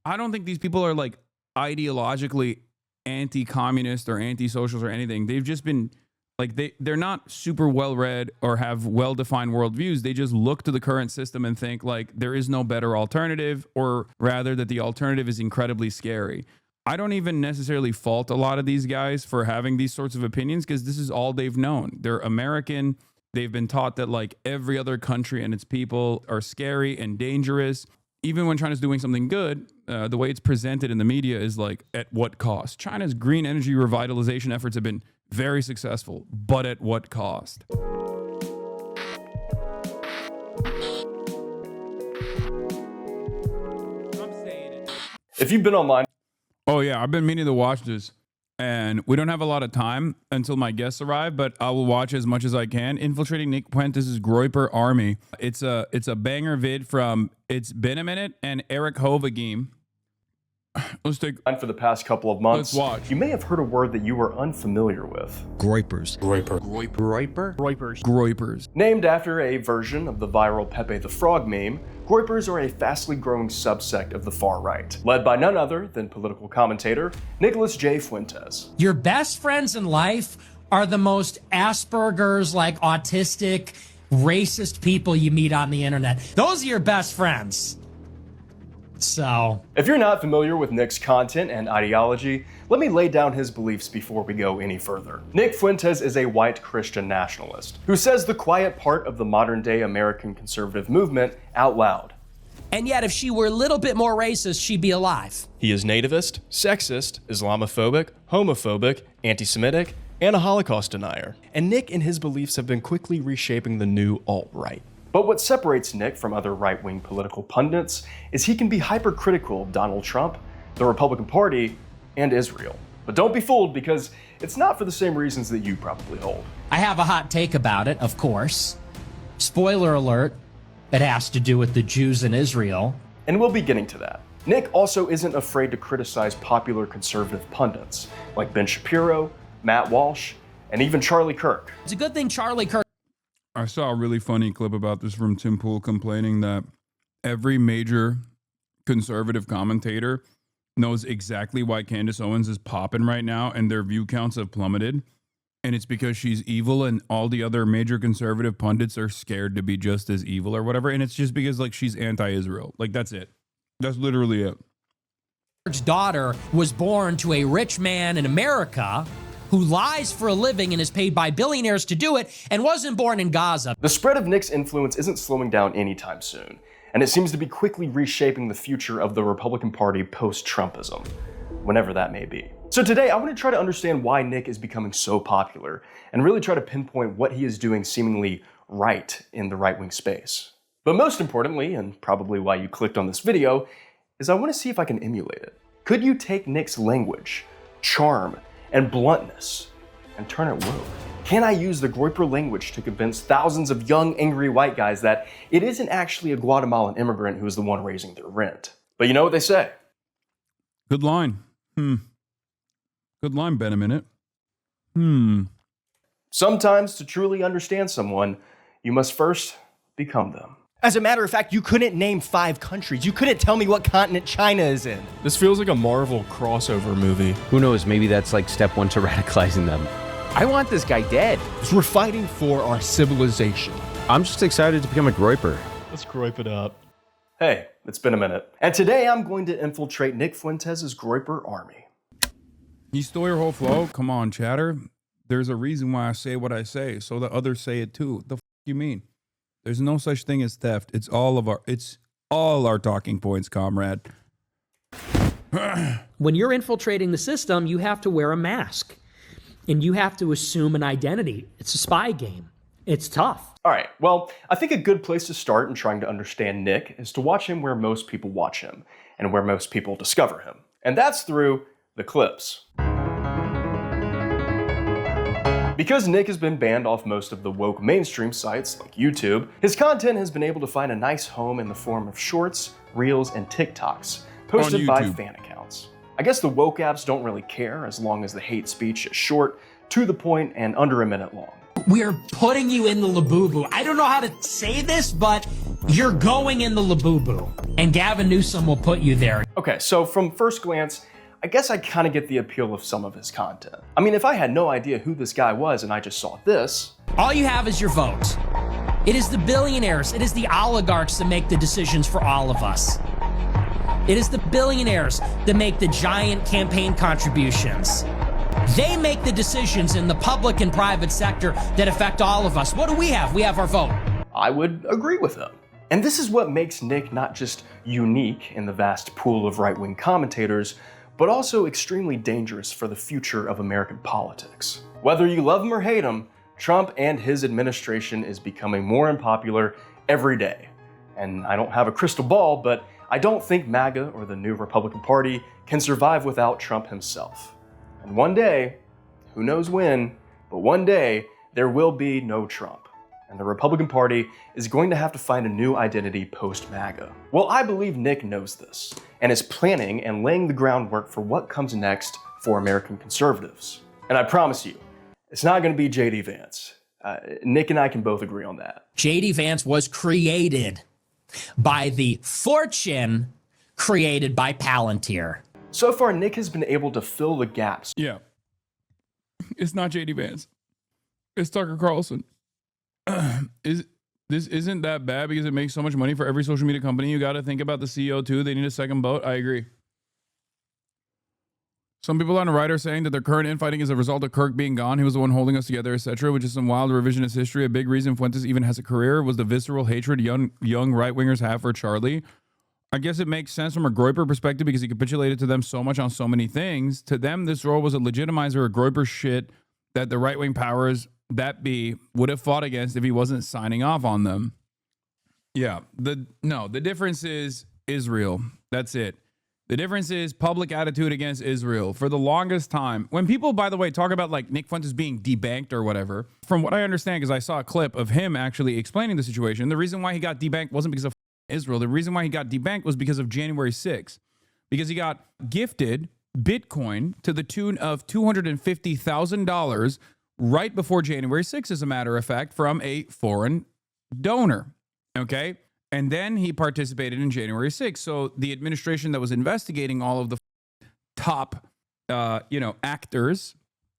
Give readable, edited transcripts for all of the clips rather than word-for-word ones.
I don't think these people are like ideologically anti-communist or anti-socialist or anything. They've just been like, they're not super well-read or have well-defined worldviews. They just look to the current system and think like there is no better alternative, or rather that the alternative is incredibly scary. I don't even necessarily fault a lot of these guys for having these sorts of opinions, because this is all they've known. They're American. They've been taught that like every other country and its people are scary and dangerous. Even when China's doing something good, the way it's presented in the media is like, at what cost? China's green energy revitalization efforts have been very successful, but at what cost? If you've been online. Oh yeah, I've been meaning to watch this, and we don't have a lot of time until my guests arrive, but I will watch as much as I can. Infiltrating Nick Fuentes' Groyper army. It's a banger vid from Benaminute and Eric Hovagim. Let's take for the past couple of months. Let's watch. You may have heard a word that you were unfamiliar with. Groypers. Groypers. Named after a version of the viral Pepe the Frog meme, Groypers are a fastly growing subsect of the far right, led by none other than political commentator Nicholas J. Fuentes. Your best friends in life are the most Asperger's, like autistic, racist people you meet on the internet. Those are your best friends. So, if you're not familiar with Nick's content and ideology, let me lay down his beliefs before we go any further. Nick Fuentes is a white Christian nationalist who says the quiet part of the modern-day American conservative movement out loud. And yet, if she were a little bit more racist, she'd be alive. He is nativist, sexist, Islamophobic, homophobic, anti-Semitic, and a Holocaust denier. And Nick and his beliefs have been quickly reshaping the new alt-right. But what separates Nick from other right-wing political pundits is he can be hypercritical of Donald Trump, the Republican Party, and Israel. But don't be fooled, because it's not for the same reasons that you probably hold. I have a hot take about it, of course. Spoiler alert, it has to do with the Jews in Israel. And we'll be getting to that. Nick also isn't afraid to criticize popular conservative pundits, like Ben Shapiro, Matt Walsh, and even Charlie Kirk. It's a good thing Charlie Kirk. I saw a really funny clip about this from Tim Pool complaining that every major conservative commentator knows exactly why Candace Owens is popping right now and their view counts have plummeted. And it's because she's evil and all the other major conservative pundits are scared to be just as evil or whatever. And it's just because like she's anti-Israel. Like that's it. That's literally it. Daughter was born to a rich man in America who lies for a living and is paid by billionaires to do it, and wasn't born in Gaza. The spread of Nick's influence isn't slowing down anytime soon, and it seems to be quickly reshaping the future of the Republican Party post-Trumpism, whenever that may be. So today, I want to try to understand why Nick is becoming so popular, and really try to pinpoint what he is doing seemingly right in the right-wing space. But most importantly, and probably why you clicked on this video, is I want to see if I can emulate it. Could you take Nick's language, charm, and bluntness and turn it woke? Can I use the Groyper language to convince thousands of young, angry white guys that it isn't actually a Guatemalan immigrant who is the one raising their rent? But you know what they say. Good line. Good line, Benaminute. Sometimes to truly understand someone, you must first become them. As a matter of fact, you couldn't name 5 countries. You couldn't tell me what continent China is in. This feels like a Marvel crossover movie. Who knows, maybe that's like step 1 to radicalizing them. I want this guy dead. We're fighting for our civilization. I'm just excited to become a Groyper. Let's Groyp it up. Hey, it's been a minute. And today I'm going to infiltrate Nick Fuentes' Groyper army. You stole your whole flow? Come on, chatter. There's a reason why I say what I say, so the others say it too. The f you mean? There's no such thing as theft. It's all our talking points, comrade. When you're infiltrating the system, you have to wear a mask and you have to assume an identity. It's a spy game. It's tough. All right, well, I think a good place to start in trying to understand Nick is to watch him where most people watch him and where most people discover him. And that's through the clips. Because Nick has been banned off most of the woke mainstream sites like YouTube, his content has been able to find a nice home in the form of shorts, reels, and TikToks posted by fan accounts. I guess the woke apps don't really care as long as the hate speech is short, to the point, and under a minute long. We're putting you in the labubu. I don't know how to say this, but You're going in the Labubu, and Gavin Newsom will put you there. Okay, so from first glance, I guess I kind of get the appeal of some of his content. I mean, if I had no idea who this guy was and I just saw this... All you have is your vote. It is the billionaires, it is the oligarchs that make the decisions for all of us. It is the billionaires that make the giant campaign contributions. They make the decisions in the public and private sector that affect all of us. What do we have? We have our vote. I would agree with him. And this is what makes Nick not just unique in the vast pool of right-wing commentators, but also extremely dangerous for the future of American politics. Whether you love him or hate him, Trump and his administration is becoming more unpopular every day. And I don't have a crystal ball, but I don't think MAGA or the new Republican Party can survive without Trump himself. And one day, who knows when, but one day, there will be no Trump. And the Republican Party is going to have to find a new identity post-MAGA. Well, I believe Nick knows this, and is planning and laying the groundwork for what comes next for American conservatives. And I promise you, it's not going to be J.D. Vance. Nick and I can both agree on that. J.D. Vance was created by the fortune created by Palantir. So far, Nick has been able to fill the gaps. Yeah. It's not J.D. Vance. It's Tucker Carlson. Isn't that bad because it makes so much money for every social media company? You got to think about the CEO too. They need a second boat. I agree. Some people on the right are saying that their current infighting is a result of Kirk being gone. He was the one holding us together, etc., which is some wild revisionist history. A big reason Fuentes even has a career was the visceral hatred young right-wingers have for Charlie. I guess it makes sense from a Groyper perspective because he capitulated to them so much on so many things. To them, this role was a legitimizer of Groyper shit that the right-wing powers that be would have fought against if he wasn't signing off on them. Yeah, the difference is Israel. That's it. The difference is public attitude against Israel. For the longest time, when people, by the way, talk about like Nick Fuentes being debanked or whatever, from what I understand, because I saw a clip of him actually explaining the situation, the reason why he got debanked wasn't because of Israel. The reason why he got debanked was because of January 6th, because he got gifted Bitcoin to the tune of $250,000 right before January 6th, as a matter of fact, from a foreign donor. Okay. And then he participated in January 6th. So the administration that was investigating all of the top, actors,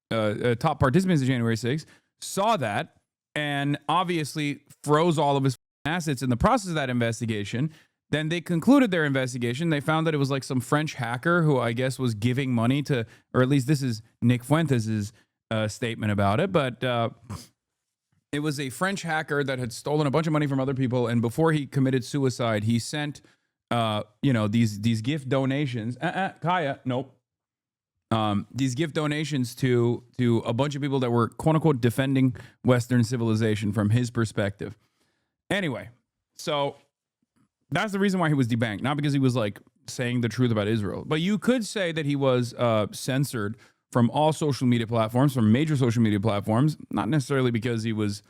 top participants in January 6th, saw that and obviously froze all of his assets in the process of that investigation. Then they concluded their investigation. They found that it was like some French hacker who I guess was giving money to, or at least this is Nick Fuentes' statement about it, but it was a French hacker that had stolen a bunch of money from other people, and before he committed suicide, he sent, these gift donations. Kaya, nope. These gift donations to a bunch of people that were quote unquote defending Western civilization from his perspective. Anyway, so that's the reason why he was debanked, not because he was like saying the truth about Israel. But you could say that he was censored from all social media platforms, from major social media platforms, not necessarily because he was,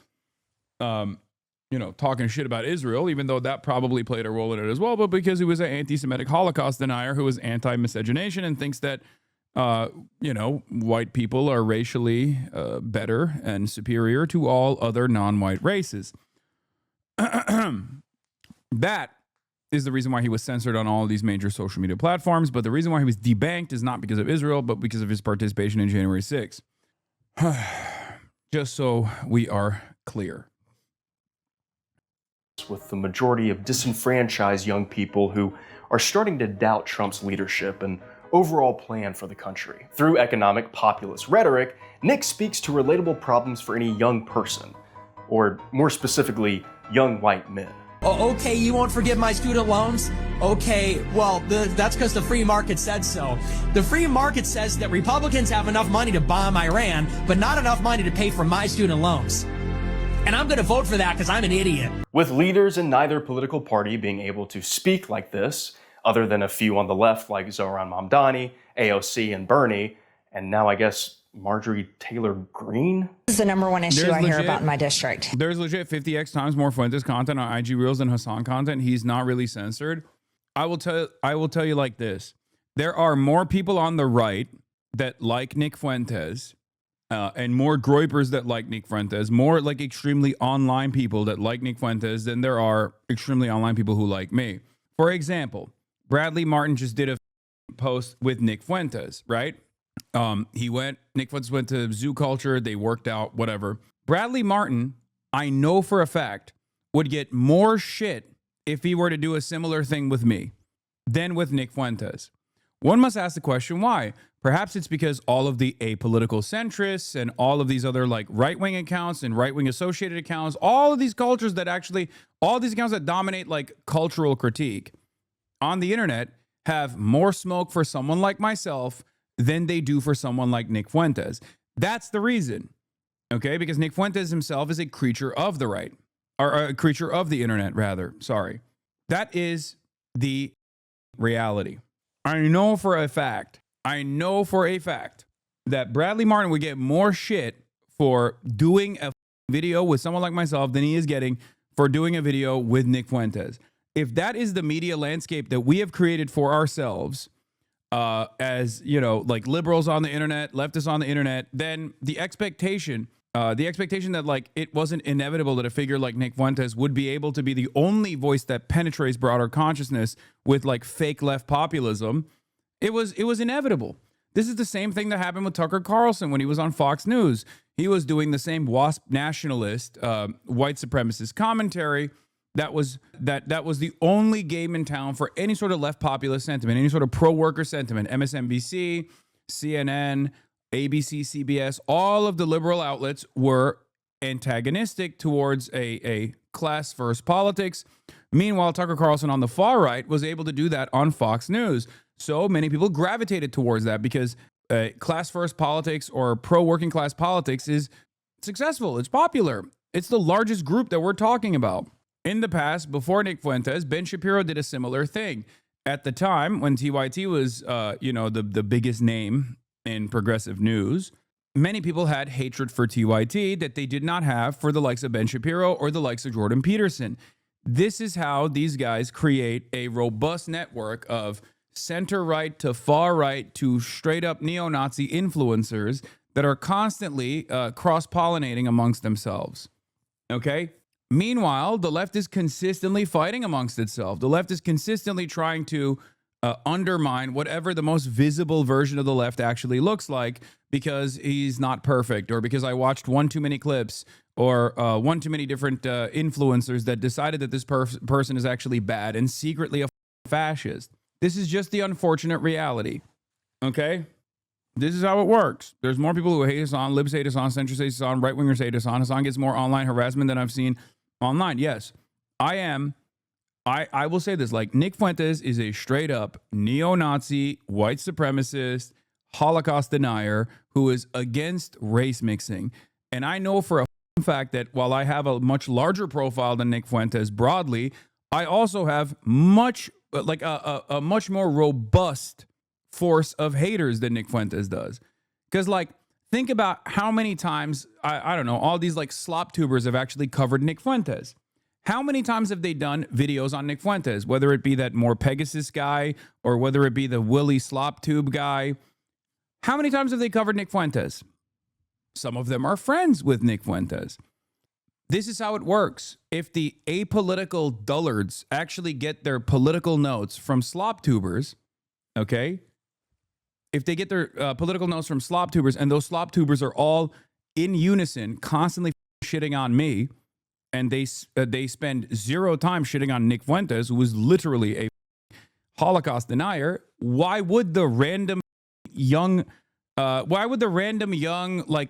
talking shit about Israel, even though that probably played a role in it as well, but because he was an anti-Semitic Holocaust denier who was anti-miscegenation and thinks that, white people are racially better and superior to all other non-white races. That is the reason why he was censored on all of these major social media platforms. But the reason why he was debanked is not because of Israel, but because of his participation in January 6th. Just so we are clear. With the majority of disenfranchised young people who are starting to doubt Trump's leadership and overall plan for the country. Through economic populist rhetoric, Nick speaks to relatable problems for any young person, or more specifically, young white men. Oh, okay, you won't forgive my student loans? Okay, well, that's because the free market said so. The free market says that Republicans have enough money to bomb Iran, but not enough money to pay for my student loans. And I'm going to vote for that because I'm an idiot. With leaders in neither political party being able to speak like this, other than a few on the left like Zohran Mamdani, AOC, and Bernie, and now I guess Marjorie Taylor Greene? This is the number one issue I hear about in my district. There's legit 50x times more Fuentes content on IG Reels than Hasan content. He's not really censored. I will tell you like this. There are more people on the right that like Nick Fuentes and more Groypers that like Nick Fuentes, more like extremely online people that like Nick Fuentes than there are extremely online people who like me. For example, Bradley Martin just did a post with Nick Fuentes, right? Nick Fuentes went to Zoo Culture, they worked out, whatever. Bradley Martin, I know for a fact, would get more shit if he were to do a similar thing with me than with Nick Fuentes. One must ask the question, why? Perhaps it's because all of the apolitical centrists and all of these other like right-wing accounts and right-wing associated accounts, all of these cultures that actually, all these accounts that dominate like cultural critique on the internet have more smoke for someone like myself than they do for someone like Nick Fuentes. That's the reason, okay? Because Nick Fuentes himself is a creature of the right, or a creature of the internet, rather. Sorry. That is the reality. I know for a fact that Bradley Martin would get more shit for doing a video with someone like myself than he is getting for doing a video with Nick Fuentes. If that is the media landscape that we have created for ourselves, as you know, like liberals on the internet, leftists on the internet, then the expectation that like it wasn't inevitable that a figure like Nick Fuentes would be able to be the only voice that penetrates broader consciousness with like fake left populism, it was inevitable. This is the same thing that happened with Tucker Carlson when he was on Fox News. He was doing the same WASP nationalist, white supremacist commentary. That was the only game in town for any sort of left populist sentiment, any sort of pro-worker sentiment. MSNBC, CNN, ABC, CBS, all of the liberal outlets were antagonistic towards a class-first politics. Meanwhile, Tucker Carlson on the far right was able to do that on Fox News. So many people gravitated towards that because class-first politics or pro-working class politics is successful. It's popular. It's the largest group that we're talking about. In the past, before Nick Fuentes, Ben Shapiro did a similar thing. At the time, when TYT was, the biggest name in progressive news, many people had hatred for TYT that they did not have for the likes of Ben Shapiro or the likes of Jordan Peterson. This is how these guys create a robust network of center-right to far-right to straight-up neo-Nazi influencers that are constantly cross-pollinating amongst themselves. Okay? Meanwhile, the left is consistently fighting amongst itself. The left is consistently trying to undermine whatever the most visible version of the left actually looks like because he's not perfect, or because I watched one too many clips, or one too many different influencers that decided that this person is actually bad and secretly a fascist. This is just the unfortunate reality, okay? This is how it works. There's more people who hate Hasan, libs hate Hasan, centrists hate Hasan, right-wingers hate Hasan. Hasan gets more online harassment than I've seen online. Yes, I will say this, like Nick Fuentes is a straight up neo-Nazi, white supremacist, Holocaust denier who is against race mixing. And I know for a fact that while I have a much larger profile than Nick Fuentes broadly, I also have much more robust force of haters than Nick Fuentes does. Because like, think about how many times, I don't know, all these like slop tubers have actually covered Nick Fuentes. How many times have they done videos on Nick Fuentes, whether it be that more Pegasus guy or whether it be the Willie slop tube guy? How many times have they covered Nick Fuentes? Some of them are friends with Nick Fuentes. This is how it works. If the apolitical dullards actually get their political notes from slop tubers, okay? If they get their political notes from slop tubers and those slop tubers are all in unison, constantly shitting on me, and they spend zero time shitting on Nick Fuentes, who is literally a Holocaust denier, why would the random young like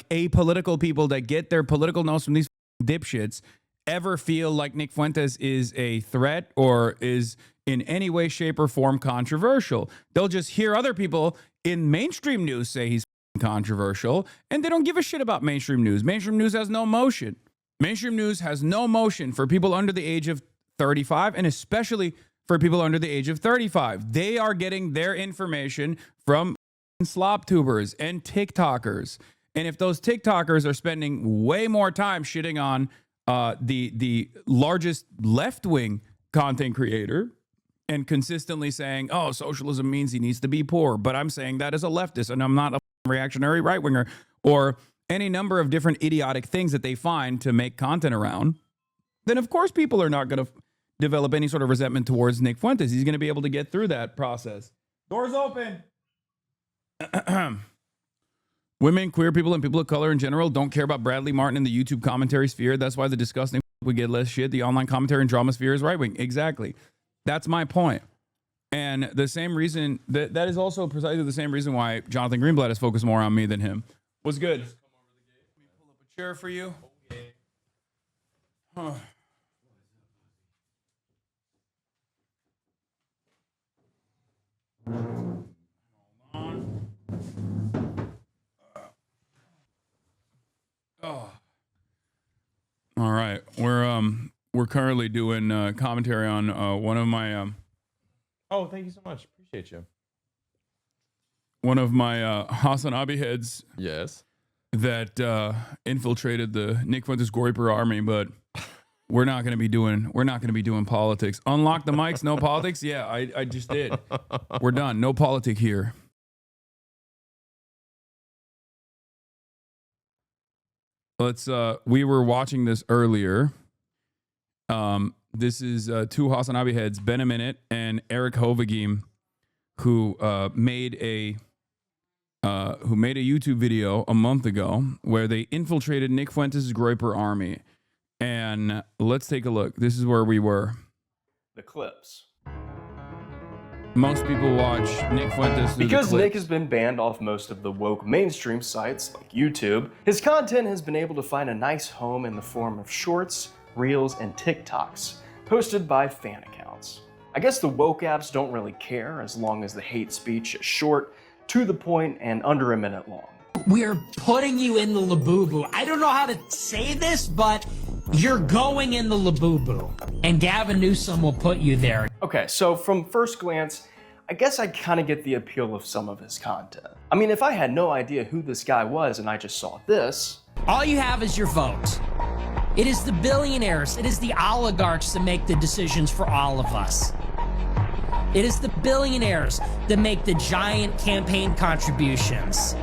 apolitical people that get their political notes from these dipshits ever feel like Nick Fuentes is a threat or is in any way, shape, or form controversial? They'll just hear other people in mainstream news say he's controversial, and they don't give a shit about mainstream news. Mainstream news has no motion. Mainstream news has no motion for people under the age of 35, and especially for people under the age of 35. They are getting their information from slop tubers and TikTokers. And if those TikTokers are spending way more time shitting on the largest left-wing content creator and consistently saying, oh, socialism means he needs to be poor, but I'm saying that as a leftist and I'm not a reactionary right-winger, or any number of different idiotic things that they find to make content around, then of course people are not going to develop any sort of resentment towards Nick Fuentes. He's going to be able to get through that process. Doors open. Women, queer people, and people of color in general don't care about Bradley Martin in the YouTube commentary sphere. That's why the disgusting would get less shit. The online commentary and drama sphere is right wing. Exactly. That's my point. And the same reason that is also precisely the same reason why Jonathan Greenblatt is focused more on me than him. What's good? Let me pull up a chair for you. Okay. Huh. Oh. All right, we're currently doing commentary on one of my Oh, thank you so much. Appreciate you. One of my Hasanabi heads. Yes. That infiltrated the Nick Fuentes Groyper army, but we're not going to be doing politics. Unlock the mics, no politics. Yeah, I just did. We're done. No politic here. We were watching this earlier. This is two Hasanabi heads, Benaminute and Eric Hovagim, who made a YouTube video a month ago where they infiltrated Nick Fuentes' Groyper army. And let's take a look. This is where we were. The clips. Most people watch Nick Fuentes because Nick has been banned off most of the woke mainstream sites like YouTube. His content has been able to find a nice home in the form of shorts, reels, and TikToks posted by fan accounts. I guess the woke apps don't really care as long as the hate speech is short, to the point, and under a minute long. We're putting you in the labubu. I don't know how to say this, but you're going in the labubu. And Gavin Newsom will put you there. Okay, so from first glance, I guess I kind of get the appeal of some of his content. I mean, if I had no idea who this guy was and I just saw this... All you have is your vote. It is the billionaires, it is the oligarchs that make the decisions for all of us. It is the billionaires that make the giant campaign contributions.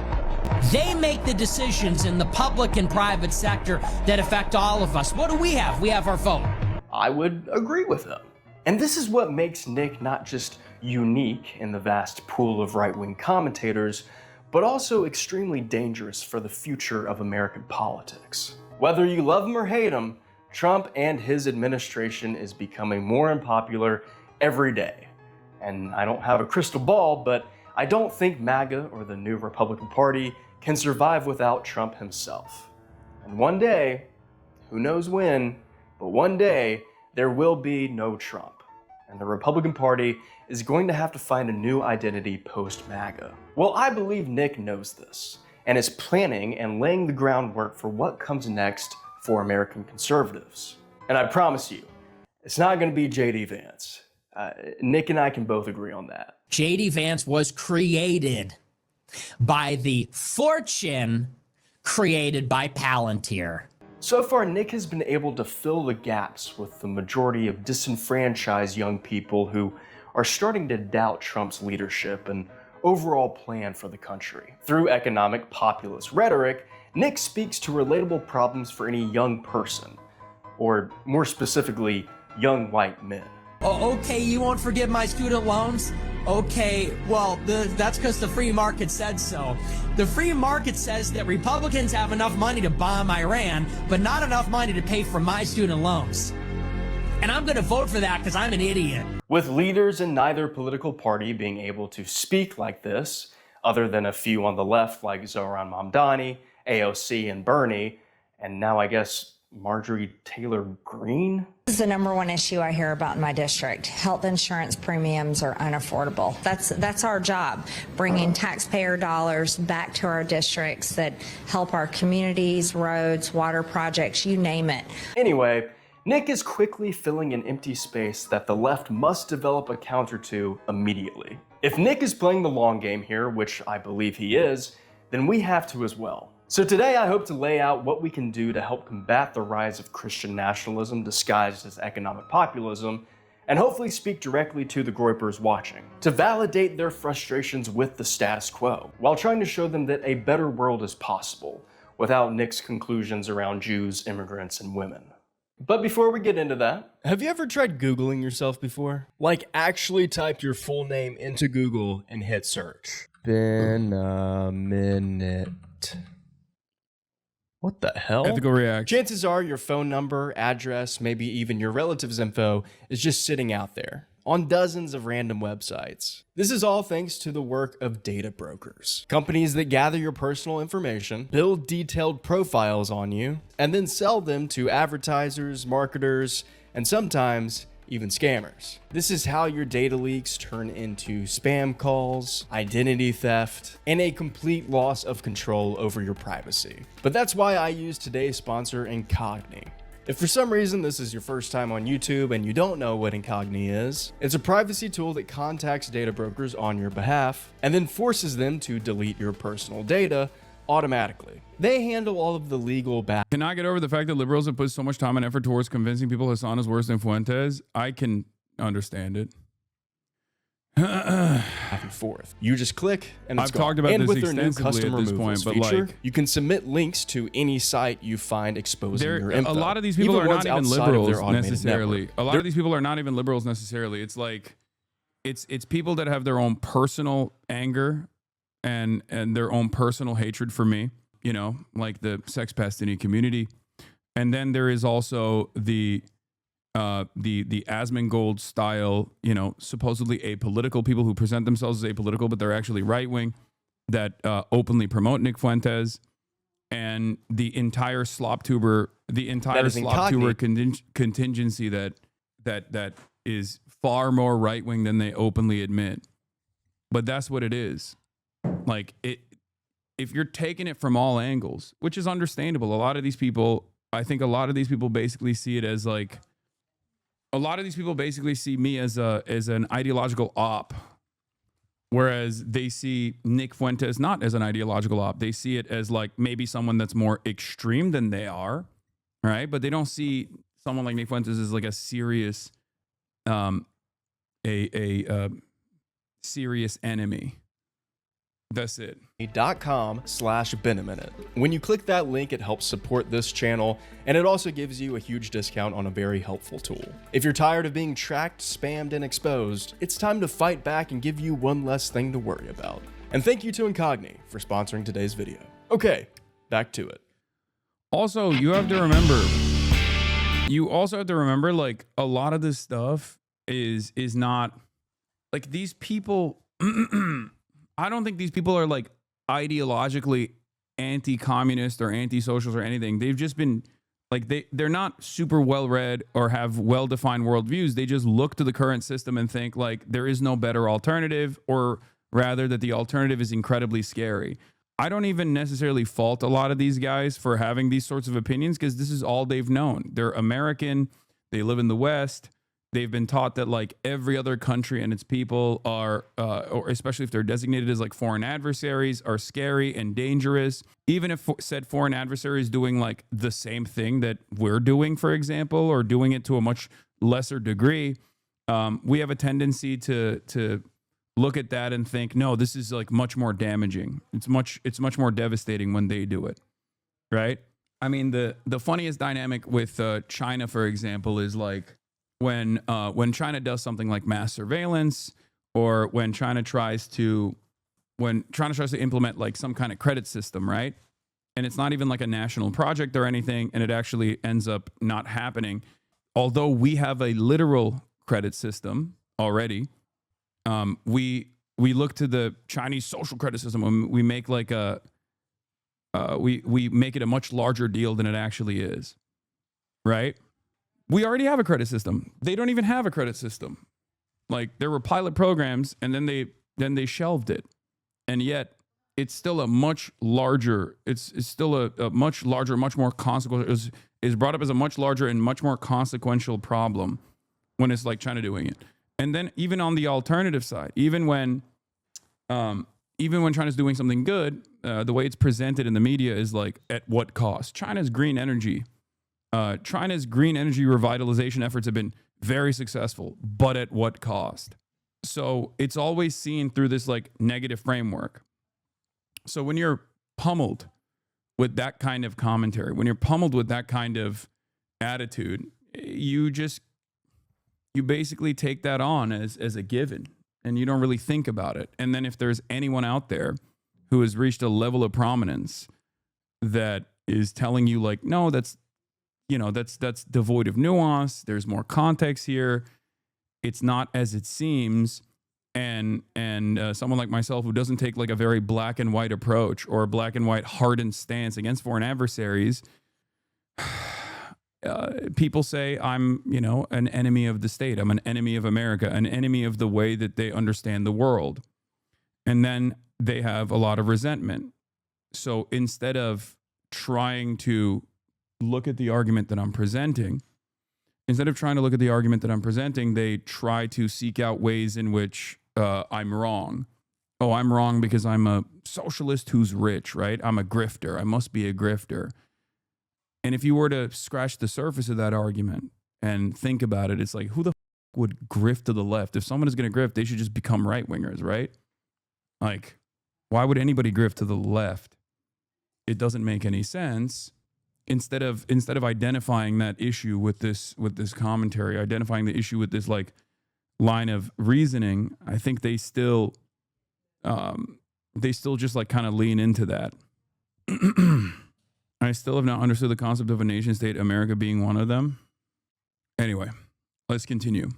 They make the decisions in the public and private sector that affect all of us. What do we have? We have our vote. I would agree with him. And this is what makes Nick not just unique in the vast pool of right-wing commentators, but also extremely dangerous for the future of American politics. Whether you love him or hate him, Trump and his administration is becoming more unpopular every day. And I don't have a crystal ball, but I don't think MAGA or the new Republican Party can survive without Trump himself. And one day, who knows when, but one day, there will be no Trump. And the Republican Party is going to have to find a new identity post-MAGA. Well, I believe Nick knows this, and is planning and laying the groundwork for what comes next for American conservatives. And I promise you, it's not going to be J.D. Vance. Nick and I can both agree on that. J.D. Vance was created by the fortune created by Palantir. So far, Nick has been able to fill the gaps with the majority of disenfranchised young people who are starting to doubt Trump's leadership and overall plan for the country. Through economic populist rhetoric, Nick speaks to relatable problems for any young person, or more specifically, young white men. Oh, okay, you won't forgive my student loans? Okay, well, that's because the free market said so. The free market says that Republicans have enough money to bomb Iran, but not enough money to pay for my student loans. And I'm going to vote for that because I'm an idiot. With leaders in neither political party being able to speak like this, other than a few on the left like Zohran Mamdani, AOC, and Bernie, and now I guess Marjorie Taylor Greene? This is the #1 issue I hear about in my district. Health insurance premiums are unaffordable. That's our job, bringing taxpayer dollars back to our districts that help our communities, roads, water projects, you name it. Anyway, Nick is quickly filling an empty space that the left must develop a counter to immediately. If Nick is playing the long game here, which I believe he is, then we have to as well. So today I hope to lay out what we can do to help combat the rise of Christian nationalism disguised as economic populism, and hopefully speak directly to the Groypers watching, to validate their frustrations with the status quo, while trying to show them that a better world is possible, without Nick's conclusions around Jews, immigrants, and women. But before we get into that, Have you ever tried Googling yourself before? Like actually typed your full name into Google and hit search. Benaminute. What the hell? Ethical reaction. Chances are your phone number, address, maybe even your relative's info is just sitting out there on dozens of random websites. This is all thanks to the work of data brokers, companies that gather your personal information, build detailed profiles on you, and then sell them to advertisers, marketers, and sometimes even scammers. This is how your data leaks turn into spam calls, identity theft, and a complete loss of control over your privacy. But that's why I use today's sponsor, Incogni. If for some reason this is your first time on YouTube and you don't know what Incogni is, it's a privacy tool that contacts data brokers on your behalf and then forces them to delete your personal data automatically. They handle all of the legal back Can I get over the fact that liberals have put so much time and effort towards convincing people Hasan is worse than Fuentes? I can understand it. back and forth. You just click and it's I've gone. talked about and this with their new extensively custom at this removals point, but feature, like, you can submit links to any site you find exposing your info. a lot of these people even are ones not even outside of their liberals automated necessarily. network. A lot of these people are not even liberals necessarily. It's like it's people that have their own personal anger and their own personal hatred for me, you know, like the sex pastini community. And then there is also the Asmongold style, you know, supposedly apolitical people who present themselves as apolitical, but they're actually right wing, that openly promote Nick Fuentes, and the entire slop tuber contingency that is far more right wing than they openly admit. But that's what it is. Like if you're taking it from all angles, which is understandable, I think a lot of these people basically see it as like. A lot of these people basically see me as an ideological op, whereas they see Nick Fuentes not as an ideological op. They see it as like maybe someone that's more extreme than they are, right? But they don't see someone like Nick Fuentes as like a serious, serious enemy. That's it. .com/Benaminute. When you click that link, it helps support this channel, and it also gives you a huge discount on a very helpful tool. If you're tired of being tracked, spammed, and exposed, it's time to fight back and give you one less thing to worry about. And thank you to Incogni for sponsoring today's video. Okay, back to it. Also, you also have to remember, like, a lot of this stuff is not like these people. I don't think these people are like ideologically anti-communist or anti-socials or anything. They've just been like, they're not super well-read or have well-defined worldviews. They just look to the current system and think like there is no better alternative, or rather that the alternative is incredibly scary. I don't even necessarily fault a lot of these guys for having these sorts of opinions, because this is all they've known. They're American. They live in the West. They've been taught that like every other country and its people are, or especially if they're designated as like foreign adversaries, are scary and dangerous. Even if said foreign adversary is doing like the same thing that we're doing, for example, or doing it to a much lesser degree, we have a tendency to look at that and think, no, this is like much more damaging. It's much more devastating when they do it, right? I mean, the funniest dynamic with China, for example, is like, when China does something like mass surveillance, or when China tries to implement like some kind of credit system, right? And it's not even like a national project or anything, and it actually ends up not happening. Although we have a literal credit system already, we look to the Chinese social credit system when we make like we make it a much larger deal than it actually is, right? We already have a credit system. They don't even have a credit system. Like, there were pilot programs, and then they shelved it. And yet it's still a much larger, it's still a much larger, much more consequential, is brought up as a much larger and much more consequential problem when it's like China doing it. And then even on the alternative side, even when China's doing something good, the way it's presented in the media is like, at what cost? China's green energy revitalization efforts have been very successful, but at what cost? So it's always seen through this like negative framework. So when you're pummeled with that kind of commentary, when you're pummeled with that kind of attitude, you basically take that on as a given, and you don't really think about it. And then if there's anyone out there who has reached a level of prominence that is telling you like, no, that's devoid of nuance, there's more context here, it's not as it seems, and someone like myself who doesn't take like a very black and white approach or a black and white hardened stance against foreign adversaries, people say I'm, an enemy of the state. I'm an enemy of America, an enemy of the way that they understand the world. And then they have a lot of resentment. So instead of trying to look at the argument that I'm presenting, they try to seek out ways in which I'm wrong. Oh, I'm wrong because I'm a socialist who's rich, right? I'm a grifter. I must be a grifter. And if you were to scratch the surface of that argument and think about it, it's like, who the would grift to the left? If someone is going to grift, they should just become right wingers, right? Like, why would anybody grift to the left? It doesn't make any sense. Instead of identifying that issue with this commentary, identifying the issue with this like line of reasoning, I think they still just like kind of lean into that. I still have not understood the concept of a nation state, America being one of them. Anyway, let's continue.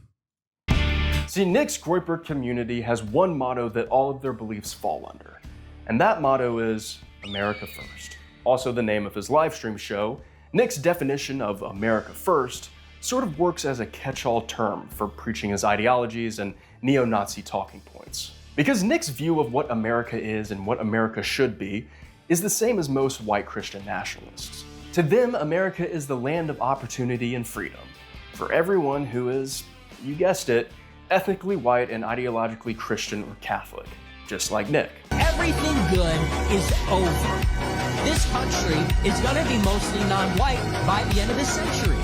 See, Nick's Groyper community has one motto that all of their beliefs fall under, and that motto is America First. Also the name of his live stream show. Nick's definition of America First sort of works as a catch-all term for preaching his ideologies and neo-Nazi talking points. Because Nick's view of what America is and what America should be is the same as most white Christian nationalists. To them, America is the land of opportunity and freedom for everyone who is, you guessed it, ethnically white and ideologically Christian or Catholic, just like Nick. Everything good is over. This country is going to be mostly non-white by the end of the century.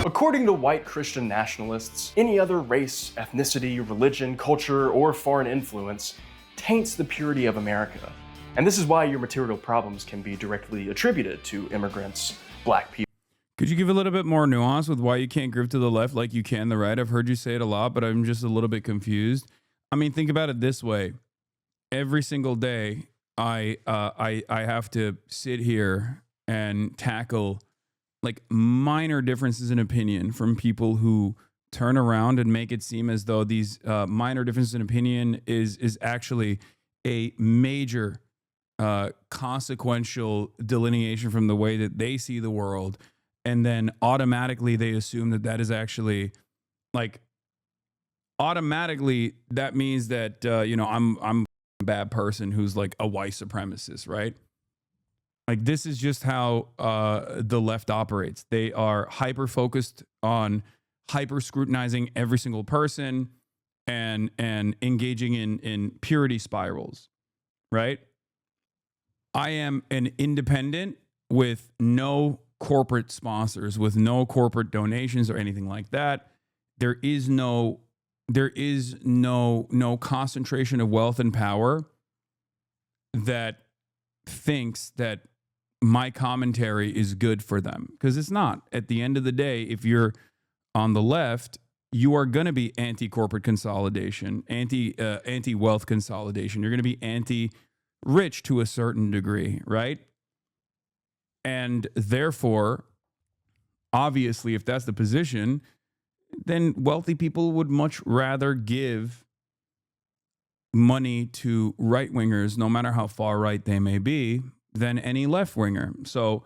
According to white Christian nationalists, any other race, ethnicity, religion, culture, or foreign influence taints the purity of America. And this is why your material problems can be directly attributed to immigrants, black people. Could you give a little bit more nuance with why you can't grift to the left like you can the right? I've heard you say it a lot, but I'm just a little bit confused. I mean, think about it this way. Every single day, I have to sit here and tackle like minor differences in opinion from people who turn around and make it seem as though these minor differences in opinion is actually a major consequential delineation from the way that they see the world. And then automatically they assume that is actually like automatically that means that, I'm a bad person who's like a white supremacist, right? Like this is just how the left operates. They are hyper focused on hyper scrutinizing every single person and engaging in purity spirals, right? I am an independent with no corporate sponsors, with no corporate donations or anything like that. There is no concentration of wealth and power that thinks that my commentary is good for them, because it's not. At the end of the day, if you're on the left, you are going to be anti-corporate consolidation, anti-wealth consolidation. You're going to be anti-rich to a certain degree, right? And therefore, obviously, if that's the position, then wealthy people would much rather give money to right-wingers, no matter how far right they may be, than any left-winger. So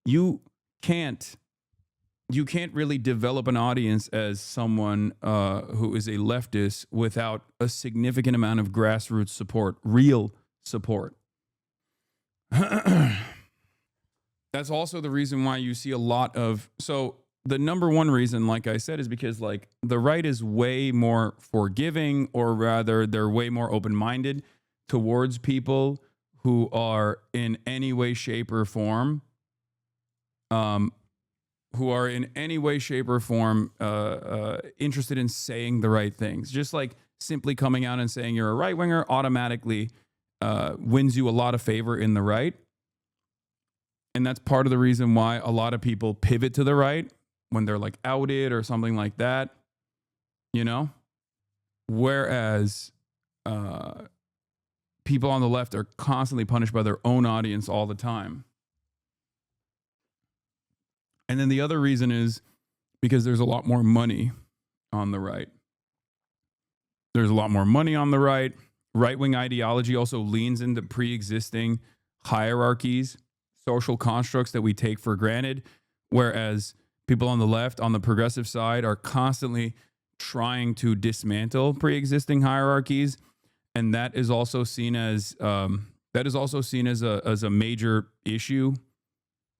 you can't really develop an audience as someone who is a leftist without a significant amount of grassroots support, real support. That's also the reason why you see a lot of... So the number one reason, like I said, is because like the right is way more forgiving, or rather they're way more open-minded towards people who are in any way, shape, or form, interested in saying the right things. Just like simply coming out and saying you're a right winger automatically wins you a lot of favor in the right. And that's part of the reason why a lot of people pivot to the right when they're like outed or something like that, you know? Whereas people on the left are constantly punished by their own audience all the time. And then the other reason is because there's a lot more money on the right. There's a lot more money on the right. Right-wing ideology also leans into pre-existing hierarchies, social constructs that we take for granted, whereas people on the left, on the progressive side, are constantly trying to dismantle pre-existing hierarchies, and that is also seen as a major issue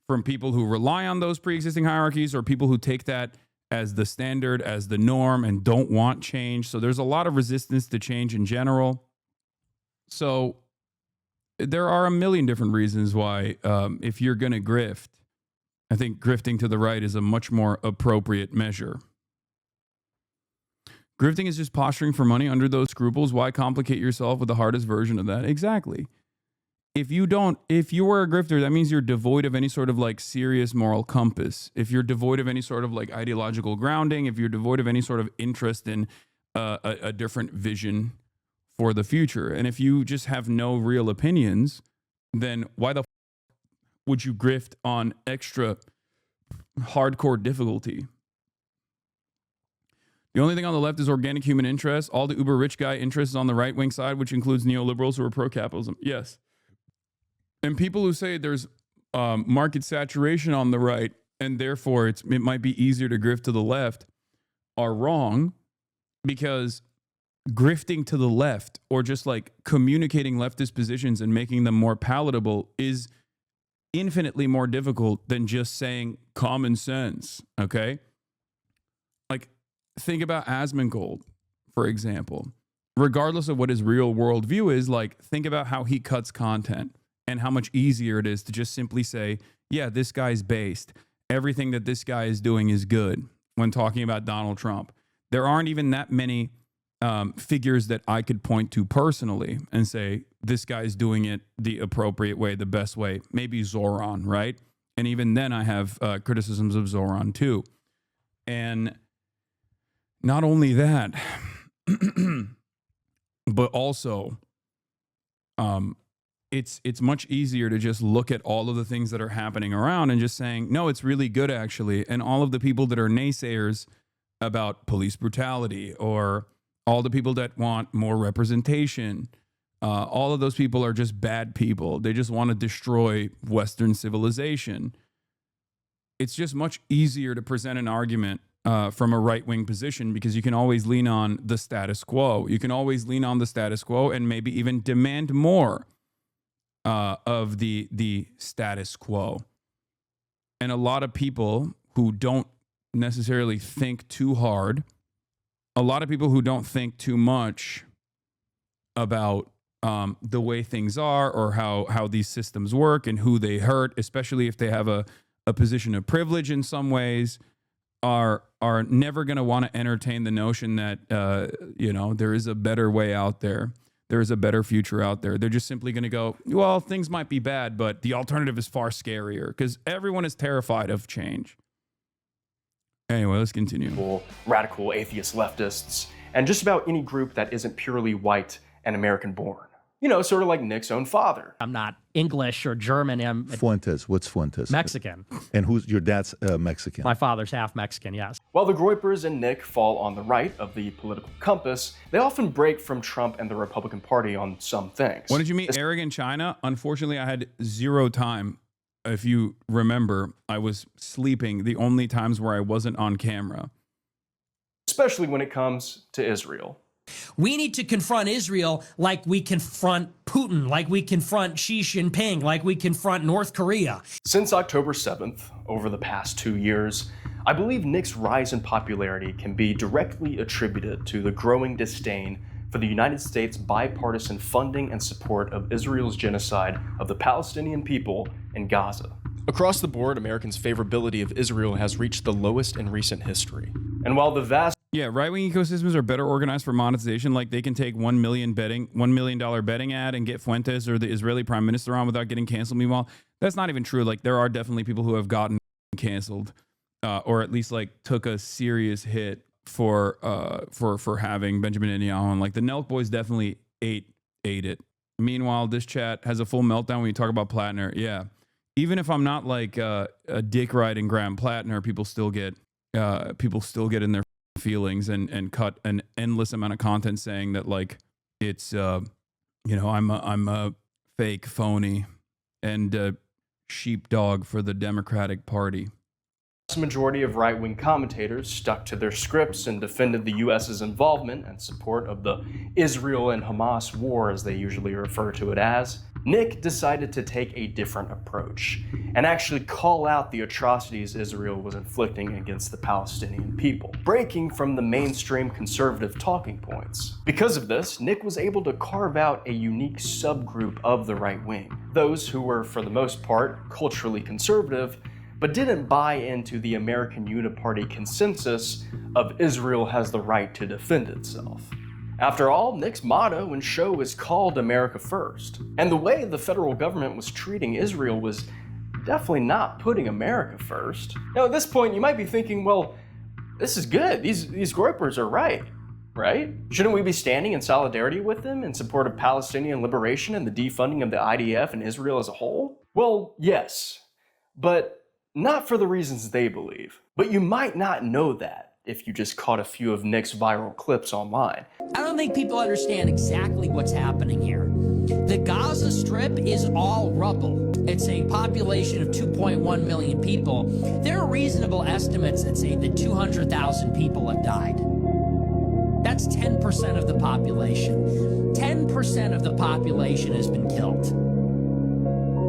from people who rely on those pre-existing hierarchies or people who take that as the standard, as the norm, and don't want change. So there's a lot of resistance to change in general. So there are a million different reasons why, if you're going to grift, I think grifting to the right is a much more appropriate measure. Grifting is just posturing for money under those scruples. Why complicate yourself with the hardest version of that? Exactly. If you were a grifter, that means you're devoid of any sort of like serious moral compass. If you're devoid of any sort of like ideological grounding, if you're devoid of any sort of interest in a different vision for the future, and if you just have no real opinions, then why the would you grift on extra hardcore difficulty? The only thing on the left is organic human interest. All the uber rich guy interests on the right wing side, which includes neoliberals who are pro-capitalism. Yes. And people who say there's market saturation on the right, and therefore it might be easier to grift to the left, are wrong, because grifting to the left or just like communicating leftist positions and making them more palatable is infinitely more difficult than just saying common sense, okay? Like, think about Asmongold, for example. Regardless of what his real world view is, like, think about how he cuts content and how much easier it is to just simply say, yeah, this guy's based. Everything that this guy is doing is good when talking about Donald Trump. There aren't even that many figures that I could point to personally and say, this guy's doing it the appropriate way, the best way. Maybe Zoran, right? And even then I have criticisms of Zoran too. And not only that, but also it's much easier to just look at all of the things that are happening around and just saying, no, it's really good actually. And all of the people that are naysayers about police brutality, or all the people that want more representation, all of those people are just bad people. They just want to destroy Western civilization. It's just much easier to present an argument from a right-wing position, because you can always lean on the status quo. You can always lean on the status quo and maybe even demand more of the status quo. And a lot of people who don't necessarily think too hard, a lot of people who don't think too much about the way things are, or how these systems work and who they hurt, especially if they have a position of privilege in some ways, are never going to want to entertain the notion that there is a better way out there. There is a better future out there. They're just simply going to go, well, things might be bad, but the alternative is far scarier, because everyone is terrified of change. Anyway, let's continue. Radical atheist leftists, and just about any group that isn't purely white and American born. You know, sort of like Nick's own father. I'm not English or German. I'm Fuentes. What's Fuentes? Mexican. And who's your dad's Mexican? My father's half Mexican, yes. While the Groypers and Nick fall on the right of the political compass, they often break from Trump and the Republican Party on some things. When did you meet Arrogant China? Unfortunately, I had zero time. If you remember, I was sleeping the only times where I wasn't on camera. Especially when it comes to Israel. We need to confront Israel like we confront Putin, like we confront Xi Jinping, like we confront North Korea. Since October 7th, over the past 2 years, I believe Nick's rise in popularity can be directly attributed to the growing disdain for the United States' bipartisan funding and support of Israel's genocide of the Palestinian people in Gaza. Across the board, Americans' favorability of Israel has reached the lowest in recent history. And while the vast Yeah, right-wing ecosystems are better organized for monetization. Like they can take $1 million betting ad and get Fuentes or the Israeli prime minister on without getting canceled. Meanwhile, that's not even true. Like there are definitely people who have gotten canceled, or at least like took a serious hit for having Benjamin Netanyahu. And like the Nelk boys definitely ate it. Meanwhile, this chat has a full meltdown when you talk about Plattner. Yeah, even if I'm not like a dick riding Graham Plattner, people still get in their feelings and cut an endless amount of content saying that like it's I'm a fake phony and a sheepdog for the Democratic Party. The majority of right-wing commentators stuck to their scripts and defended the US's involvement and support of the Israel and Hamas war, as they usually refer to it as. Nick decided to take a different approach and actually call out the atrocities Israel was inflicting against the Palestinian people, breaking from the mainstream conservative talking points. Because of this, Nick was able to carve out a unique subgroup of the right wing, those who were, for the most part, culturally conservative, but didn't buy into the American Uniparty consensus of Israel has the right to defend itself. After all, Nick's motto and show is called America First. And the way the federal government was treating Israel was definitely not putting America first. Now at this point, you might be thinking, well, this is good. These Groypers are right? Shouldn't we be standing in solidarity with them in support of Palestinian liberation and the defunding of the IDF and Israel as a whole? Well, yes, but not for the reasons they believe. But you might not know that if you just caught a few of Nick's viral clips online. I don't think people understand exactly what's happening here. The Gaza Strip is all rubble. It's a population of 2.1 million people. There are reasonable estimates that say that 200,000 people have died. That's 10% of the population. 10% of the population has been killed.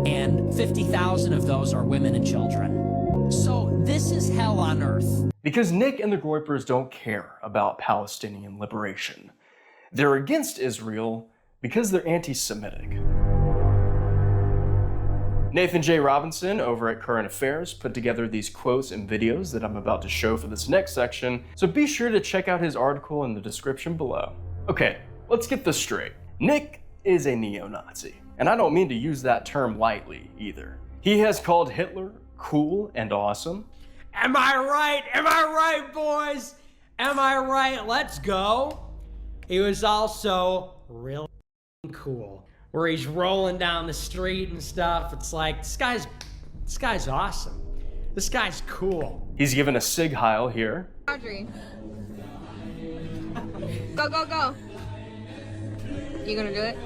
And 50,000 of those are women and children. So this is hell on earth. Because Nick and the Groypers don't care about Palestinian liberation. They're against Israel because they're anti-Semitic. Nathan J. Robinson over at Current Affairs put together these quotes and videos that I'm about to show for this next section, so be sure to check out his article in the description below. Okay, let's get this straight. Nick is a neo-Nazi, and I don't mean to use that term lightly either. He has called Hitler cool and awesome. Am I right? Am I right, boys? Am I right? Let's go. He was also really cool, where he's rolling down the street and stuff. It's like, this guy's awesome. This guy's cool. He's given a Sig Heil here. Audrey. Go, go, go. You gonna do it?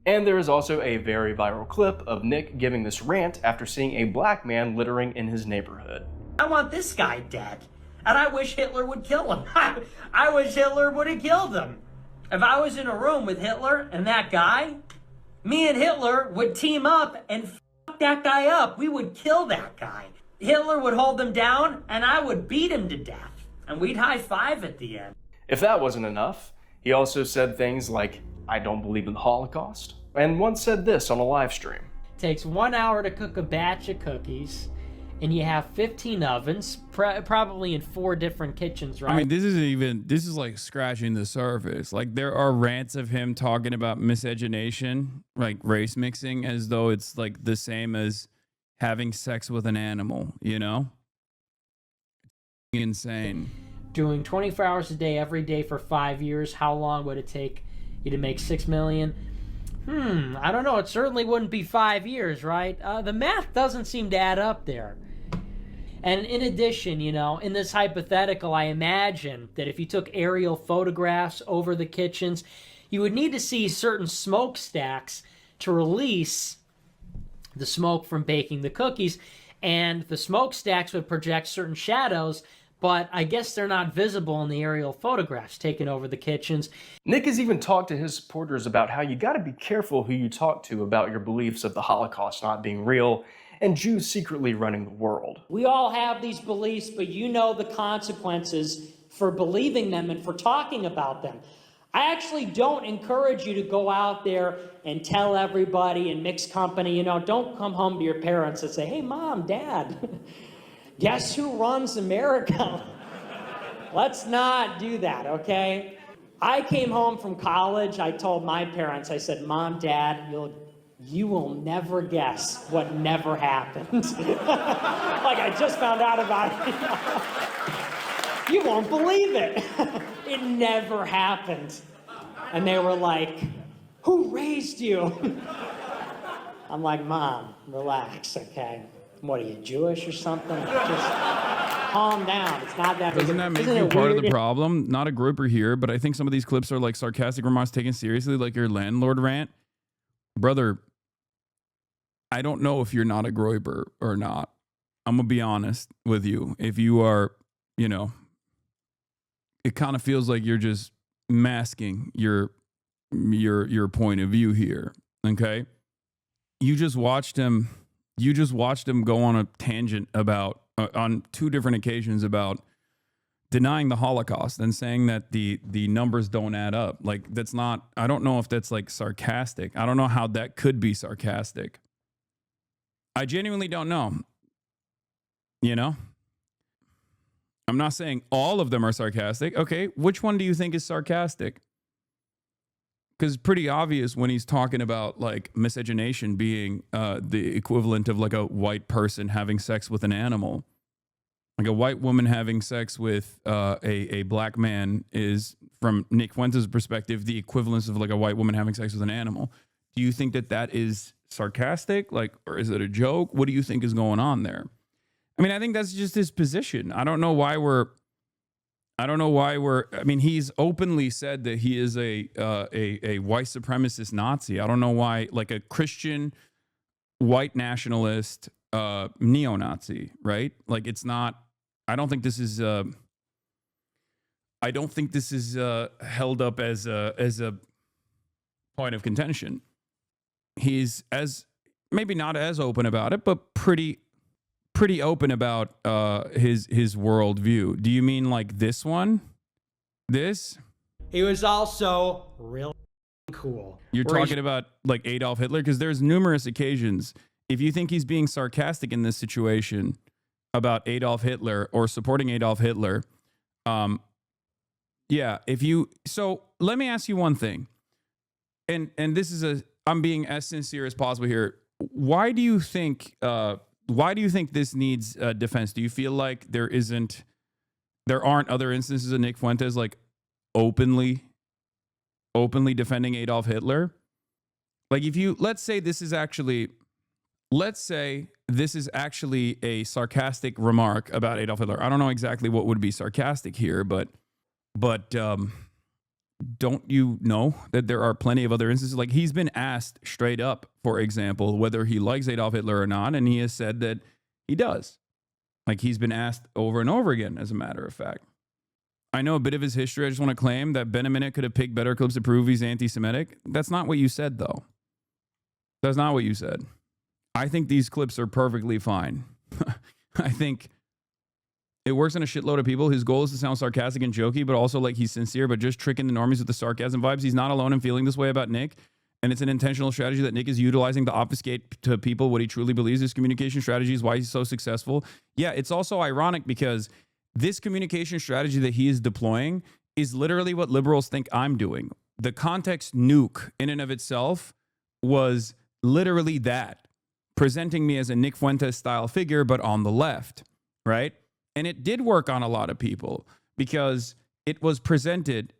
And there is also a very viral clip of Nick giving this rant after seeing a black man littering in his neighborhood. I want this guy dead, and I wish Hitler would kill him. I wish Hitler would have killed him. If I was in a room with Hitler and that guy, me and Hitler would team up and fuck that guy up. We would kill that guy. Hitler would hold him down, and I would beat him to death, and we'd high five at the end. If that wasn't enough, he also said things like, I don't believe in the Holocaust, and once said this on a live stream. Takes 1 hour to cook a batch of cookies, and you have 15 ovens, probably in 4 different kitchens, right? I mean, this is like scratching the surface. Like there are rants of him talking about miscegenation, like race mixing, as though it's like the same as having sex with an animal, you know? Insane. Doing 24 hours a day, every day for 5 years, how long would it take you to make $6 million? I don't know. It certainly wouldn't be 5 years, right? The math doesn't seem to add up there. And in addition, you know, in this hypothetical, I imagine that if you took aerial photographs over the kitchens, you would need to see certain smokestacks to release the smoke from baking the cookies, and the smokestacks would project certain shadows, but I guess they're not visible in the aerial photographs taken over the kitchens. Nick has even talked to his supporters about how you gotta be careful who you talk to about your beliefs of the Holocaust not being real and Jews secretly running the world. We all have these beliefs, but you know the consequences for believing them and for talking about them. I actually don't encourage you to go out there and tell everybody in mixed company, you know, don't come home to your parents and say, hey, Mom, Dad, guess who runs America? Let's not do that, okay? I came home from college. I told my parents, I said, Mom, Dad, you will never guess what never happened. Like I just found out about it. You won't believe it. It never happened. And they were like, who raised you? I'm like, Mom, relax, okay? What are you, Jewish or something? Just calm down. It's not that. Doesn't that make you part of the problem? Not a Groyper here, but I think some of these clips are like sarcastic remarks taken seriously, like your landlord rant. Brother, I don't know if you're not a Groyper or not. I'm gonna be honest with you. If you are, you know, it kind of feels like you're just masking your point of view here. Okay, you just watched him go on a tangent about on 2 different occasions about denying the Holocaust and saying that the numbers don't add up. Like that's not. I don't know if that's like sarcastic. I don't know how that could be sarcastic. I genuinely don't know. You know? I'm not saying all of them are sarcastic. Okay, which one do you think is sarcastic? Because it's pretty obvious when he's talking about like miscegenation being the equivalent of like a white person having sex with an animal. Like a white woman having sex with a black man is, from Nick Fuentes' perspective, the equivalence of like a white woman having sex with an animal. Do you think that that is sarcastic? Like, or is it a joke? What do you think is going on there? I mean, I think that's just his position. I don't know why we're, I mean, he's openly said that he is a white supremacist Nazi. I don't know why, like a Christian white nationalist neo-Nazi, right? Like it's not, I don't think this is held up as a point of contention. He's maybe not as open about it, but pretty open about his worldview. Do you mean like this one? This? He was also really cool. You're talking about like Adolf Hitler? Because there's numerous occasions. If you think he's being sarcastic in this situation about Adolf Hitler or supporting Adolf Hitler, yeah. So let me ask you one thing, and this is I'm being as sincere as possible here. Why do you think this needs defense? Do you feel like there aren't other instances of Nick Fuentes like openly defending Adolf Hitler? Like let's say this is actually a sarcastic remark about Adolf Hitler. I don't know exactly what would be sarcastic here, but don't you know that there are plenty of other instances? Like he's been asked straight up, for example, whether he likes Adolf Hitler or not, and he has said that he does. Like he's been asked over and over again, as a matter of fact. I know a bit of his history. I just want to claim that Benaminute could have picked better clips to prove he's anti-Semitic. That's not what you said, though. That's not what you said. I think these clips are perfectly fine. I think it works on a shitload of people. His goal is to sound sarcastic and jokey, but also like he's sincere, but just tricking the normies with the sarcasm vibes. He's not alone in feeling this way about Nick. And it's an intentional strategy that Nick is utilizing to obfuscate to people what he truly believes. His communication strategy is why he's so successful. Yeah, it's also ironic because this communication strategy that he is deploying is literally what liberals think I'm doing. The context nuke in and of itself was literally that. Presenting me as a Nick Fuentes style figure, but on the left, right? And it did work on a lot of people because it presented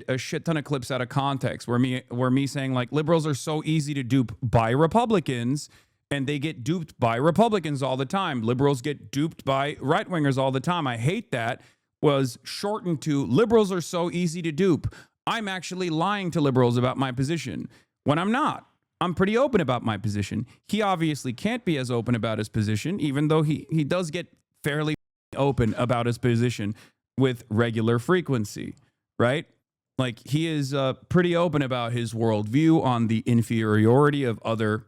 a shit ton of clips out of context where me saying like liberals are so easy to dupe by Republicans and they get duped by Republicans all the time. Liberals get duped by right-wingers all the time. I hate that was shortened to liberals are so easy to dupe. I'm actually lying to liberals about my position when I'm not. I'm pretty open about my position. He obviously can't be as open about his position, even though he does get fairly open about his position with regular frequency, right? Like he is pretty open about his worldview on the inferiority of other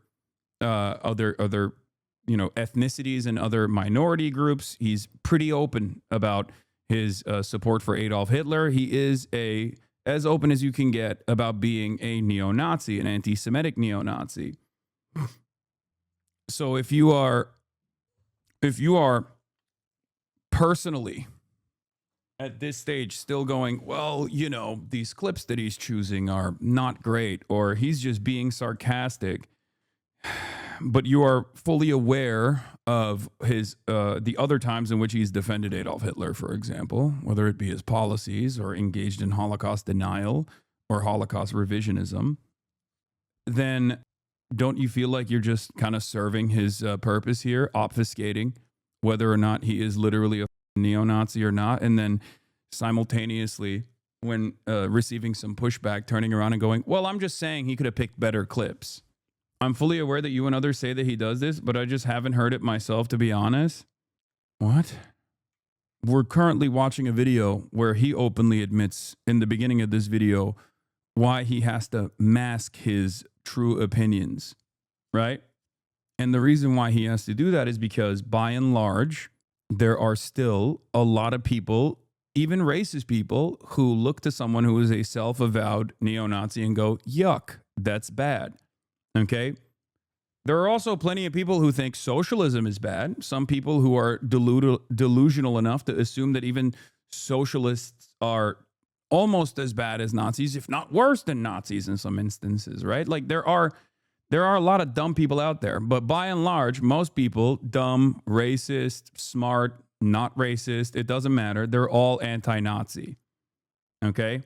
ethnicities and other minority groups. He's pretty open about his support for Adolf Hitler. He is as open as you can get about being a neo-Nazi, an anti-Semitic neo-Nazi. So if you are personally at this stage still going, well, you know, these clips that he's choosing are not great, or he's just being sarcastic, but you are fully aware of his the other times in which he's defended Adolf Hitler, for example, whether it be his policies or engaged in Holocaust denial or Holocaust revisionism, then don't you feel like you're just kind of serving his purpose here, obfuscating whether or not he is literally a neo-Nazi or not, and then simultaneously, when receiving some pushback, turning around and going, well, I'm just saying he could have picked better clips. I'm fully aware that you and others say that he does this, but I just haven't heard it myself, to be honest. What? We're currently watching a video where he openly admits in the beginning of this video why he has to mask his true opinions, right? And the reason why he has to do that is because, by and large, there are still a lot of people, even racist people, who look to someone who is a self-avowed neo-Nazi and go, yuck, that's bad. Okay? There are also plenty of people who think socialism is bad. Some people who are delusional enough to assume that even socialists are almost as bad as Nazis, if not worse than Nazis in some instances, right? Like there are a lot of dumb people out there, but by and large, most people, dumb, racist, smart, not racist, it doesn't matter. They're all anti-Nazi. Okay?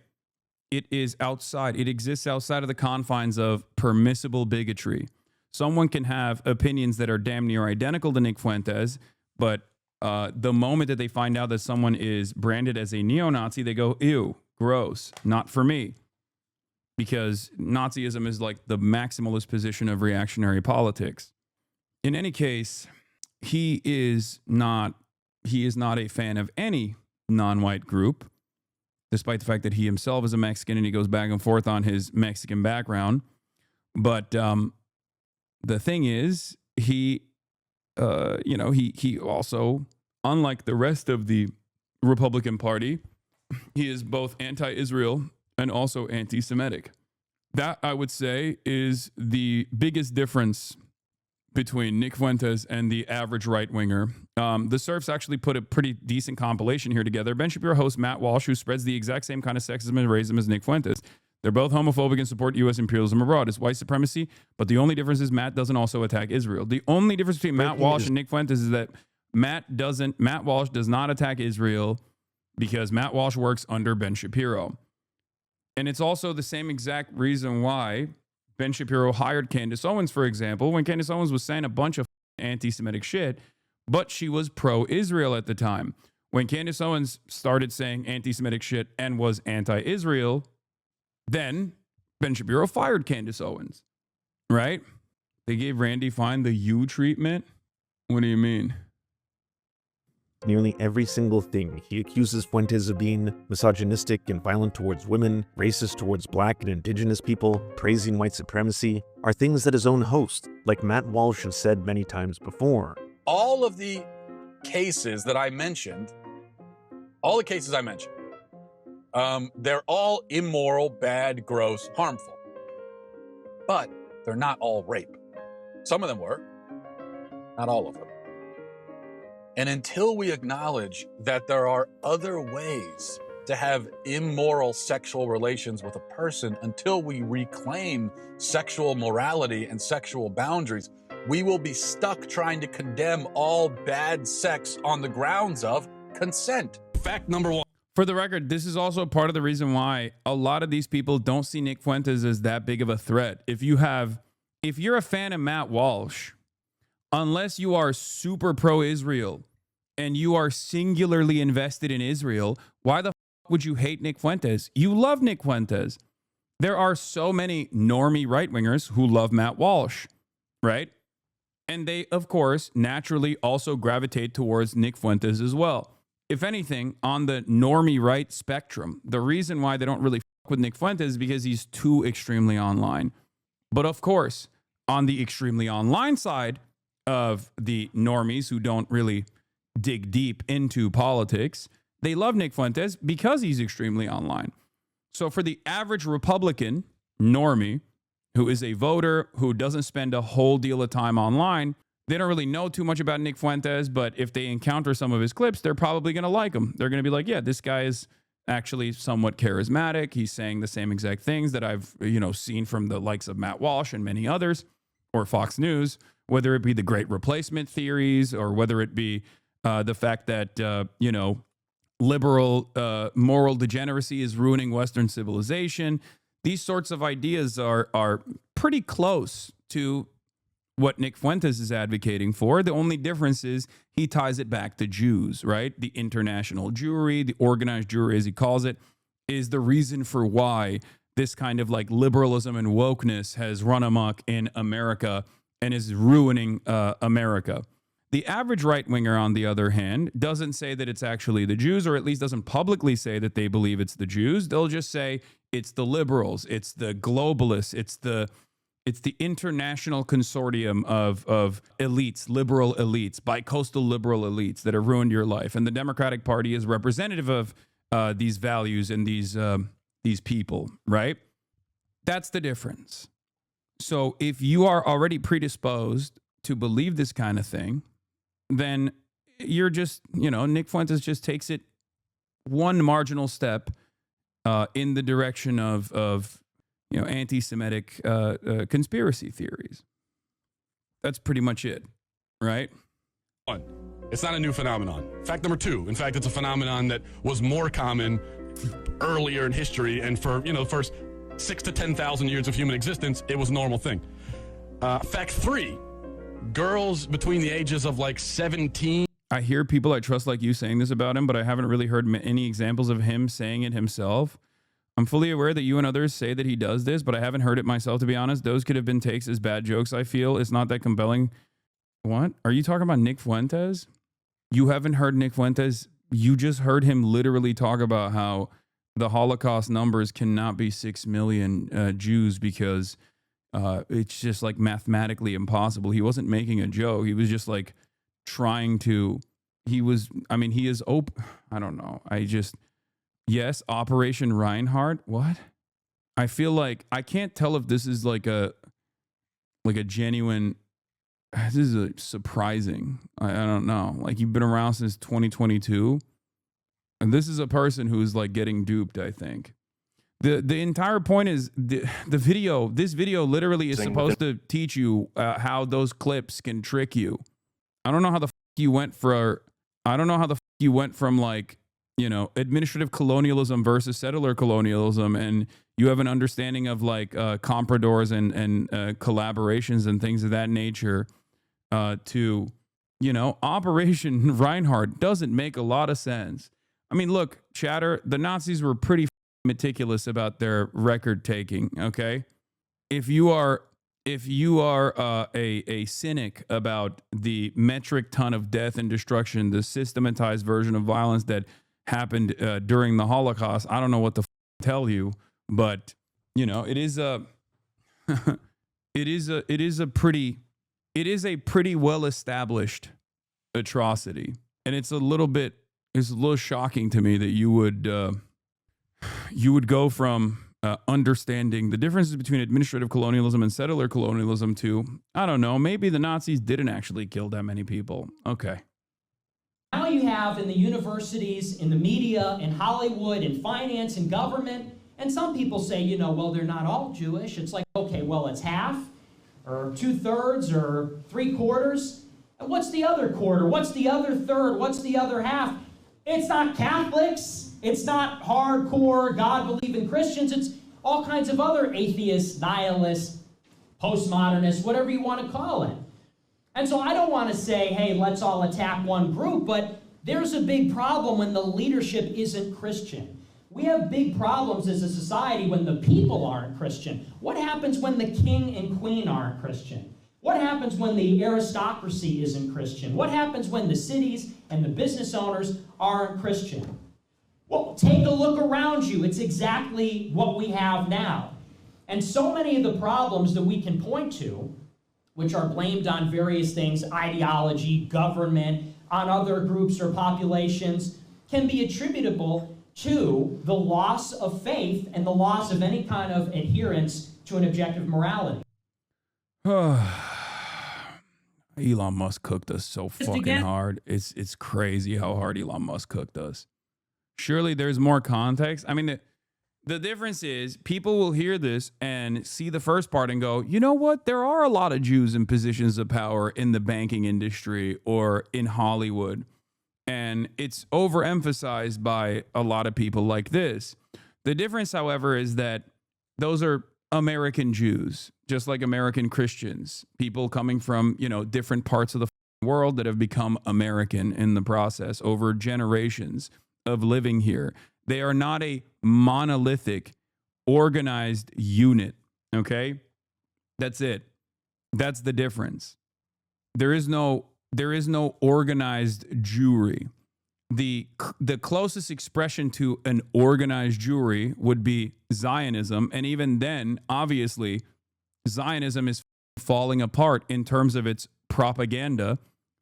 It exists outside of the confines of permissible bigotry. Someone can have opinions that are damn near identical to Nick Fuentes, but the moment that they find out that someone is branded as a neo-Nazi, they go, ew, gross, not for me. Because Nazism is like the maximalist position of reactionary politics. In any case, he is not a fan of any non-white group, despite the fact that he himself is a Mexican and he goes back and forth on his Mexican background. But the thing is, he also, unlike the rest of the Republican Party, he is both anti-Israel and also anti-Semitic. That, I would say, is the biggest difference between Nick Fuentes and the average right-winger. The Surfs actually put a pretty decent compilation here together. Ben Shapiro host Matt Walsh, who spreads the exact same kind of sexism and racism as Nick Fuentes. They're both homophobic and support U.S. imperialism abroad. It's white supremacy, but the only difference is Matt doesn't also attack Israel. The only difference between Matt Walsh and Nick Fuentes is that Matt Walsh does not attack Israel because Matt Walsh works under Ben Shapiro. And it's also the same exact reason why Ben Shapiro hired Candace Owens, for example, when Candace Owens was saying a bunch of anti-Semitic shit, but she was pro-Israel at the time. When Candace Owens started saying anti-Semitic shit and was anti-Israel, then Ben Shapiro fired Candace Owens, right? They gave Randy Fine the U treatment. What do you mean? Nearly every single thing he accuses Fuentes of being misogynistic and violent towards women, racist towards black and indigenous people, praising white supremacy, are things that his own host, like Matt Walsh, has said many times before. All of the cases that I mentioned, they're all immoral, bad, gross, harmful. But they're not all rape. Some of them were, not all of them. And until we acknowledge that there are other ways to have immoral sexual relations with a person, until we reclaim sexual morality and sexual boundaries, we will be stuck trying to condemn all bad sex on the grounds of consent. Fact number one. For the record, this is also part of the reason why a lot of these people don't see Nick Fuentes as that big of a threat. If you're a fan of Matt Walsh, unless you are super pro-Israel and you are singularly invested in Israel, why the would you hate Nick Fuentes? You love Nick Fuentes. There are so many normie right-wingers who love Matt Walsh, right? And they, of course, naturally also gravitate towards Nick Fuentes as well. If anything, on the normie right spectrum, the reason why they don't really fuck with Nick Fuentes is because he's too extremely online. But of course, on the extremely online side of the normies who don't really dig deep into politics, they love Nick Fuentes because he's extremely online. So for the average Republican normie who is a voter who doesn't spend a whole deal of time online, They don't really know too much about Nick Fuentes, but if they encounter some of his clips, they're probably going to like him. They're going to be like, yeah, this guy is actually somewhat charismatic. He's saying the same exact things that I've, seen from the likes of Matt Walsh and many others, or Fox News, whether it be the great replacement theories or whether it be the fact that, liberal moral degeneracy is ruining Western civilization. These sorts of ideas are pretty close to what Nick Fuentes is advocating for. The only difference is he ties it back to Jews, right? The international Jewry, the organized Jewry, as he calls it, is the reason for why this kind of like liberalism and wokeness has run amok in America and is ruining America. The average right-winger, on the other hand, doesn't say that it's actually the Jews, or at least doesn't publicly say that they believe it's the Jews. They'll just say it's the liberals, it's the globalists, it's the international consortium of elites, liberal elites, bicoastal liberal elites that have ruined your life. And the Democratic Party is representative of these values and these people, right? That's the difference. So if you are already predisposed to believe this kind of thing, then you're just, Nick Fuentes just takes it one marginal step in the direction of anti-Semitic conspiracy theories. That's pretty much it, right? One, it's not a new phenomenon. Fact number two, in fact, it's a phenomenon that was more common earlier in history, and for, the first 6,000 to 10,000 years of human existence, it was a normal thing. Fact three, girls between the ages of like 17. I hear people I trust like you saying this about him, but I haven't really heard any examples of him saying it himself. I'm fully aware that you and others say that he does this, but I haven't heard it myself, to be honest. Those could have been takes as bad jokes, I feel. It's not that compelling. What? Are you talking about Nick Fuentes? You haven't heard Nick Fuentes? You just heard him literally talk about how the Holocaust numbers cannot be 6 million Jews because it's just like mathematically impossible. He wasn't making a joke. He was just like trying to, he is open. I don't know. Yes, Operation Reinhardt. What? I feel like I can't tell if this is like a genuine. This is surprising. I don't know. Like, you've been around since 2022, and this is a person who's like getting duped, I think. The entire point is the video. This video literally is supposed to teach you how those clips can trick you. I don't know how the you went for. I don't know how the you went from like, administrative colonialism versus settler colonialism, and you have an understanding of like compradors and collaborations and things of that nature to, Operation Reinhardt doesn't make a lot of sense. I mean, look, chatter, the Nazis were pretty meticulous about their record taking, okay? If you are a cynic about the metric ton of death and destruction, the systematized version of violence that happened during the Holocaust, I don't know what to tell you, but it is a pretty well established atrocity, and it's a little shocking to me that you would go from understanding the differences between administrative colonialism and settler colonialism to, I don't know, maybe the Nazis didn't actually kill that many people. Okay. Now you have in the universities, in the media, in Hollywood, in finance, in government, and some people say, well, they're not all Jewish. It's like, okay, well, it's half, or 2/3, or 3/4. And what's the other quarter? What's the other third? What's the other half? It's not Catholics. It's not hardcore God-believing Christians. It's all kinds of other atheists, nihilists, postmodernists, whatever you want to call it. And so I don't want to say, hey, let's all attack one group, but there's a big problem when the leadership isn't Christian. We have big problems as a society when the people aren't Christian. What happens when the king and queen aren't Christian? What happens when the aristocracy isn't Christian? What happens when the cities and the business owners aren't Christian? Well, take a look around you. It's exactly what we have now. And so many of the problems that we can point to, which are blamed on various things, ideology, government, on other groups or populations, can be attributable to the loss of faith and the loss of any kind of adherence to an objective morality. Elon Musk cooked us so fucking hard. It's crazy how hard Elon Musk cooked us. Surely there's more context. I mean, the difference is people will hear this and see the first part and go, you know what? There are a lot of Jews in positions of power in the banking industry or in Hollywood. And it's overemphasized by a lot of people like this. The difference, however, is that those are American Jews, just like American Christians, people coming from, different parts of the world that have become American in the process over generations of living here. They are not a monolithic, organized unit, okay? That's it. That's the difference. There is no organized Jewry. The closest expression to an organized Jewry would be Zionism, and even then, obviously, Zionism is falling apart in terms of its propaganda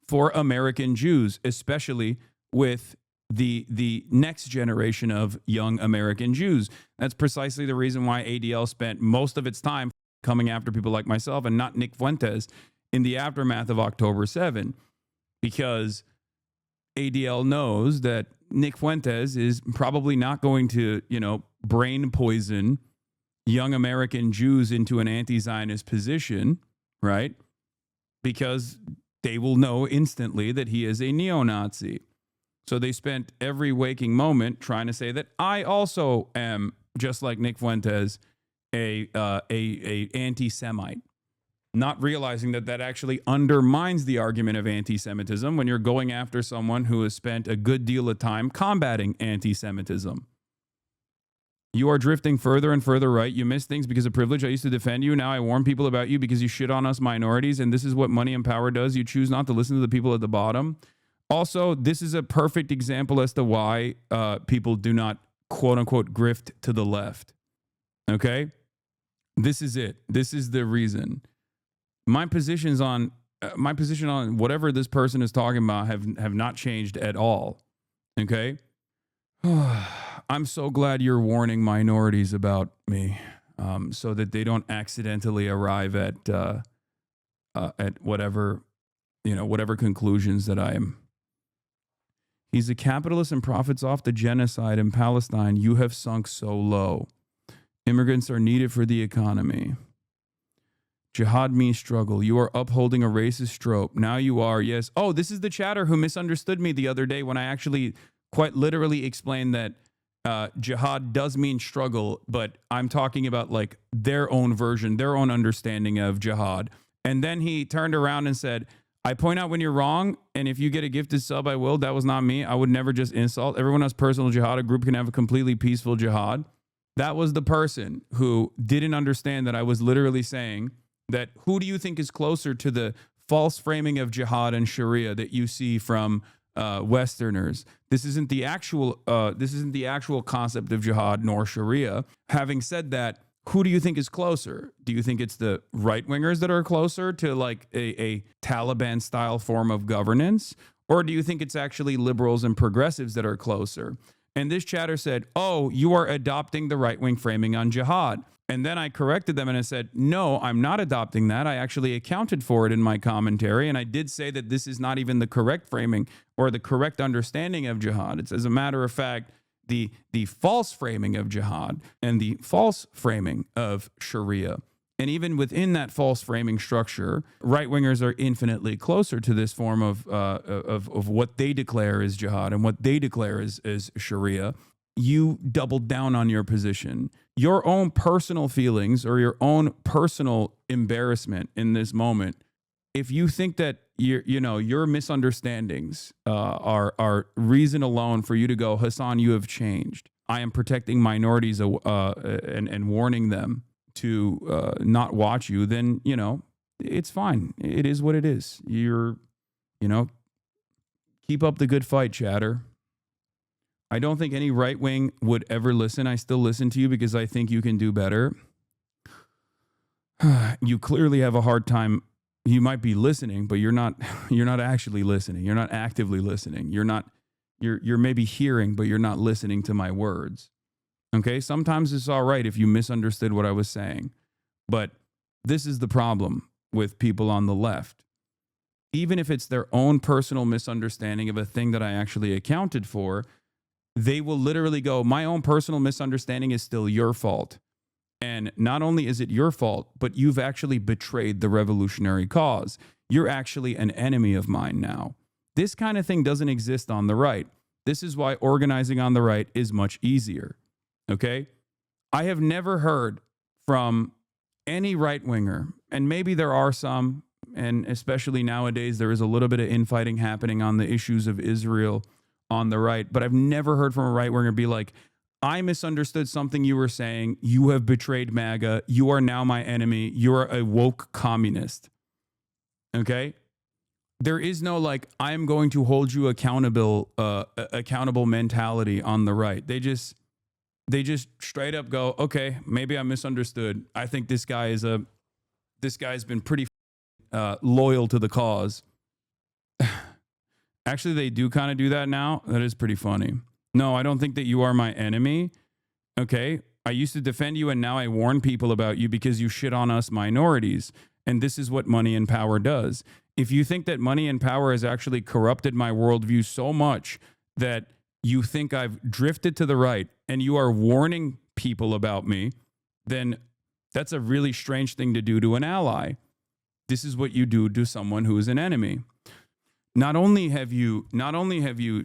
for American Jews, especially with the next generation of young American Jews. That's precisely the reason why ADL spent most of its time coming after people like myself and not Nick Fuentes in the aftermath of October 7, because ADL knows that Nick Fuentes is probably not going to, brain poison young American Jews into an anti-Zionist position, right? Because they will know instantly that he is a neo-Nazi. So they spent every waking moment trying to say that I also am, just like Nick Fuentes, a anti-Semite, not realizing that actually undermines the argument of anti-Semitism when you're going after someone who has spent a good deal of time combating anti-Semitism. You are drifting further and further right. You miss things because of privilege. I used to defend you. Now I warn people about you because you shit on us minorities, and this is what money and power does. You choose not to listen to the people at the bottom. Also, this is a perfect example as to why people do not, quote unquote, grift to the left. Okay? This is it. This is the reason. My position on whatever this person is talking about have not changed at all. Okay? I'm so glad you're warning minorities about me, so that they don't accidentally arrive at whatever conclusions that I am. He's a capitalist and profits off the genocide in Palestine. You have sunk so low. Immigrants are needed for the economy. Jihad means struggle. You are upholding a racist trope. Now you are, yes. Oh, this is the chatter who misunderstood me the other day when I actually quite literally explained that jihad does mean struggle, but I'm talking about like their own version, their own understanding of jihad. And then he turned around and said, I point out when you're wrong, and if you get a gifted sub, I will. That was not me. I would never just insult. Everyone has personal jihad. A group can have a completely peaceful jihad. That was the person who didn't understand that I was literally saying that who do you think is closer to the false framing of jihad and Sharia that you see from Westerners? This isn't the actual concept of jihad nor Sharia. Having said that, who do you think is closer? Do you think it's the right-wingers that are closer to like a Taliban-style form of governance? Or do you think it's actually liberals and progressives that are closer? And this chatter said, oh, you are adopting the right-wing framing on jihad. And then I corrected them and I said, no, I'm not adopting that. I actually accounted for it in my commentary. And I did say that this is not even the correct framing or the correct understanding of jihad. It's, as a matter of fact, the false framing of jihad and the false framing of Sharia. And even within that false framing structure, right-wingers are infinitely closer to this form of what they declare is jihad and what they declare is Sharia. You doubled down on your position. Your own personal feelings or your own personal embarrassment in this moment, if you think that your misunderstandings are reason alone for you to go, Hasan, you have changed. I am protecting minorities and warning them to not watch you, then, it's fine. It is what it is. Keep up the good fight, chatter. I don't think any right wing would ever listen. I still listen to you because I think you can do better. You clearly have a hard time. You might be listening, but you're not actually listening. You're not actively listening. You're maybe hearing, but you're not listening to my words. Okay? Sometimes it's all right if you misunderstood what I was saying. But this is the problem with people on the left. even if it's their own personal misunderstanding of a thing that I actually accounted for, they will literally go, my own personal misunderstanding is still your fault. And not only is it your fault, but you've actually betrayed the revolutionary cause. You're actually an enemy of mine now. This kind of thing doesn't exist on the right. This is why organizing on the right is much easier. Okay? I have never heard from any right-winger, and maybe there are some, and especially nowadays there is a little bit of infighting happening on the issues of Israel on the right, but I've never heard from a right-winger be like, I misunderstood something you were saying. You have betrayed MAGA. You are now my enemy. You're a woke communist. Okay? There is no like, I'm going to hold you accountable mentality on the right. They just straight up go, okay, maybe I misunderstood. I think this guy's been pretty loyal to the cause. Actually, they do kind of do that now. That is pretty funny. No, I don't think that you are my enemy. Okay. I used to defend you and now I warn people about you because you shit on us minorities. And this is what money and power does. If you think that money and power has actually corrupted my worldview so much that you think I've drifted to the right and you are warning people about me, then that's a really strange thing to do to an ally. This is what you do to someone who is an enemy. Not only have you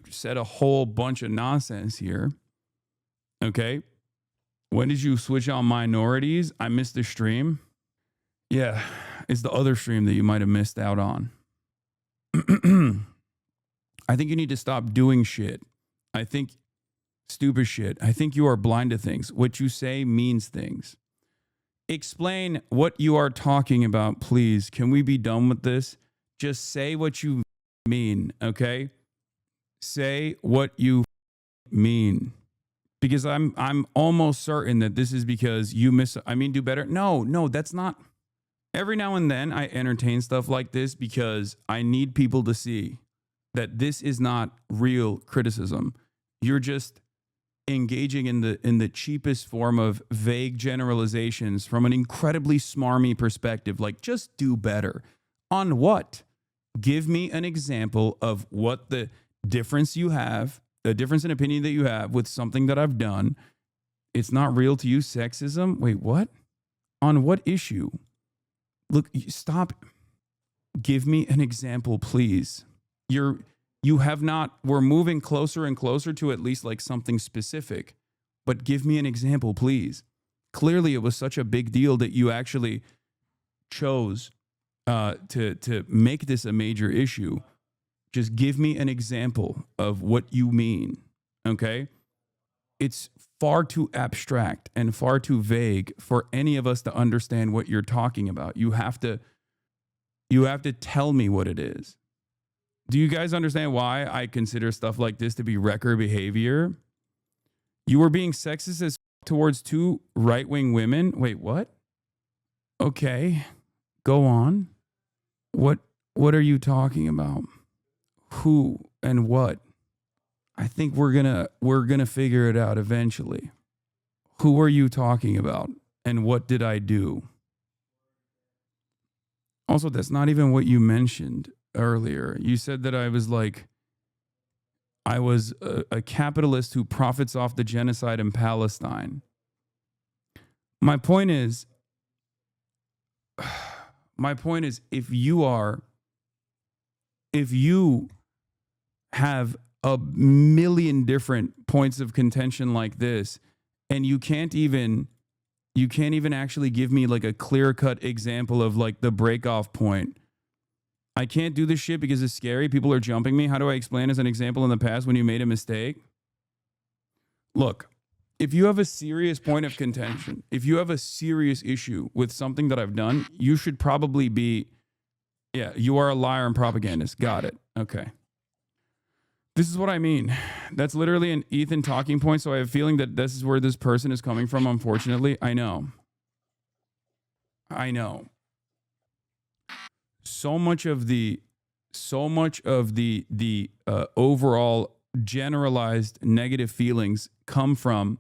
said a whole bunch of nonsense here, okay? When did you switch on minorities? I missed the stream. Yeah, it's the other stream that you might have missed out on. I think you need to stop doing shit. I think stupid shit. I think you are blind to things. What you say means things. Explain what you are talking about, please. Can we be done with this? Just say what you mean, okay? Say what you mean. Because I'm almost certain that this is because you do better. No, that's not. Every now and then I entertain stuff like this because I need people to see that this is not real criticism. You're just engaging in the cheapest form of vague generalizations from an incredibly smarmy perspective. Like, just do better. On what? Give me an example of what the difference you have, the difference in opinion that you have with something that I've done. It's not real to you, sexism? Wait, what? On what issue? Look, stop. Give me an example, please. We're moving closer and closer to at least like something specific, but give me an example, please. Clearly, it was such a big deal that you actually chose to make this a major issue. Just give me an example of what you mean, okay? It's far too abstract and far too vague for any of us to understand what you're talking about. You have to tell me what it is. Do you guys understand why I consider stuff like this to be wrecker behavior? You were being sexist as towards two right-wing women? Wait, what? Okay, go on. What are you talking about? Who and what? I think we're gonna figure it out eventually. Who are you talking about? And what did I do? Also, that's not even what you mentioned earlier. You said that I was a capitalist who profits off the genocide in Palestine. My point is, if you have a million different points of contention like this, and you can't even actually give me like a clear-cut example of like the break-off point. I can't do this shit because it's scary. People are jumping me. How do I explain as an example in the past when you made a mistake? Look, if you have a serious point of contention, if you have a serious issue with something that I've done, you should probably be, you are a liar and propagandist. Got it. Okay. This is what I mean. That's literally an Ethan talking point. So I have a feeling that this is where this person is coming from. Unfortunately, I know. So much of the overall generalized negative feelings come from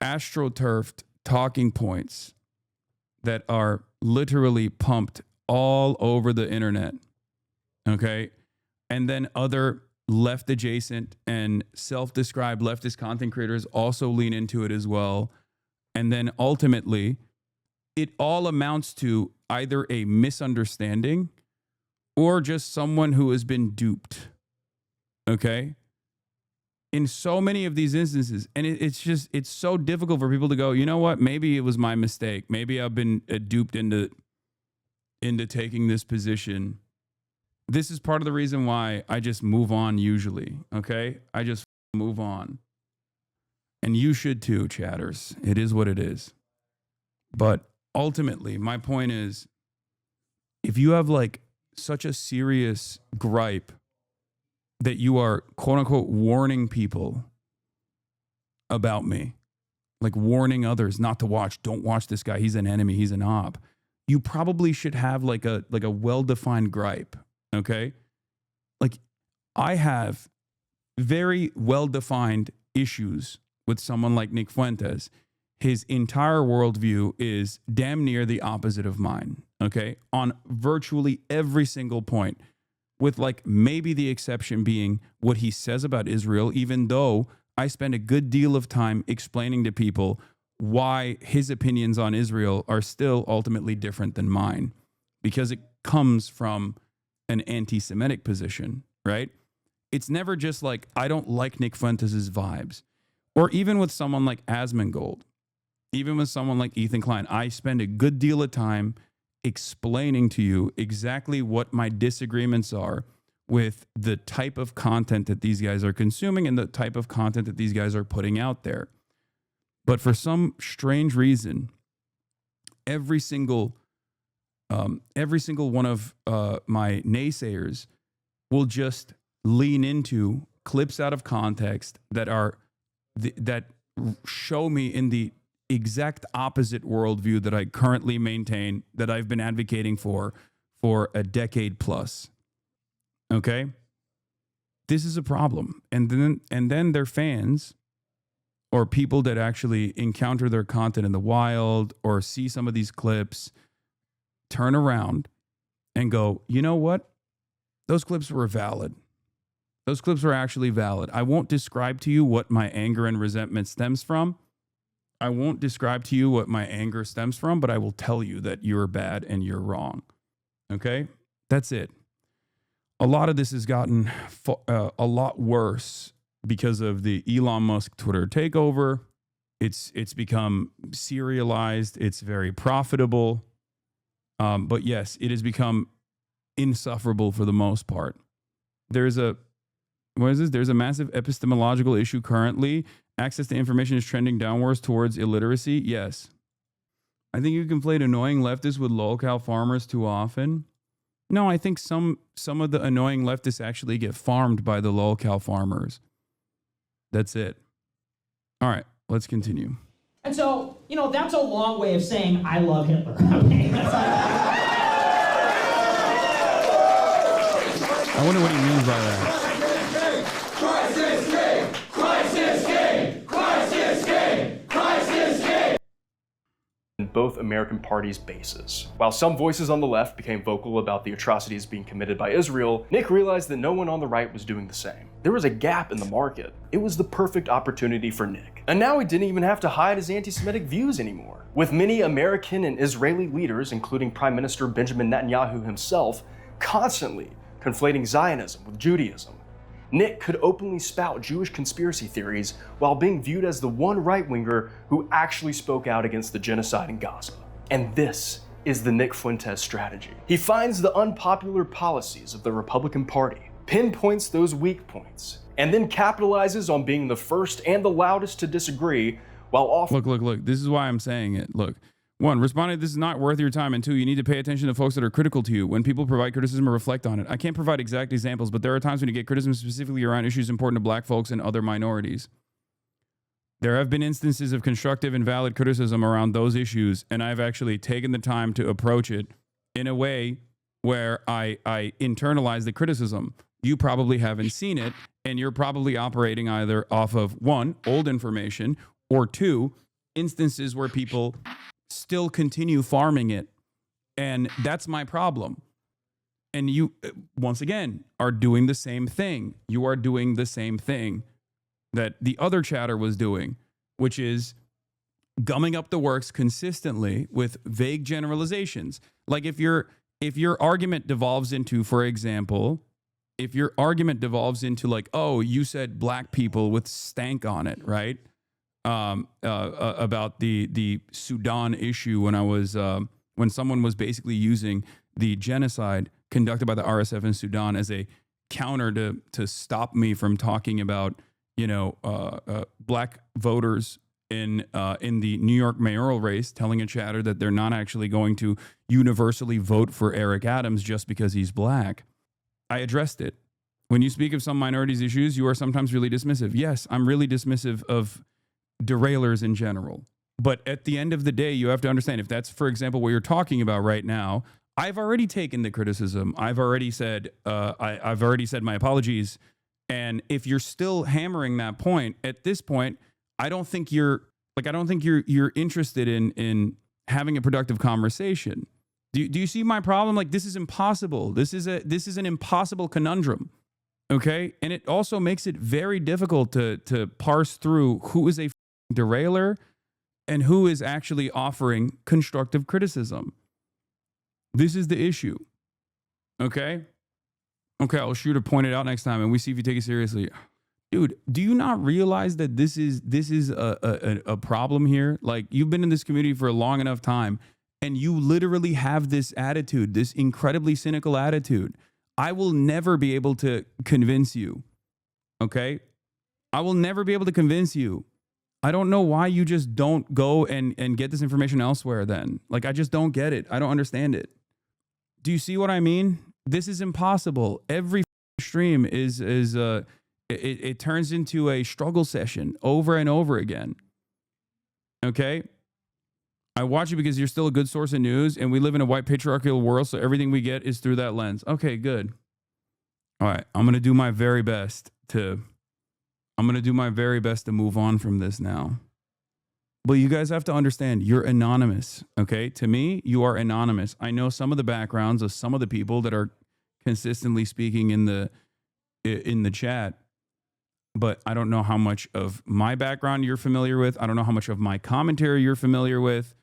astroturfed talking points that are literally pumped all over the internet. Okay. And then other left adjacent and self-described leftist content creators also lean into it as well. And then ultimately, it all amounts to either a misunderstanding or just someone who has been duped. Okay. In so many of these instances, and it's so difficult for people to go, you know what, maybe it was my mistake. Maybe I've been duped into taking this position. This is part of the reason why I just move on usually, okay? I just move on. And you should too, chatters. It is what it is. But ultimately, my point is, if you have like such a serious gripe that you are quote unquote warning people about me, like warning others not to watch, don't watch this guy, he's an enemy, he's an op, you probably should have like a well-defined gripe, okay? Like I have very well-defined issues with someone like Nick Fuentes. His entire worldview is damn near the opposite of mine, okay? On virtually every single point, with like maybe the exception being what he says about Israel, even though I spend a good deal of time explaining to people why his opinions on Israel are still ultimately different than mine, because it comes from an anti-Semitic position, right? It's never just like, I don't like Nick Fuentes' vibes. Or even with someone like Asmongold, even with someone like Ethan Klein, I spend a good deal of time explaining to you exactly what my disagreements are with the type of content that these guys are consuming and the type of content that these guys are putting out there. But for some strange reason, every single one of my naysayers will just lean into clips out of context that show me in the exact opposite worldview that I currently maintain, that I've been advocating for a decade plus. Okay? This is a problem. And then their fans or people that actually encounter their content in the wild or see some of these clips turn around and go, you know what? Those clips were valid. Those clips were actually valid. I won't describe to you what my anger and resentment stems from. I won't describe to you what my anger stems from, but I will tell you that you're bad and you're wrong. Okay? That's it. A lot of this has gotten a lot worse because of the Elon Musk Twitter takeover. It's become serialized. It's very profitable. But yes, it has become insufferable for the most part. There's a massive epistemological issue currently. Access to information is trending downwards towards illiteracy. Yes. I think you conflate annoying leftists with lolcow farmers too often. No, I think some of the annoying leftists actually get farmed by the lolcow farmers. That's it. All right, let's continue. And so, that's a long way of saying I love Hitler. I wonder what he means by that. Both American parties' bases. While some voices on the left became vocal about the atrocities being committed by Israel, Nick realized that no one on the right was doing the same. There was a gap in the market. It was the perfect opportunity for Nick. And now he didn't even have to hide his anti-Semitic views anymore. With many American and Israeli leaders, including Prime Minister Benjamin Netanyahu himself, constantly conflating Zionism with Judaism, Nick could openly spout Jewish conspiracy theories while being viewed as the one right-winger who actually spoke out against the genocide in Gaza. And this is the Nick Fuentes strategy. He finds the unpopular policies of the Republican Party, pinpoints those weak points, and then capitalizes on being the first and the loudest to disagree while offering— Look, this is why I'm saying it. Look. 1, responding, this is not worth your time. And 2, you need to pay attention to folks that are critical to you. When people provide criticism or reflect on it, I can't provide exact examples, but there are times when you get criticism specifically around issues important to black folks and other minorities. There have been instances of constructive and valid criticism around those issues, and I've actually taken the time to approach it in a way where I internalize the criticism. You probably haven't seen it, and you're probably operating either off of 1, old information, or 2, instances where people still continue farming it And that's my problem. And you, once again, are doing the same thing. You are doing the same thing that the other chatter was doing, which is gumming up the works consistently with vague generalizations. Like if your argument devolves into, for example, if your argument devolves into like, oh, you said black people with stank on it, right? About the Sudan issue when I was when someone was basically using the genocide conducted by the RSF in Sudan as a counter to stop me from talking about, you know, black voters in the New York mayoral race, telling a chatter that they're not actually going to universally vote for Eric Adams just because he's black. I addressed it. When you speak of some minorities' issues, you are sometimes really dismissive. Yes, I'm really dismissive of derailers in general. But at the end of the day, you have to understand, if that's, for example, what you're talking about right now, I've already taken the criticism. I've already said I've already said my apologies. And if you're still hammering that point, at this point, I don't think you're interested in having a productive conversation. Do you see my problem? Like, this is impossible. This is an impossible conundrum. Okay? And it also makes it very difficult to parse through who is a derailer and who is actually offering constructive criticism. This is the issue. Okay? Okay, I'll shoot or point it out next time and we see if you take it seriously. Dude, do you not realize that this is a problem here? Like, you've been in this community for a long enough time and you literally have this attitude, this incredibly cynical attitude. I will never be able to convince you. Okay? I will never be able to convince you. I don't know why you just don't go and get this information elsewhere then. Like, I just don't get it. I don't understand it. Do you see what I mean? This is impossible. Every stream it turns into a struggle session over and over again. Okay? I watch it because you're still a good source of news and we live in a white patriarchal world, so everything we get is through that lens. Okay, good. All right, I'm going to do my very best to move on from this now. But you guys have to understand, you're anonymous, okay? To me, you are anonymous. I know some of the backgrounds of some of the people that are consistently speaking in the chat, but I don't know how much of my background you're familiar with. I don't know how much of my commentary you're familiar with.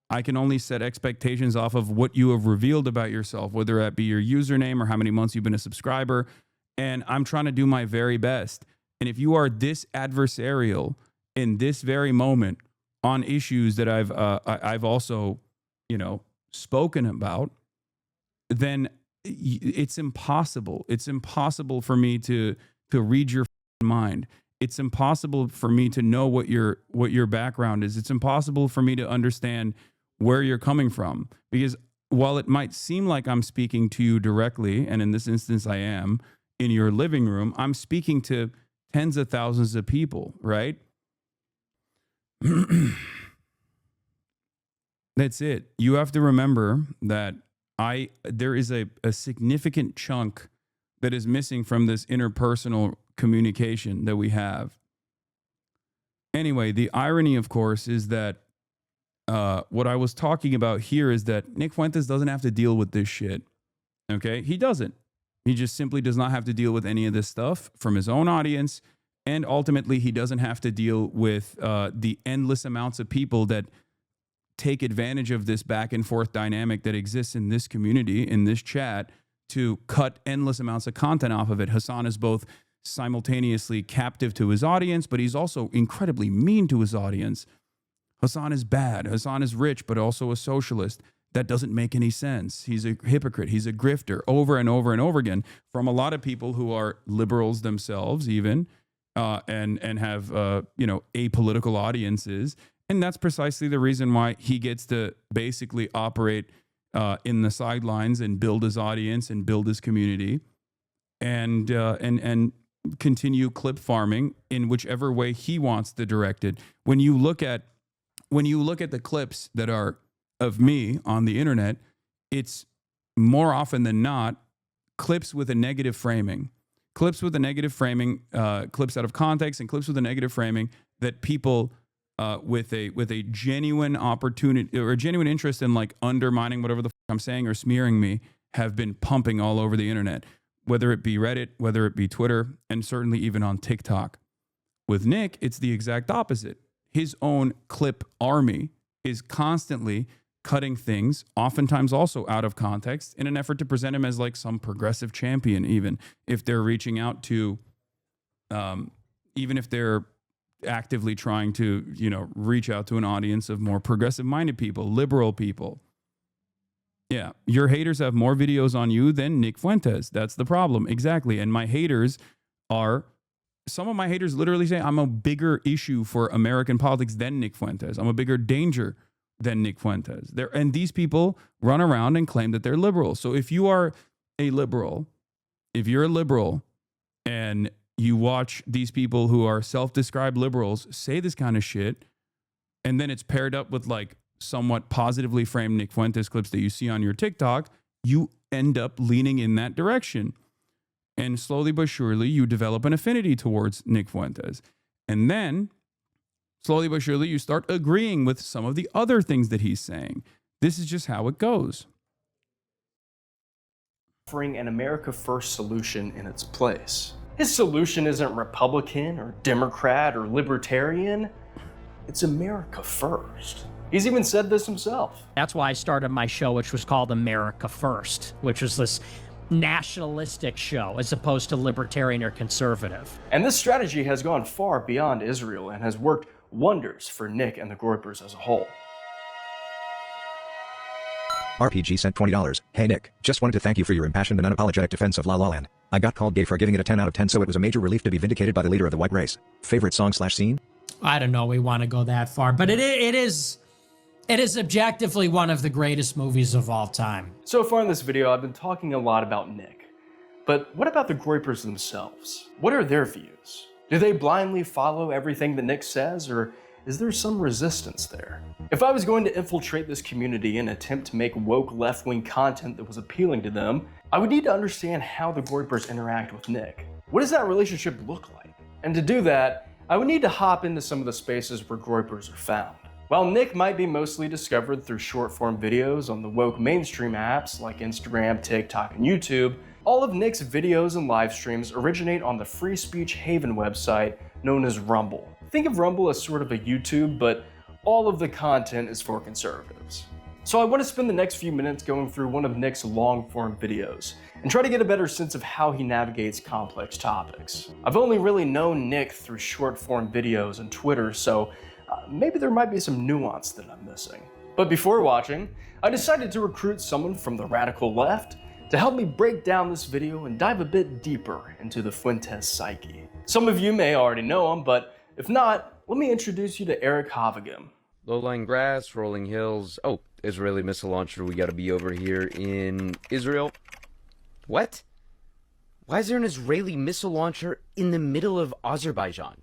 I can only set expectations off of what you have revealed about yourself, whether that be your username or how many months you've been a subscriber. And I'm trying to do my very best. And if you are this adversarial in this very moment on issues that I've also, you know, spoken about, then it's impossible. It's impossible for me to read your mind. It's impossible for me to know what your background is. It's impossible for me to understand where you're coming from, because while it might seem like I'm speaking to you directly, and in this instance I am, in your living room, I'm speaking to tens of thousands of people, right? That's it. You have to remember that there is a significant chunk that is missing from this interpersonal communication that we have. Anyway, the irony, of course, is that what I was talking about here is that Nick Fuentes doesn't have to deal with this shit. Okay? He doesn't. He just simply does not have to deal with any of this stuff from his own audience. And ultimately, he doesn't have to deal with the endless amounts of people that take advantage of this back and forth dynamic that exists in this community, in this chat, to cut endless amounts of content off of it. Hasan is both simultaneously captive to his audience, but he's also incredibly mean to his audience. Hasan is bad. Hasan is rich, but also a socialist. That doesn't make any sense. He's a hypocrite. He's a grifter, over and over and over again, from a lot of people who are liberals themselves, even, and have apolitical audiences. And that's precisely the reason why he gets to basically operate in the sidelines and build his audience and build his community, and continue clip farming in whichever way he wants to direct it. When you look at the clips that are of me on the internet, it's more often than not clips with a negative framing. Clips with a negative framing, clips out of context, and clips with a negative framing that people with a genuine opportunity or a genuine interest in like undermining whatever the fuck I'm saying or smearing me have been pumping all over the internet, whether it be Reddit, whether it be Twitter, and certainly even on TikTok. With Nick, it's the exact opposite. His own clip army is constantly cutting things, oftentimes also out of context, in an effort to present him as like some progressive champion, even if they're reaching out to, even if they're actively trying to, reach out to an audience of more progressive-minded people, liberal people. Yeah, your haters have more videos on you than Nick Fuentes. That's the problem. Exactly. And my haters are, some of my haters literally say I'm a bigger issue for American politics than Nick Fuentes. I'm a bigger danger than Nick Fuentes. And these people run around and claim that they're liberal. So if you are a liberal, if you're a liberal and you watch these people who are self-described liberals say this kind of shit, and then it's paired up with like somewhat positively framed Nick Fuentes clips that you see on your TikTok, you end up leaning in that direction. And slowly but surely, you develop an affinity towards Nick Fuentes. And then, slowly but surely, you start agreeing with some of the other things that he's saying. This is just how it goes. Offering an America First solution in its place. His solution isn't Republican or Democrat or Libertarian. It's America First. He's even said this himself. That's why I started my show, which was called America First, which was this nationalistic show as opposed to libertarian or conservative. And this strategy has gone far beyond Israel and has worked wonders for Nick and the Groypers as a whole. RPG sent $20. Hey Nick, just wanted to thank you for your impassioned and unapologetic defense of La La Land. I got called gay for giving it a 10 out of 10, so it was a major relief to be vindicated by the leader of the white race. Favorite song/scene? I don't know we want to go that far, but it is objectively one of the greatest movies of all time. So far in this video, I've been talking a lot about Nick. But what about the Groypers themselves? What are their views? Do they blindly follow everything that Nick says, or is there some resistance there? If I was going to infiltrate this community and attempt to make woke left-wing content that was appealing to them, I would need to understand how the Groypers interact with Nick. What does that relationship look like? And to do that, I would need to hop into some of the spaces where Groypers are found. While Nick might be mostly discovered through short-form videos on the woke mainstream apps like Instagram, TikTok, and YouTube, all of Nick's videos and live streams originate on the free speech haven website known as Rumble. Think of Rumble as sort of a YouTube, but all of the content is for conservatives. So I want to spend the next few minutes going through one of Nick's long-form videos and try to get a better sense of how he navigates complex topics. I've only really known Nick through short-form videos and Twitter, so maybe there might be some nuance that I'm missing. But before watching, I decided to recruit someone from the radical left to help me break down this video and dive a bit deeper into the Fuentes psyche. Some of you may already know him, but if not, let me introduce you to Eric Hovagim. Low-lying grass, rolling hills. Oh, Israeli missile launcher. We gotta be over here in Israel. What? Why is there an Israeli missile launcher in the middle of Azerbaijan?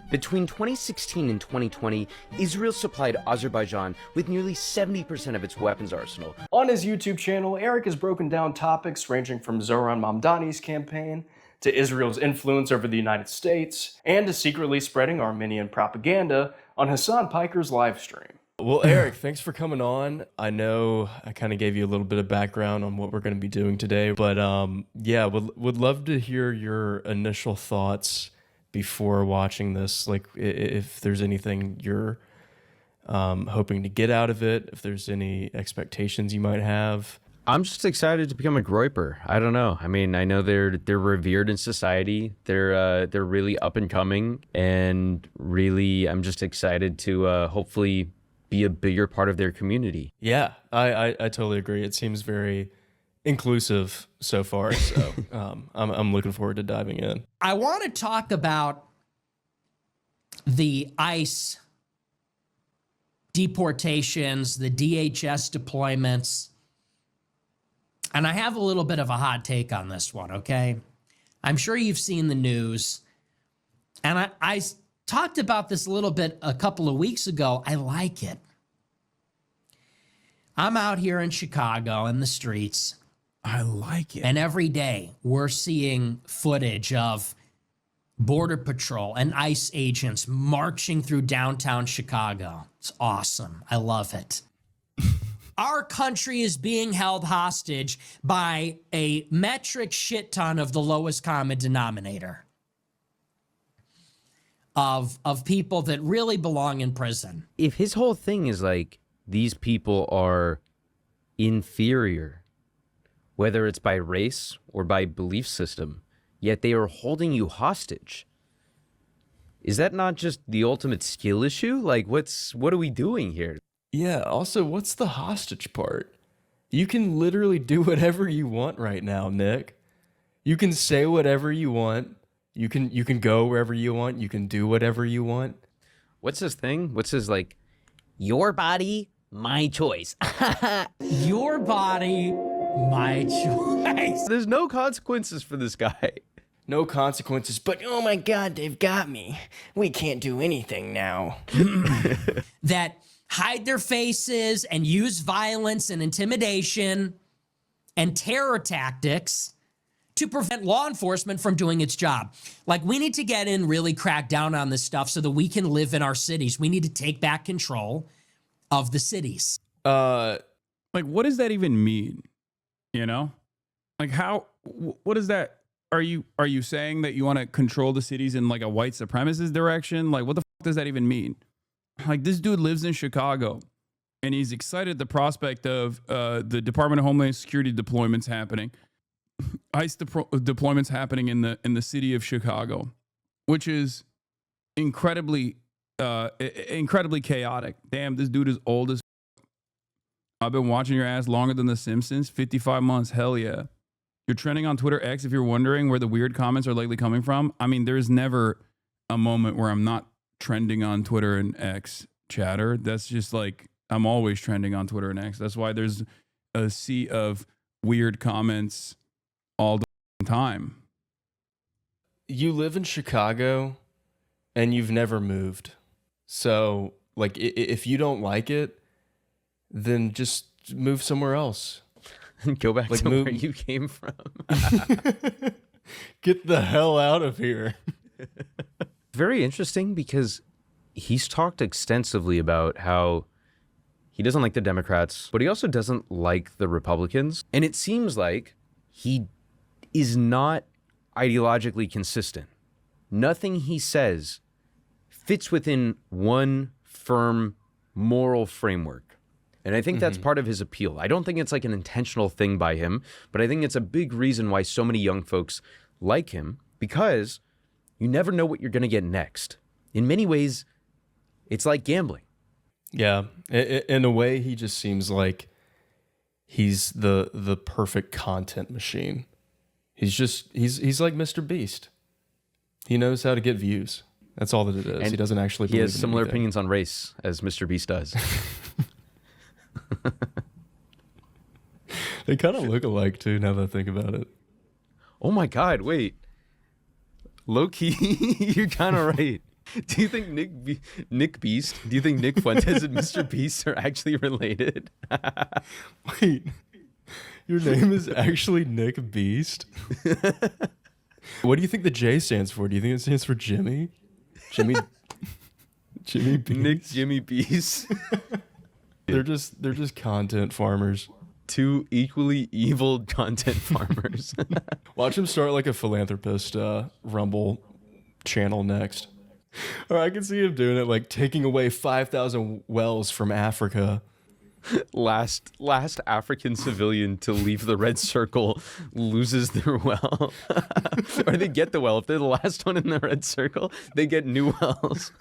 Between 2016 and 2020, Israel supplied Azerbaijan with nearly 70% of its weapons arsenal. On his YouTube channel, Eric has broken down topics ranging from Zoran Mamdani's campaign, to Israel's influence over the United States, and to secretly spreading Armenian propaganda on Hassan Piker's livestream. Well, Eric, thanks for coming on. I know I kind of gave you a little bit of background on what we're going to be doing today, but yeah, would love to hear your initial thoughts before watching this. Like, if there's anything you're hoping to get out of it, if there's any expectations you might have. I'm just excited to become a Groyper. I don't know. I mean, I know they're revered in society. They're really up and coming, and really, I'm just excited to hopefully be a bigger part of their community. Yeah, I totally agree. It seems very inclusive so far. So I'm looking forward to diving in. I want to talk about the ICE deportations, the DHS deployments. And I have a little bit of a hot take on this one, okay? I'm sure you've seen the news. And I talked about this a little bit a couple of weeks ago. I like it. I'm out here in Chicago in the streets. I like it. And every day we're seeing footage of Border Patrol and ICE agents marching through downtown Chicago. It's awesome. I love it. our country is being held hostage by a metric shit ton of the lowest common denominator of people that really belong in prison. If his whole thing is like, these people are inferior, whether it's by race or by belief system, yet they are holding you hostage, is that not just the ultimate skill issue? Like, what are we doing here? Yeah, also, what's the hostage part? You can literally do whatever you want right now, Nick. You can say whatever you want. You can go wherever you want. You can do whatever you want. What's his thing? What's his, like, your body, my choice? Your body, my choice. There's no consequences for this guy. No consequences, but oh my God, they've got me. We can't do anything now. That hide their faces and use violence and intimidation and terror tactics to prevent law enforcement from doing its job. Like, we need to get in, really crack down on this stuff so that we can live in our cities. We need to take back control of the cities. Like, what does that even mean? You know? Like, what is that? Are you saying that you want to control the cities in like a white supremacist direction? Like, what the fuck does that even mean? Like, this dude lives in Chicago and he's excited at the prospect of the Department of Homeland Security deployments happening. ICE deployments happening in the city of Chicago, which is incredibly chaotic. Damn, this dude is old as I've been watching your ass longer than The Simpsons. 55 months. Hell yeah. You're trending on Twitter X if you're wondering where the weird comments are likely coming from. I mean, there's never a moment where I'm not trending on Twitter and X chatter. That's just like, I'm always trending on Twitter and X. That's why there's a sea of weird comments all the time. You live in Chicago and you've never moved. So, like, if you don't like it, then just move somewhere else. Go back to where you came from. Get the hell out of here. Very interesting because he's talked extensively about how he doesn't like the Democrats, but he also doesn't like the Republicans. And it seems like he is not ideologically consistent. Nothing he says fits within one firm moral framework. And I think that's part of his appeal. I don't think it's like an intentional thing by him, but I think it's a big reason why so many young folks like him, because you never know what you're going to get next. In many ways, it's like gambling. Yeah. In a way, he just seems like he's the perfect content machine. He's like Mr. Beast. He knows how to get views. That's all that it is. And he doesn't actually believe He has in similar anything. opinions on race as Mr. Beast does. They kind of look alike too, now that I think about it. Oh my God, wait. Low key, you're kind of right. Do you think Nick Beast, do you think Nick Fuentes and Mr. Beast are actually related? Wait, your name is actually Nick Beast? What do you think the J stands for? Do you think it stands for Jimmy? Jimmy Beast? Nick Jimmy Beast. They're just content farmers. Two equally evil content farmers. Watch him start like a philanthropist Rumble channel next. Or I can see him doing it, like taking away 5,000 wells from Africa. Last African civilian to leave the red circle loses their well. Or they get the well. If they're the last one in the red circle, they get new wells.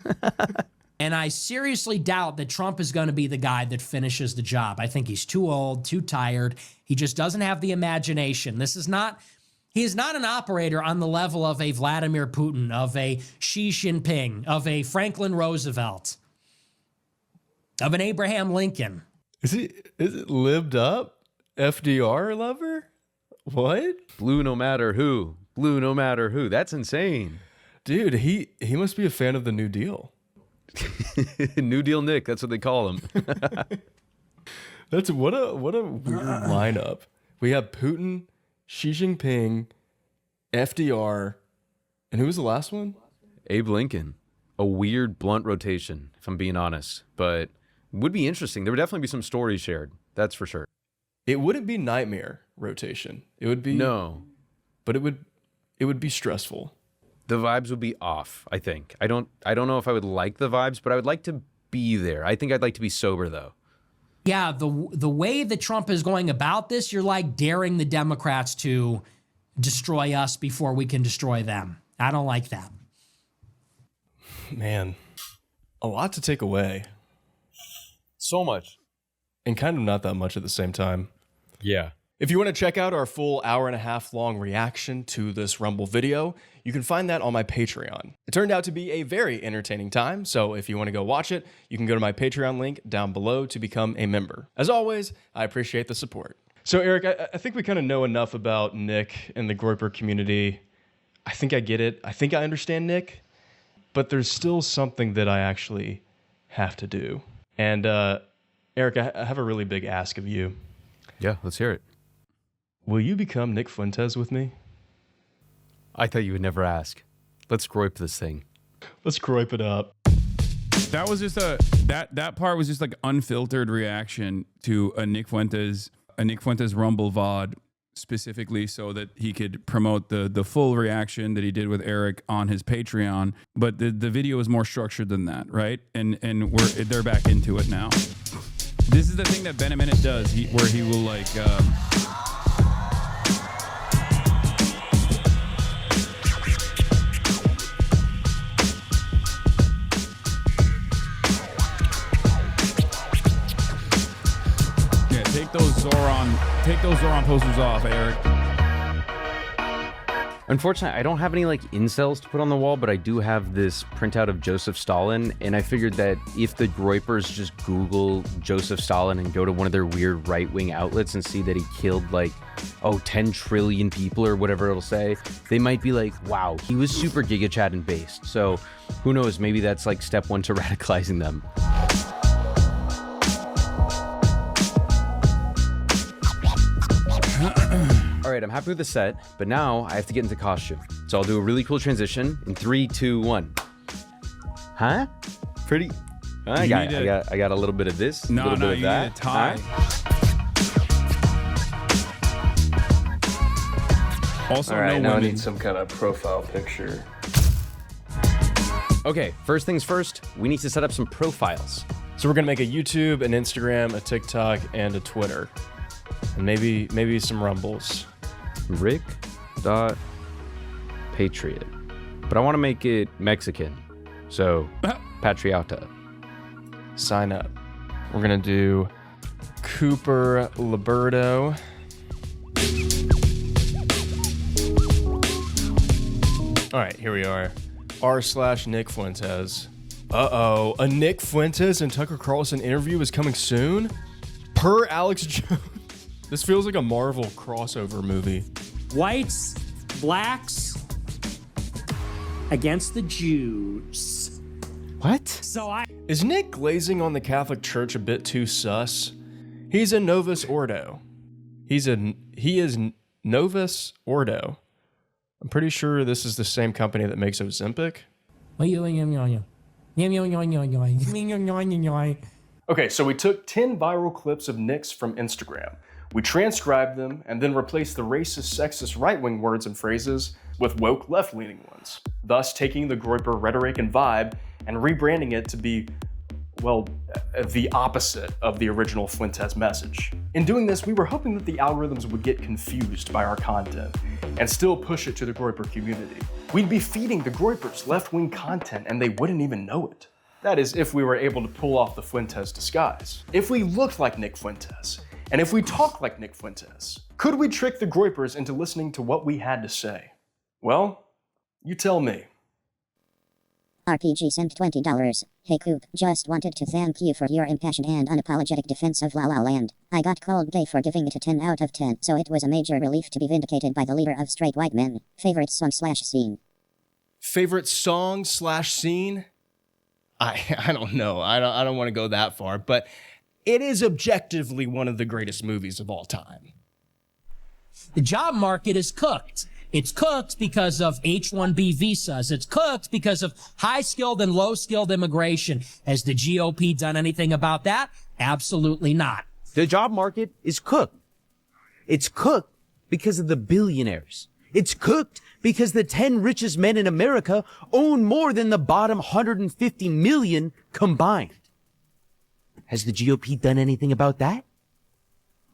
And I seriously doubt that Trump is going to be the guy that finishes the job. I think he's too old, too tired. He just doesn't have the imagination. He is not an operator on the level of a Vladimir Putin, of a Xi Jinping, of a Franklin Roosevelt, of an Abraham Lincoln. Is it lived up? FDR lover? What? Blue no matter who. Blue no matter who. That's insane. Dude, he must be a fan of the New Deal. New Deal Nick, that's what they call him. That's what a weird lineup. We have Putin, Xi Jinping, FDR, and who was the last one? Abe Lincoln. A weird blunt rotation, if I'm being honest, but would be interesting. There would definitely be some stories shared. That's for sure. It wouldn't be nightmare rotation. It would be no, but it would be stressful. The vibes would be off, I think. I don't know if I would like the vibes, but I would like to be there. I think I'd like to be sober though. Yeah, the way that Trump is going about this, you're like daring the Democrats to destroy us before we can destroy them. I don't like that. Man, a lot to take away. So much. And kind of not that much at the same time. Yeah. If you want to check out our full hour-and-a-half long reaction to this Rumble video, you can find that on my Patreon. It turned out to be a very entertaining time, so if you want to go watch it, you can go to my Patreon link down below to become a member. As always, I appreciate the support. So Eric, I think we kind of know enough about Nick and the Groyper community. I think I get it. I think I understand Nick, but there's still something that I actually have to do. And Eric, I have a really big ask of you. Yeah, let's hear it. Will you become Nick Fuentes with me? I thought you would never ask. Let's Groyp this thing. Let's Groyp it up. That was just that part was just like unfiltered reaction to a Nick Fuentes Rumble VOD specifically so that he could promote the full reaction that he did with Eric on his Patreon. But the video is more structured than that, right? And they're back into it now. This is the thing that Benaminute does, where he will like. Take those Zoran posters off, Eric. Unfortunately, I don't have any like incels to put on the wall, but I do have this printout of Joseph Stalin, and I figured that if the Groypers just Google Joseph Stalin and go to one of their weird right-wing outlets and see that he killed like, 10 trillion people or whatever it'll say, they might be like, wow, he was super Giga Chad and based. So who knows, maybe that's like step one to radicalizing them. All right, I'm happy with the set, but now I have to get into costume. So I'll do a really cool transition in 3, 2, 1. Huh? Pretty. I got a little bit of this, a little bit of that. Need a tie. Also, all right, no now women. I need some kind of profile picture. Okay, first things first, we need to set up some profiles. So we're gonna make a YouTube, an Instagram, a TikTok, and a Twitter. And maybe some Rumbles. Rick.Patriot. But I want to make it Mexican. So, Patriota. Sign up. We're going to do Cooper Liberto. All right, here we are. r/Nick Fuentes. Uh-oh. A Nick Fuentes and Tucker Carlson interview is coming soon? Per Alex Jones. This feels like a Marvel crossover movie. Whites, blacks, against the Jews. What? Is Nick glazing on the Catholic Church a bit too sus? He's a Novus Ordo. He is Novus Ordo. I'm pretty sure this is the same company that makes Ozempic. Okay, so we took 10 viral clips of Nick's from Instagram. We transcribed them and then replaced the racist, sexist right-wing words and phrases with woke left-leaning ones, thus taking the Groyper rhetoric and vibe and rebranding it to be, well, the opposite of the original Fuentes message. In doing this, we were hoping that the algorithms would get confused by our content and still push it to the Groyper community. We'd be feeding the Groypers left-wing content and they wouldn't even know it. That is, if we were able to pull off the Fuentes disguise. If we looked like Nick Fuentes, and if we talked like Nick Fuentes, could we trick the Groypers into listening to what we had to say? Well, you tell me. RPG sent $20. Hey Coop, just wanted to thank you for your impassioned and unapologetic defense of La La Land. I got called gay for giving it a 10 out of 10, so it was a major relief to be vindicated by the leader of straight white men. Favorite song/scene? Favorite song/scene? I don't know. I don't want to go that far, but it is objectively one of the greatest movies of all time. The job market is cooked. It's cooked because of H-1B visas. It's cooked because of high-skilled and low-skilled immigration. Has the GOP done anything about that? Absolutely not. The job market is cooked. It's cooked because of the billionaires. It's cooked because the 10 richest men in America own more than the bottom 150 million combined. Has the GOP done anything about that?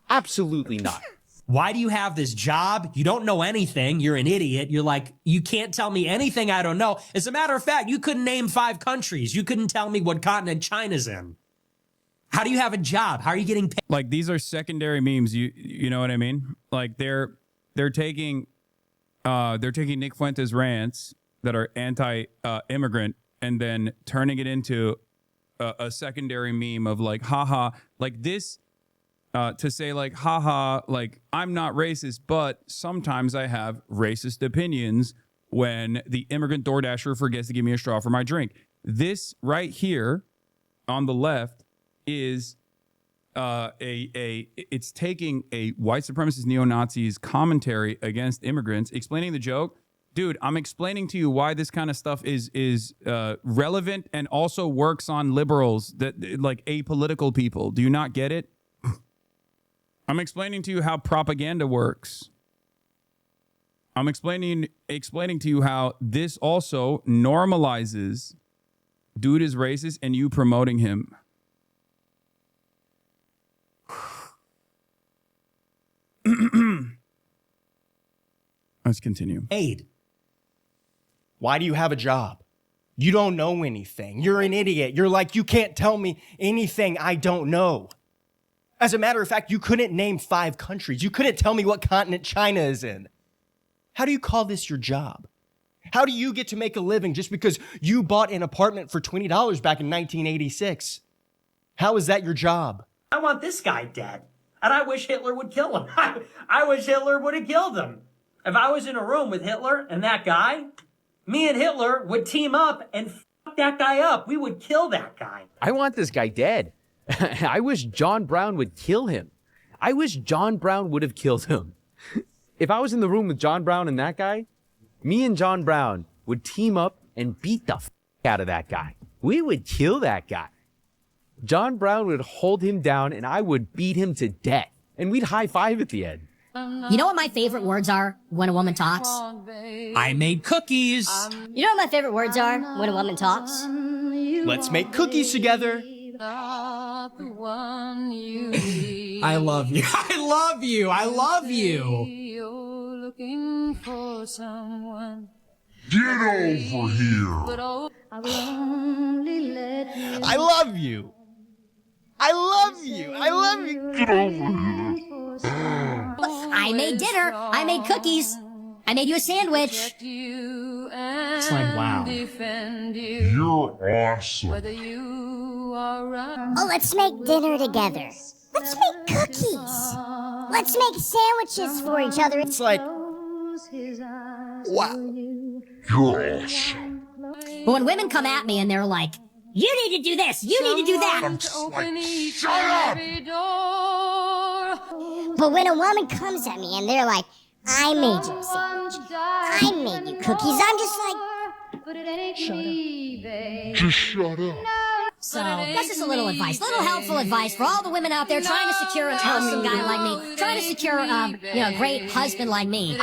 Absolutely not. Why do you have this job? You don't know anything. You're an idiot. You're like, you can't tell me anything I don't know. As a matter of fact, you couldn't name 5 countries. You couldn't tell me what continent China's in. How do you have a job? How are you getting paid? Like, these are secondary memes. You know what I mean? Like, they're taking Nick Fuentes rants that are anti-immigrant and then turning it into a secondary meme of like, haha, like this, to say like, haha, like I'm not racist, but sometimes I have racist opinions when the immigrant DoorDasher forgets to give me a straw for my drink. This right here on the left is it's taking a white supremacist neo-Nazis commentary against immigrants, explaining the joke. Dude, I'm explaining to you why this kind of stuff is relevant and also works on liberals, that like apolitical people. Do you not get it? I'm explaining to you how propaganda works. I'm explaining to you how this also normalizes dude is racist and you promoting him. Let's continue. Aid. Why do you have a job? You don't know anything. You're an idiot. You're like, you can't tell me anything I don't know. As a matter of fact, you couldn't name 5 countries. You couldn't tell me what continent China is in. How do you call this your job? How do you get to make a living just because you bought an apartment for $20 back in 1986? How is that your job? I want this guy dead. And I wish Hitler would kill him. I wish Hitler would have killed him. If I was in a room with Hitler and that guy, me and Hitler would team up and fuck that guy up. We would kill that guy. I want this guy dead. I wish John Brown would kill him. I wish John Brown would have killed him. If I was in the room with John Brown and that guy, me and John Brown would team up and beat the f out of that guy. We would kill that guy. John Brown would hold him down and I would beat him to death. And we'd high five at the end. You know what my favorite words are when a woman talks? I made cookies. You know what my favorite words are when a woman talks? Let's make cookies together. I love you. I love you. I love you. You're looking for someone. Get over here. I love you. I love you. I love you. Get over here. I made dinner. I made cookies. I made you a sandwich. It's like, wow. You're awesome. Oh, let's make dinner together. Let's make cookies. Let's make sandwiches for each other. It's like, wow. You're awesome. But when women come at me and they're like, you need to do this, you need to do that. I'm just like, shut up! But when a woman comes at me and they're like, I made you a sandwich, I made you cookies, I'm just like, shut up. Just shut up. So that's just a little advice, little helpful advice for all the women out there trying to secure an awesome guy like me, trying to secure a great husband like me.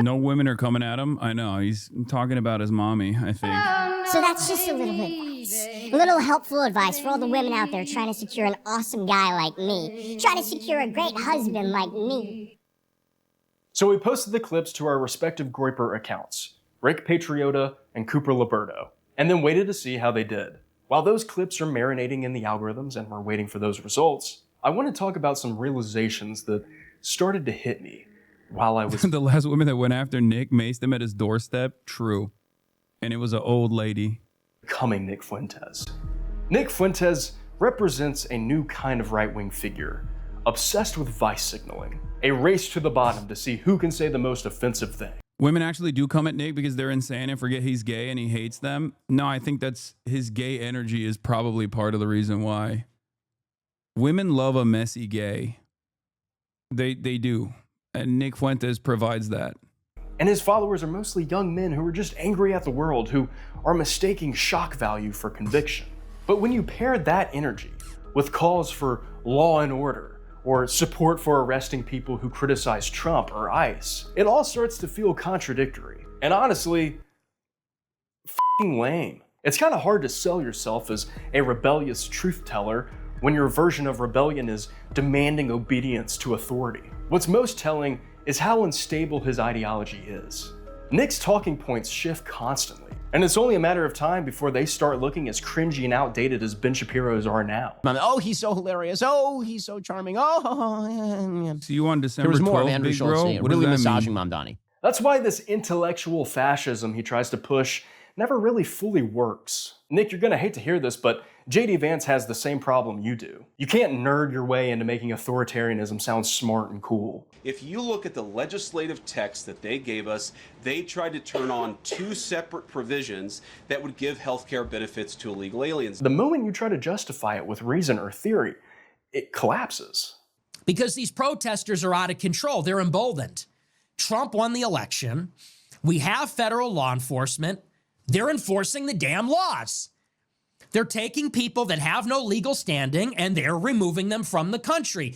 No women are coming at him. I know. He's talking about his mommy, I think. So that's just a little advice, a little helpful advice for all the women out there trying to secure an awesome guy like me, trying to secure a great husband like me. So we posted the clips to our respective Groyper accounts, Rick Patriota and Cooper Liberto, and then waited to see how they did. While those clips are marinating in the algorithms and we're waiting for those results, I want to talk about some realizations that started to hit me while I was... The last woman that went after Nick maced him at his doorstep? True. And it was an old lady. Becoming Nick Fuentes. Nick Fuentes represents a new kind of right-wing figure, obsessed with vice signaling, a race to the bottom to see who can say the most offensive thing. Women actually do come at Nick because they're insane and forget he's gay and he hates them. No, I think that's his gay energy is probably part of the reason why. Women love a messy gay. They do. And Nick Fuentes provides that. And his followers are mostly young men who are just angry at the world, who are mistaking shock value for conviction. But when you pair that energy with calls for law and order, or support for arresting people who criticize Trump or ICE. It all starts to feel contradictory. And honestly, f***ing lame. It's kind of hard to sell yourself as a rebellious truth teller when your version of rebellion is demanding obedience to authority. What's most telling is how unstable his ideology is. Nick's talking points shift constantly, and it's only a matter of time before they start looking as cringy and outdated as Ben Shapiro's are now. Oh, he's so hilarious. Oh, he's so charming. Oh, See you on December 12th, there was more of Andrew big Schultz bro? really massaging Mamdani. That's why this intellectual fascism he tries to push never really fully works. Nick, you're gonna hate to hear this, but JD Vance has the same problem you do. You can't nerd your way into making authoritarianism sound smart and cool. If you look at the legislative text that they gave us, they tried to turn on two separate provisions that would give healthcare benefits to illegal aliens. The moment you try to justify it with reason or theory, it collapses. Because these protesters are out of control. They're emboldened. Trump won the election. We have federal law enforcement. They're enforcing the damn laws. They're taking people that have no legal standing and they're removing them from the country.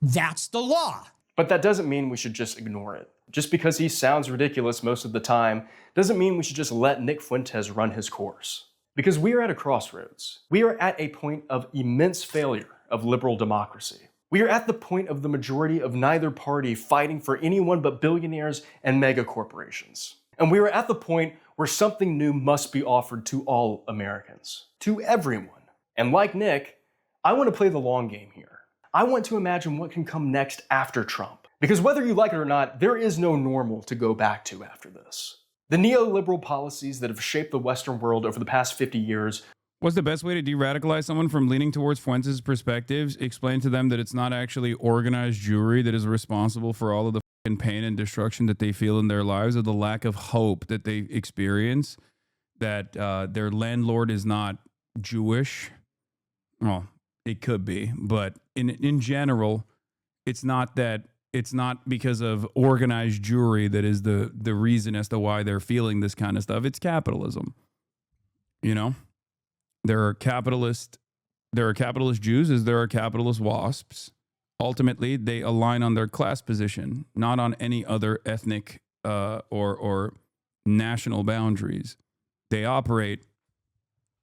That's the law. But that doesn't mean we should just ignore it. Just because he sounds ridiculous most of the time doesn't mean we should just let Nick Fuentes run his course. Because we are at a crossroads. We are at a point of immense failure of liberal democracy. We are at the point of the majority of neither party fighting for anyone but billionaires and mega corporations. And we are at the point where something new must be offered to all Americans, to everyone. And like Nick, I want to play the long game here. I want to imagine what can come next after Trump. Because whether you like it or not, there is no normal to go back to after this. The neoliberal policies that have shaped the Western world over the past 50 years. What's the best way to de-radicalize someone from leaning towards Fuentes' perspectives? Explain to them that it's not actually organized Jewry that is responsible for all of the pain and destruction that they feel in their lives, or the lack of hope that they experience, that their landlord is not Jewish. Well, it could be, but in general, it's not because of organized Jewry that is the reason as to why they're feeling this kind of stuff. It's capitalism. You know, there are capitalist Jews as there are capitalist WASPs. Ultimately, they align on their class position, not on any other ethnic or national boundaries. They operate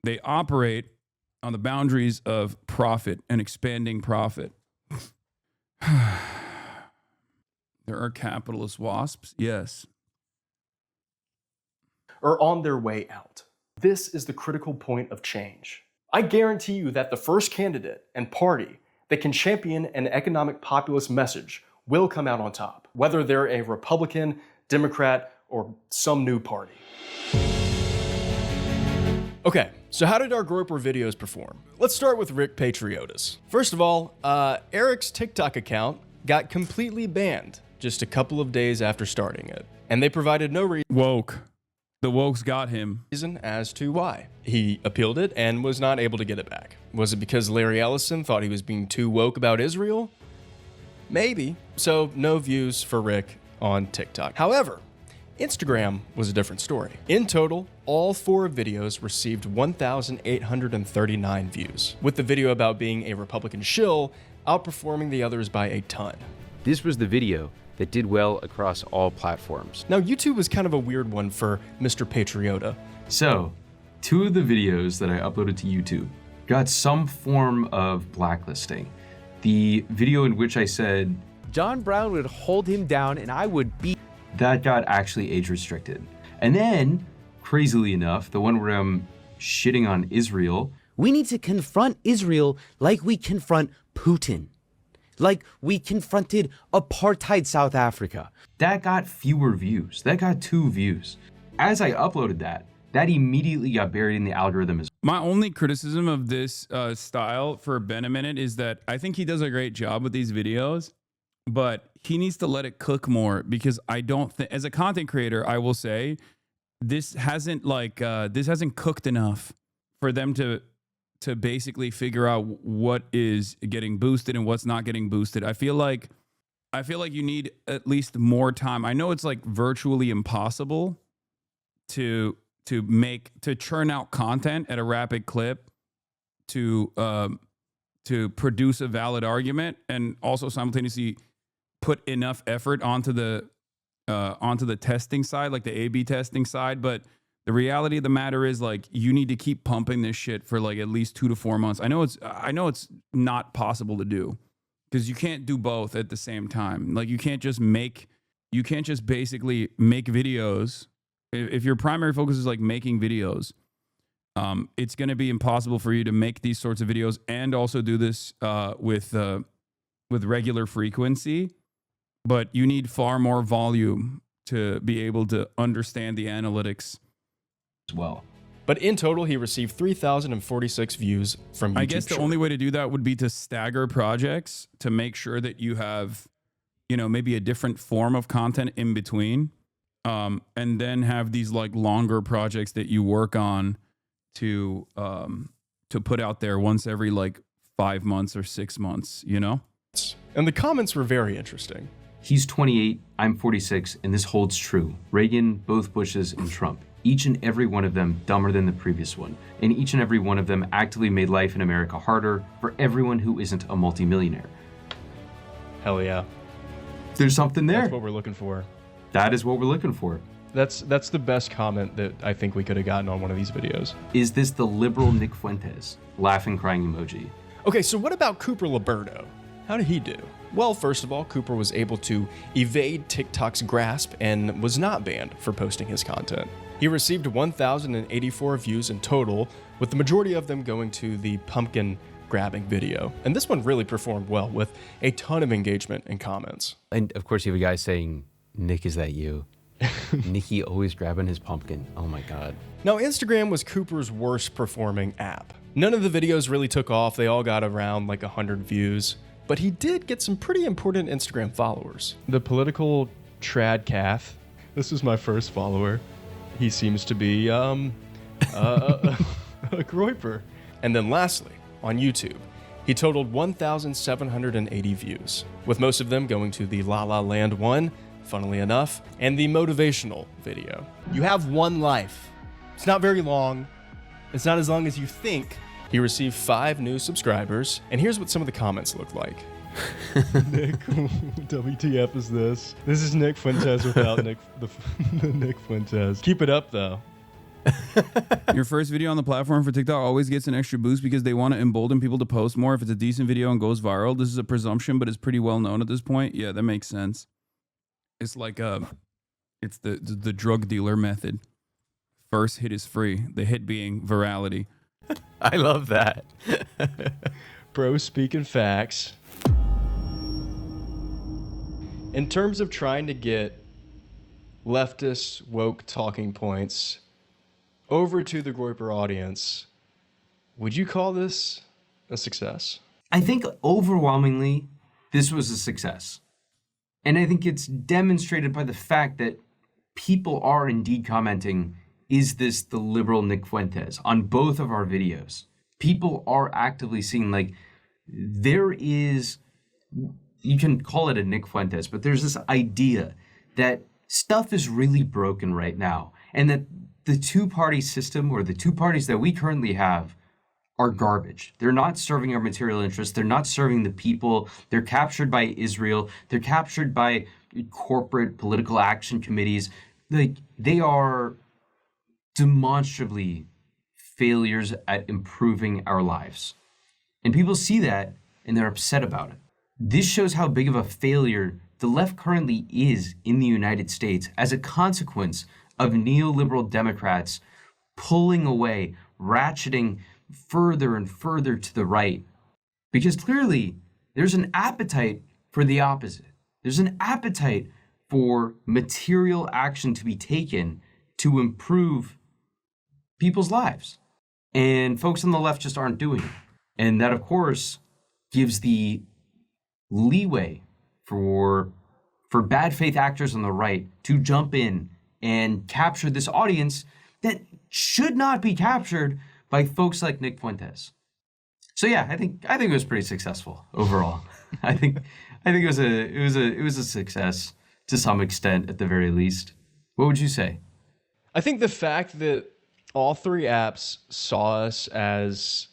on the boundaries of profit and expanding profit. There are capitalist WASPs, yes. Are on their way out. This is the critical point of change. I guarantee you that the first candidate and party that can champion an economic populist message will come out on top, whether they're a Republican, Democrat, or some new party. Okay, so how did our Groyper videos perform? Let's start with Rick Patriotis. First of all, Eric's TikTok account got completely banned just a couple of days after starting it, and they provided no reason. Woke. The wokes got him. Reason as to why. He appealed it and was not able to get it back. Was it because Larry Ellison thought he was being too woke about Israel? Maybe. So no views for Rick on TikTok. However, Instagram was a different story. In total, all 4 videos received 1,839 views, with the video about being a Republican shill outperforming the others by a ton. This was the video that did well across all platforms. Now, YouTube was kind of a weird one for Mr. Patriota. So, 2 of the videos that I uploaded to YouTube got some form of blacklisting. The video in which I said, John Brown would hold him down and I would beat. That got actually age restricted. And then, crazily enough, the one where I'm shitting on Israel. We need to confront Israel like we confront Putin. Like we confronted apartheid South Africa. That got fewer views. That got 2 views. As I uploaded that immediately got buried in the algorithm. My only criticism of this style for Benaminute is that I think he does a great job with these videos, but he needs to let it cook more, because I don't think, as a content creator, I will say this hasn't cooked enough for them to basically figure out what is getting boosted and what's not getting boosted. I feel like you need at least more time. I know it's like virtually impossible to churn out content at a rapid clip to to produce a valid argument and also simultaneously put enough effort onto the testing side, like the A/B testing side. But the reality of the matter is, like, you need to keep pumping this shit for like at least 2 to 4 months. I know it's not possible to do because you can't do both at the same time. Like, you can't just basically make videos. If your primary focus is like making videos, it's going to be impossible for you to make these sorts of videos and also do this with regular frequency. But you need far more volume to be able to understand the analytics as well. But in total, he received 3,046 views from YouTube. I guess the only way to do that would be to stagger projects to make sure that you have, maybe a different form of content in between, and then have these like longer projects that you work on to put out there once every like 5 months or 6 months, And the comments were very interesting. He's 28, I'm 46, and this holds true. Reagan, both Bushes, and Trump. Each and every one of them dumber than the previous one. And each and every one of them actively made life in America harder for everyone who isn't a multimillionaire. Hell yeah. There's something there. That's what we're looking for. That is what we're looking for. That's the best comment that I think we could have gotten on one of these videos. Is this the liberal Nick Fuentes? Laughing, crying emoji. Okay, so what about Cooper Liberto? How did he do? Well, first of all, Cooper was able to evade TikTok's grasp and was not banned for posting his content. He received 1,084 views in total, with the majority of them going to the pumpkin grabbing video. And this one really performed well with a ton of engagement and comments. And of course you have a guy saying, Nick, is that you? Nicky always grabbing his pumpkin. Oh my God. Now, Instagram was Cooper's worst performing app. None of the videos really took off. They all got around like 100 views. But he did get some pretty important Instagram followers. The political tradcath. This is my first follower. He seems to be a Groyper. And then lastly, on YouTube, he totaled 1,780 views, with most of them going to the La La Land one, funnily enough, and the motivational video. You have one life. It's not very long. It's not as long as you think. He received 5 new subscribers, and here's what some of the comments look like. Nick, WTF is this? This is Nick Fuentes without Nick Fuentes. Keep it up, though. Your first video on the platform for TikTok always gets an extra boost because they want to embolden people to post more if it's a decent video and goes viral. This is a presumption, but it's pretty well known at this point. Yeah, that makes sense. It's like it's the drug dealer method. First hit is free. The hit being virality. I love that. Bro speaking facts. In terms of trying to get leftist woke talking points over to the Groyper audience, would you call this a success? I think overwhelmingly, this was a success. And I think it's demonstrated by the fact that people are indeed commenting, is this the liberal Nick Fuentes on both of our videos? People are actively seeing, like, there is, you can call it a Nick Fuentes, but there's this idea that stuff is really broken right now and that the two-party system or the two parties that we currently have are garbage. They're not serving our material interests. They're not serving the people. They're captured by Israel. They're captured by corporate political action committees. Like, they are demonstrably failures at improving our lives. And people see that and they're upset about it. This shows how big of a failure the left currently is in the United States as a consequence of neoliberal Democrats pulling away, ratcheting further and further to the right. Because clearly there's an appetite for the opposite. There's an appetite for material action to be taken to improve people's lives. And folks on the left just aren't doing it. And that, of course, gives the leeway for bad faith actors on the right to jump in and capture this audience that should not be captured by folks like Nick Fuentes. So yeah, I think it was pretty successful overall. I think it was a success to some extent at the very least. What would you say? I think the fact that all 3 apps saw us as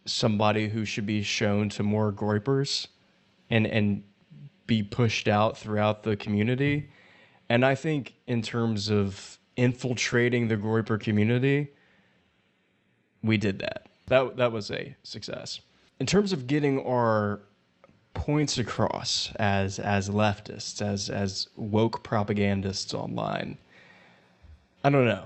somebody who should be shown to more Groypers and be pushed out throughout the community. And I think in terms of infiltrating the Groyper community, we did that. That was a success. In terms of getting our points across as leftists, as woke propagandists online, I don't know.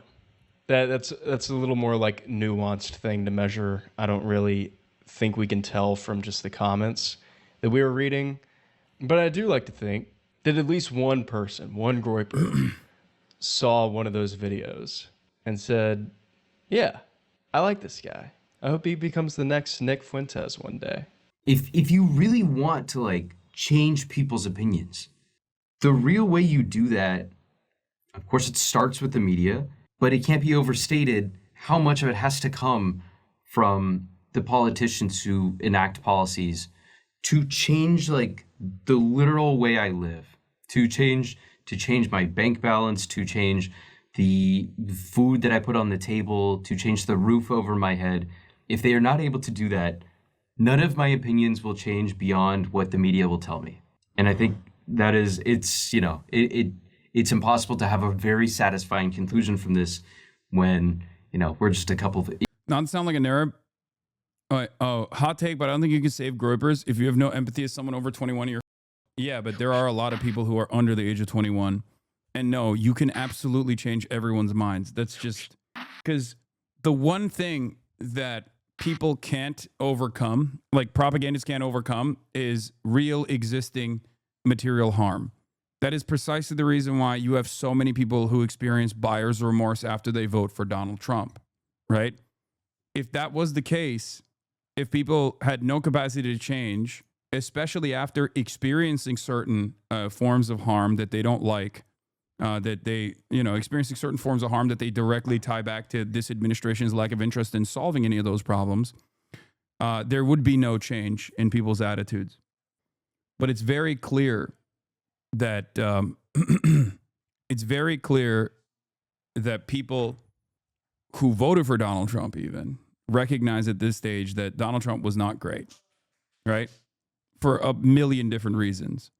That's a little more like nuanced thing to measure. I don't really think we can tell from just the comments that we were reading. But I do like to think that at least one person, one Groyper, saw one of those videos and said, yeah, I like this guy. I hope he becomes the next Nick Fuentes one day. If you really want to like change people's opinions, the real way you do that, of course, it starts with the media, but it can't be overstated how much of it has to come from the politicians who enact policies to change like the literal way I live, to change my bank balance, to change the food that I put on the table, to change the roof over my head. If they are not able to do that, none of my opinions will change beyond what the media will tell me. And I think that is, it's impossible to have a very satisfying conclusion from this when, we're just a couple of... Not to sound like a nerd. Hot take, but I don't think you can save Groypers if you have no empathy as someone over 21. Yeah, but there are a lot of people who are under the age of 21. And no, you can absolutely change everyone's minds. That's just because the one thing that people can't overcome, like propagandists can't overcome, is real existing material harm. That is precisely the reason why you have so many people who experience buyer's remorse after they vote for Donald Trump, right? If that was the case, if people had no capacity to change, especially after experiencing certain forms of harm that they don't like, experiencing certain forms of harm that they directly tie back to this administration's lack of interest in solving any of those problems, there would be no change in people's attitudes. But it's very clear that people who voted for Donald Trump even recognize at this stage that Donald Trump was not great, right? For a million different reasons.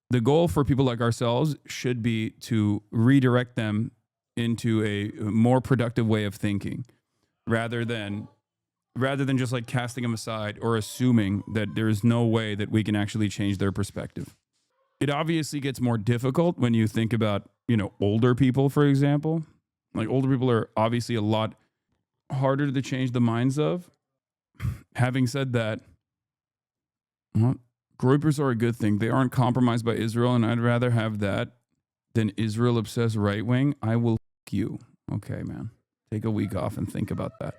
The goal for people like ourselves should be to redirect them into a more productive way of thinking rather than just like casting them aside or assuming that there is no way that we can actually change their perspective. It obviously gets more difficult when you think about, older people, for example. Like older people are obviously a lot harder to change the minds of. Having said that, Groypers are a good thing. They aren't compromised by Israel, and I'd rather have that than Israel-obsessed right-wing. I will you. Okay, man. Take a week off and think about that.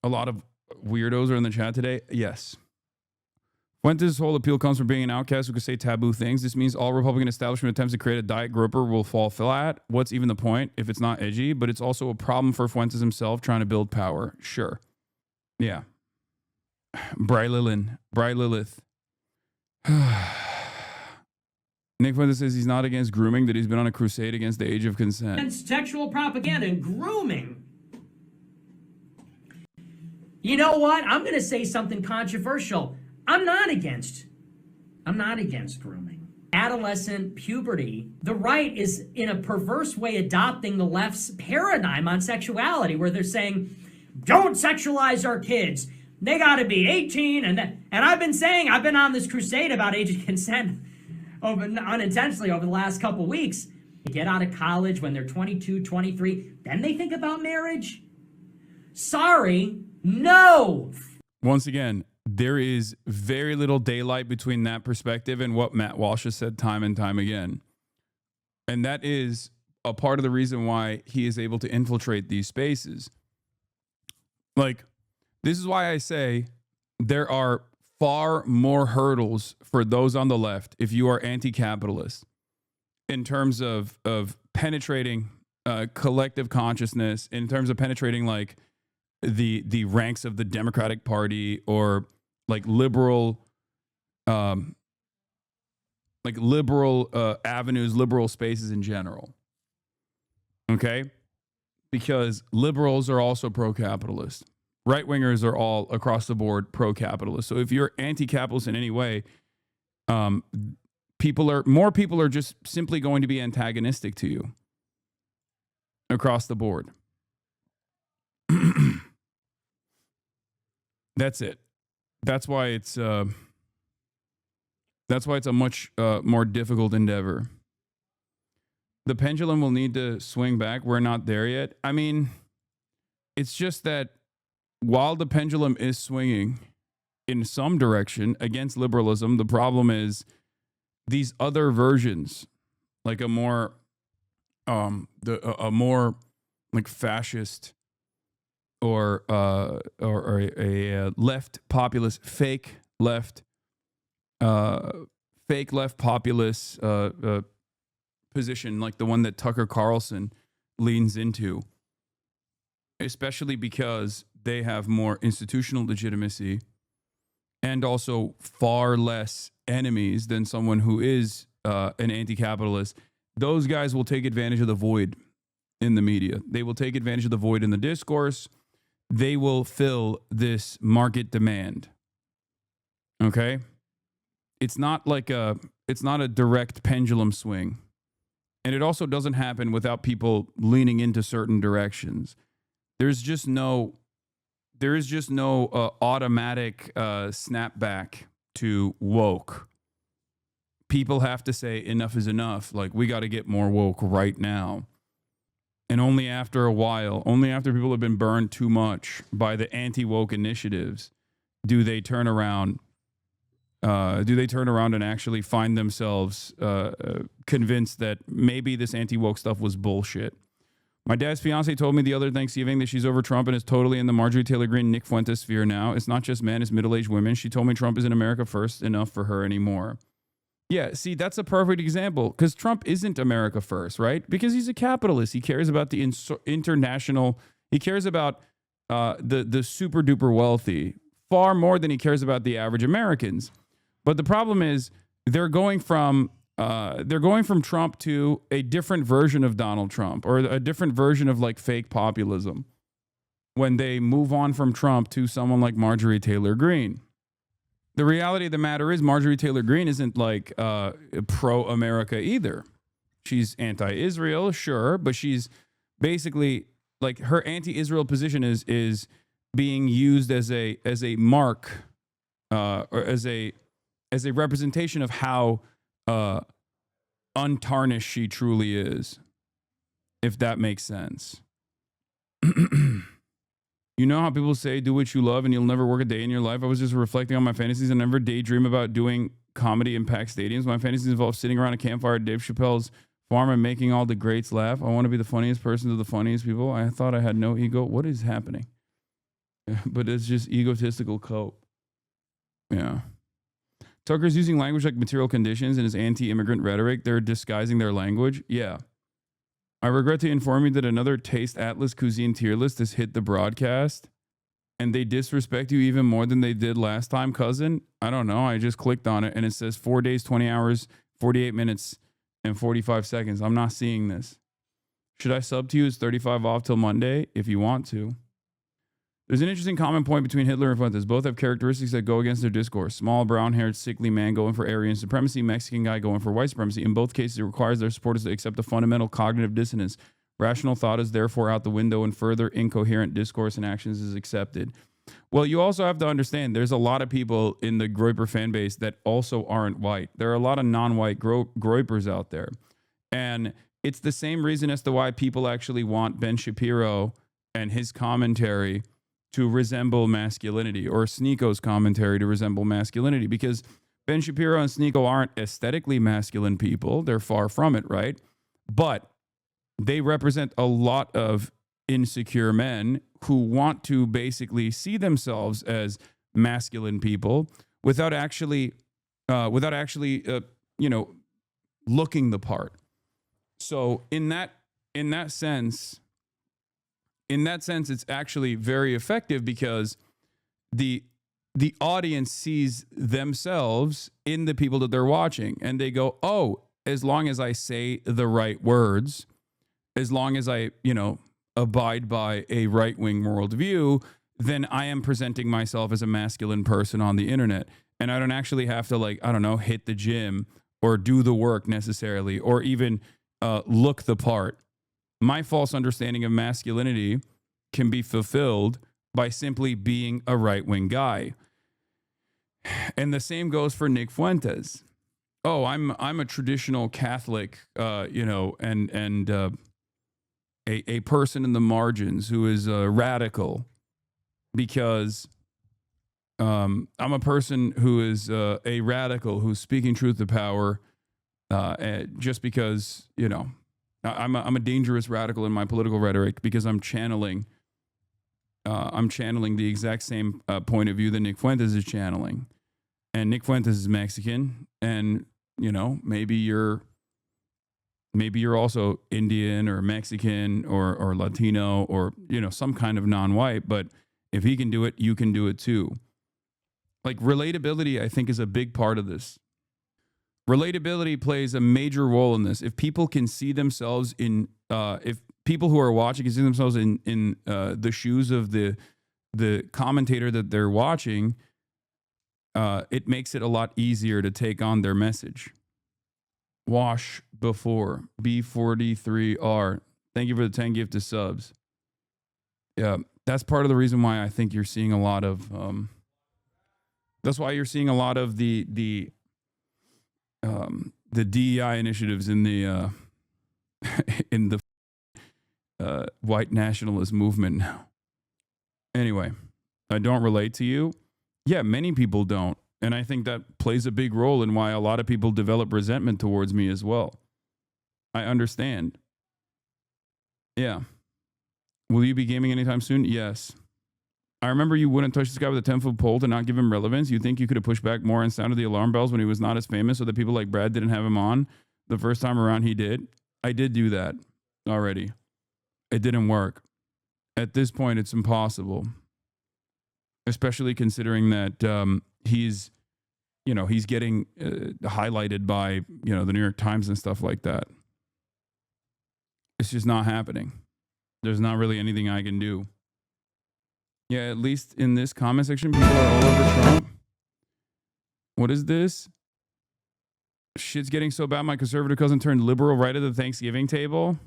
A lot of weirdos are in the chat today. Yes. Fuentes' whole appeal comes from being an outcast who could say taboo things. This means all Republican establishment attempts to create a diet Groyper will fall flat. What's even the point if it's not edgy? But it's also a problem for Fuentes himself trying to build power. Sure. Yeah. Bry Lilith. Nick Fuentes says he's not against grooming, that he's been on a crusade against the age of consent. Against sexual propaganda and grooming. You know what? I'm going to say something controversial. I'm not against grooming. Adolescent puberty, the right is in a perverse way adopting the left's paradigm on sexuality, where they're saying, don't sexualize our kids. They got to be 18. And I've been on this crusade about age of consent unintentionally over the last couple weeks. They get out of college when they're 22, 23. Then they think about marriage. Sorry, no. Once again, there is very little daylight between that perspective and what Matt Walsh has said time and time again. And that is a part of the reason why he is able to infiltrate these spaces. Like, this is why I say there are far more hurdles for those on the left if you are anti-capitalist in terms of penetrating collective consciousness, in terms of penetrating like the ranks of the Democratic Party or like liberal avenues, liberal spaces in general. Okay? Because liberals are also pro-capitalist. Right-wingers are all across the board pro-capitalist. So if you're anti-capitalist in any way, more people are just simply going to be antagonistic to you across the board. That's it. That's why it's a much more difficult endeavor. The pendulum will need to swing back. We're not there yet. I mean, it's just that while the pendulum is swinging in some direction against liberalism, the problem is these other versions, like a more like fascist or a left populist, fake left populist position, like the one that Tucker Carlson leans into, especially because they have more institutional legitimacy and also far less enemies than someone who is an anti-capitalist. Those guys will take advantage of the void in the media. They will take advantage of the void in the discourse. They will fill this market demand. Okay? It's not a direct pendulum swing. And it also doesn't happen without people leaning into certain directions. There is just no automatic snapback to woke. People have to say enough is enough. Like, we got to get more woke right now. And only after a while, only after people have been burned too much by the anti-woke initiatives, do they turn around and actually find themselves convinced that maybe this anti-woke stuff was bullshit. My dad's fiance told me the other Thanksgiving that she's over Trump and is totally in the Marjorie Taylor Greene, Nick Fuentes sphere now. It's not just men, it's middle-aged women. She told me Trump isn't America first enough for her anymore. Yeah, see, that's a perfect example, because Trump isn't America first, right? Because he's a capitalist. He cares about the international, he cares about the super-duper wealthy far more than he cares about the average Americans. But the problem is they're going from Trump to a different version of Donald Trump, or a different version of like fake populism when they move on from Trump to someone like Marjorie Taylor Greene. The reality of the matter is Marjorie Taylor Greene isn't like pro-America either. She's anti-Israel, sure, but she's basically like her anti-Israel position is being used as a mark or as a representation of how untarnished she truly is, if that makes sense. You know how people say, do what you love and you'll never work a day in your life? I was just reflecting on my fantasies. I never daydream about doing comedy in packed stadiums. My fantasies involve sitting around a campfire at Dave Chappelle's farm and making all the greats laugh. I want to be the funniest person to the funniest people. I thought I had no ego. What is happening? But it's just egotistical cope. Yeah. Tucker's using language like material conditions in his anti-immigrant rhetoric. They're disguising their language. Yeah. I regret to inform you that another Taste Atlas cuisine tier list has hit the broadcast, and they disrespect you even more than they did last time, cousin. I don't know. I just clicked on it, and it says 4 days, 20 hours, 48 minutes, and 45 seconds. I'm not seeing this. Should I sub to you as 35 off till Monday? If you want to. There's an interesting common point between Hitler and Fuentes. Both have characteristics that go against their discourse. Small, brown-haired, sickly man going for Aryan supremacy, Mexican guy going for white supremacy. In both cases, it requires their supporters to accept a fundamental cognitive dissonance. Rational thought is therefore out the window, and further incoherent discourse and actions is accepted. Well, you also have to understand there's a lot of people in the Groyper fan base that also aren't white. There are a lot of non-white Groypers out there. And it's the same reason as to why people actually want Ben Shapiro and his commentary to resemble masculinity, or Sneako's commentary to resemble masculinity, because Ben Shapiro and Sneako aren't aesthetically masculine people. They're far from it, right? But they represent a lot of insecure men who want to basically see themselves as masculine people without actually looking the part. So in that sense, it's actually very effective, because the audience sees themselves in the people that they're watching, and they go, oh, as long as I say the right words, as long as I, abide by a right-wing worldview, then I am presenting myself as a masculine person on the internet. And I don't actually have to, like, I don't know, hit the gym or do the work necessarily, or even look the part. My false understanding of masculinity can be fulfilled by simply being a right-wing guy. And the same goes for Nick Fuentes. Oh, I'm a traditional Catholic, and a person in the margins who is radical because I'm a person who is a radical who's speaking truth to power, just because, I'm a dangerous radical in my political rhetoric because I'm channeling the exact same point of view that Nick Fuentes is channeling. And Nick Fuentes is Mexican, and maybe you're also Indian or Mexican or Latino or some kind of non-white, but if he can do it, you can do it too. Like, relatability, I think, is a big part of this. Relatability plays a major role in this. If people can see themselves in, if people who are watching can see themselves in the shoes of the commentator that they're watching, it makes it a lot easier to take on their message. Wash before B43R. Thank you for the 10 gifted subs. Yeah, that's part of the reason why I think you're seeing a lot of. That's why you're seeing a lot of the DEI initiatives in the white nationalist movement now. Anyway, I don't relate to you. Yeah, many people don't. And I think that plays a big role in why a lot of people develop resentment towards me as well. I understand. Yeah. Will you be gaming anytime soon? Yes. I remember you wouldn't touch this guy with a 10-foot pole to not give him relevance. You think you could have pushed back more and sounded the alarm bells when he was not as famous so that people like Brad didn't have him on? The first time around he did. I did do that already. It didn't work. At this point, it's impossible. Especially considering that he's getting highlighted by, the New York Times and stuff like that. It's just not happening. There's not really anything I can do. Yeah, at least in this comment section, people are all over Trump. What is this? Shit's getting so bad my conservative cousin turned liberal right at the Thanksgiving table.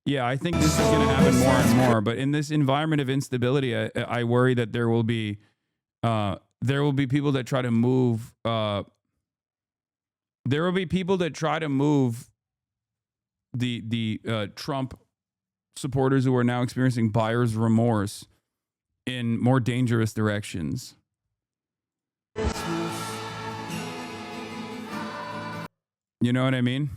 Yeah, I think this is going to happen more and more. But in this environment of instability, I worry that there will be people that try to move. There will be people that try to move the Trump supporters who are now experiencing buyer's remorse in more dangerous directions. You know what I mean?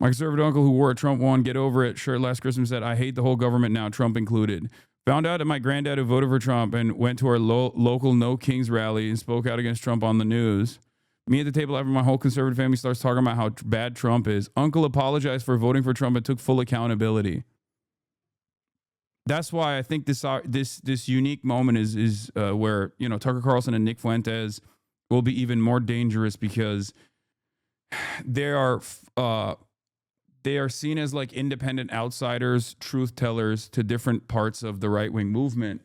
My conservative uncle who wore a Trump one, get over it shirt last Christmas said, I hate the whole government now, Trump included. Found out that my granddad who voted for Trump and went to our local No Kings rally and spoke out against Trump on the news. Me at the table after my whole conservative family starts talking about how bad Trump is. Uncle apologized for voting for Trump and took full accountability. That's why I think this unique moment is where, Tucker Carlson and Nick Fuentes will be even more dangerous because they are seen as like independent outsiders, truth tellers to different parts of the right-wing movement.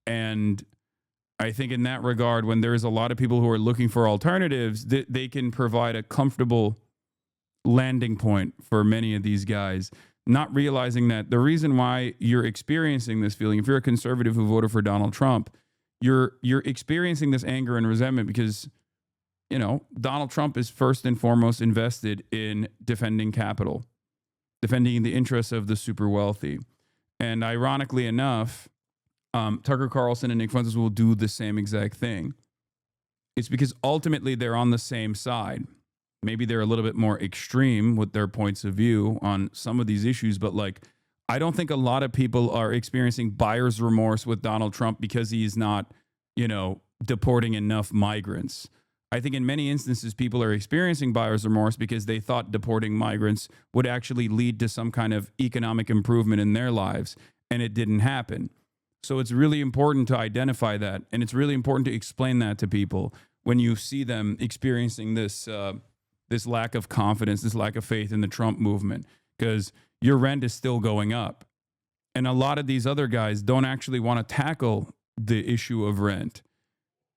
And I think in that regard, when there's a lot of people who are looking for alternatives, they can provide a comfortable landing point for many of these guys, not realizing that the reason why you're experiencing this feeling, if you're a conservative who voted for Donald Trump, you're experiencing this anger and resentment because Donald Trump is first and foremost invested in defending capital, defending the interests of the super wealthy. And ironically enough, Tucker Carlson and Nick Fuentes will do the same exact thing. It's because ultimately they're on the same side. Maybe they're a little bit more extreme with their points of view on some of these issues, but I don't think a lot of people are experiencing buyer's remorse with Donald Trump because he's not, deporting enough migrants. I think in many instances, people are experiencing buyer's remorse because they thought deporting migrants would actually lead to some kind of economic improvement in their lives, and it didn't happen. So it's really important to identify that, and it's really important to explain that to people when you see them experiencing this lack of confidence, this lack of faith in the Trump movement, because your rent is still going up. And a lot of these other guys don't actually want to tackle the issue of rent.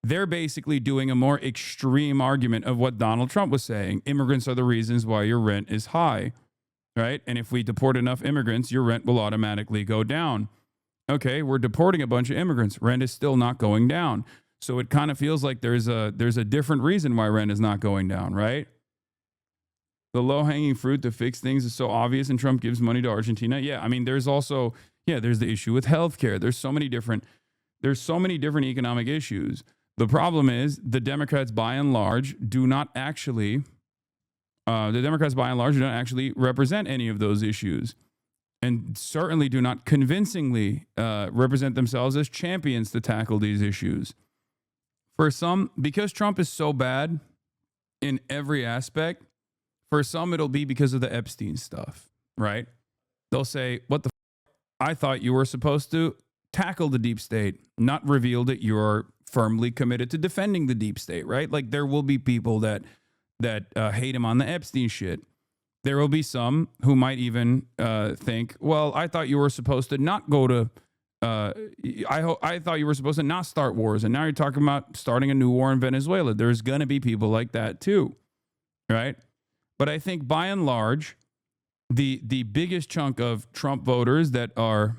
They're basically doing a more extreme argument of what Donald Trump was saying. Immigrants are the reasons why your rent is high, right? And if we deport enough immigrants, your rent will automatically go down. Okay, we're deporting a bunch of immigrants. Rent is still not going down. So it kind of feels like there's a different reason why rent is not going down, right? The low-hanging fruit to fix things is so obvious, and Trump gives money to Argentina. Yeah, I mean, there's also, there's the issue with healthcare. There's so many different economic issues. The problem is the Democrats, by and large, do not actually represent any of those issues, and certainly do not convincingly represent themselves as champions to tackle these issues. For some, because Trump is so bad in every aspect, for some it'll be because of the Epstein stuff, right? They'll say, what the I thought you were supposed to tackle the deep state, not reveal that you're firmly committed to defending the deep state, right? Like, there will be people that hate him on the Epstein shit. There will be some who might even think, well, I thought you were supposed to not go to, I thought you were supposed to not start wars, and now you're talking about starting a new war in Venezuela. There's going to be people like that too, right? But I think by and large, the biggest chunk of Trump voters that are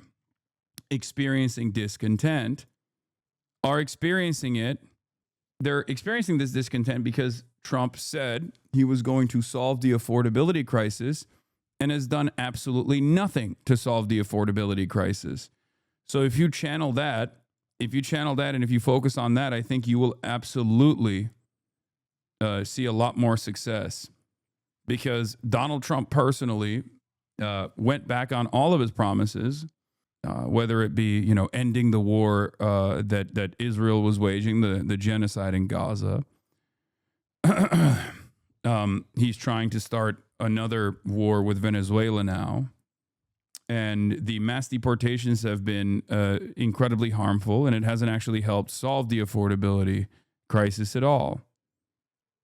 experiencing discontent are experiencing it. They're experiencing this discontent because Trump said he was going to solve the affordability crisis and has done absolutely nothing to solve the affordability crisis. So if you channel that, and if you focus on that, I think you will absolutely see a lot more success, because Donald Trump personally went back on all of his promises. Whether it be, ending the war that Israel was waging, the genocide in Gaza. He's trying to start another war with Venezuela now. And the mass deportations have been incredibly harmful, and it hasn't actually helped solve the affordability crisis at all.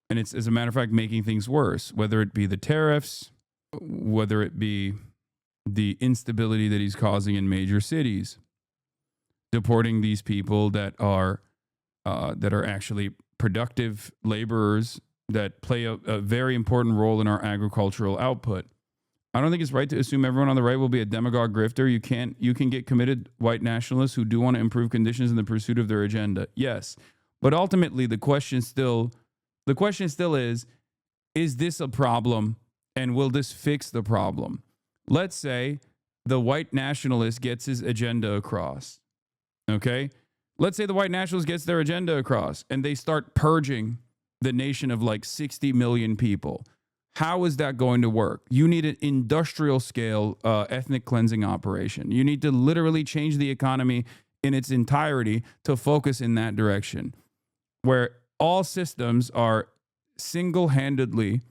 And it's, as a matter of fact, making things worse, whether it be the tariffs, whether it be the instability that he's causing in major cities, deporting these people that are actually productive laborers that play a very important role in our agricultural output. I don't think it's right to assume everyone on the right will be a demagogue grifter. You can get committed white nationalists who do want to improve conditions in the pursuit of their agenda. Yes, but ultimately the question still is this a problem, and will this fix the problem? Let's say the white nationalist gets his agenda across, okay? Let's say the white nationalist gets their agenda across and they start purging the nation of like 60 million people. How is that going to work? You need an industrial scale ethnic cleansing operation. You need to literally change the economy in its entirety to focus in that direction, where all systems are single-handedly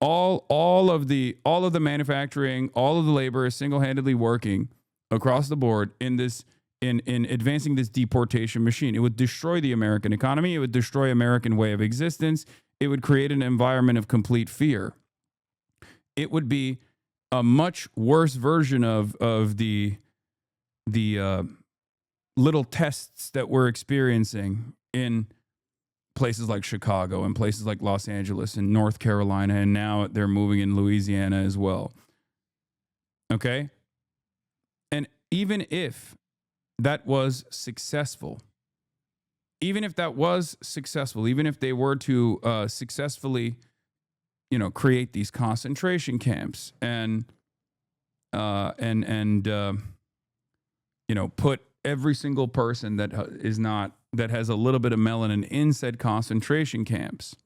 all of the manufacturing, all of the labor is single-handedly working across the board in advancing this deportation machine. It would destroy the American economy. It would destroy American way of existence. It would create an environment of complete fear. It would be a much worse version of the little tests that we're experiencing in places like Chicago and places like Los Angeles and North Carolina, and now they're moving in Louisiana as well. Okay? And even if that was successful, even if they were to successfully, create these concentration camps and put every single person that has a little bit of melanin in said concentration camps,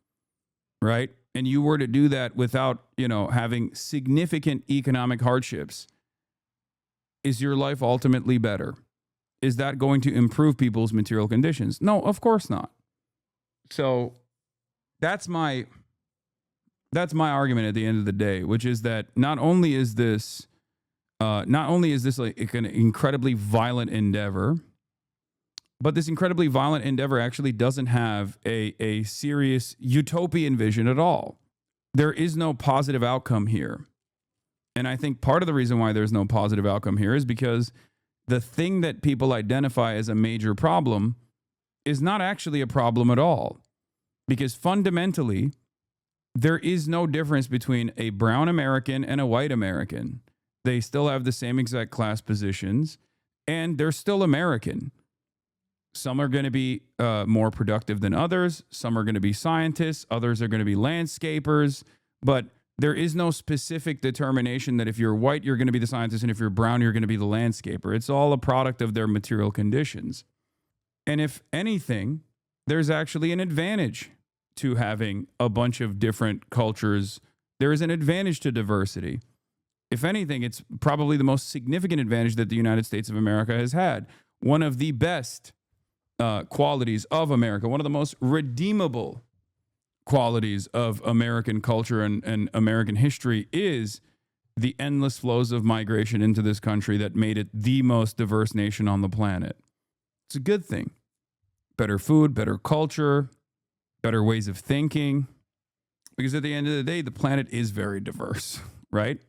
right? And you were to do that without, having significant economic hardships, is your life ultimately better? Is that going to improve people's material conditions? No, of course not. So that's my argument at the end of the day, which is that not only is this like an incredibly violent endeavor, but this incredibly violent endeavor actually doesn't have a serious utopian vision at all. There is no positive outcome here. And I think part of the reason why there's no positive outcome here is because the thing that people identify as a major problem is not actually a problem at all. Because fundamentally, there is no difference between a brown American and a white American. They still have the same exact class positions, and they're still American. Some are going to be more productive than others. Some are going to be scientists. Others are going to be landscapers. But there is no specific determination that if you're white, you're going to be the scientist, and if you're brown, you're going to be the landscaper. It's all a product of their material conditions. And if anything, there's actually an advantage to having a bunch of different cultures. There is an advantage to diversity. If anything, it's probably the most significant advantage that the United States of America has had. One of the best qualities of America, one of the most redeemable qualities of American culture and American history is the endless flows of migration into this country that made it the most diverse nation on the planet. It's a good thing. Better food, better culture, better ways of thinking. Because at the end of the day, the planet is very diverse, right?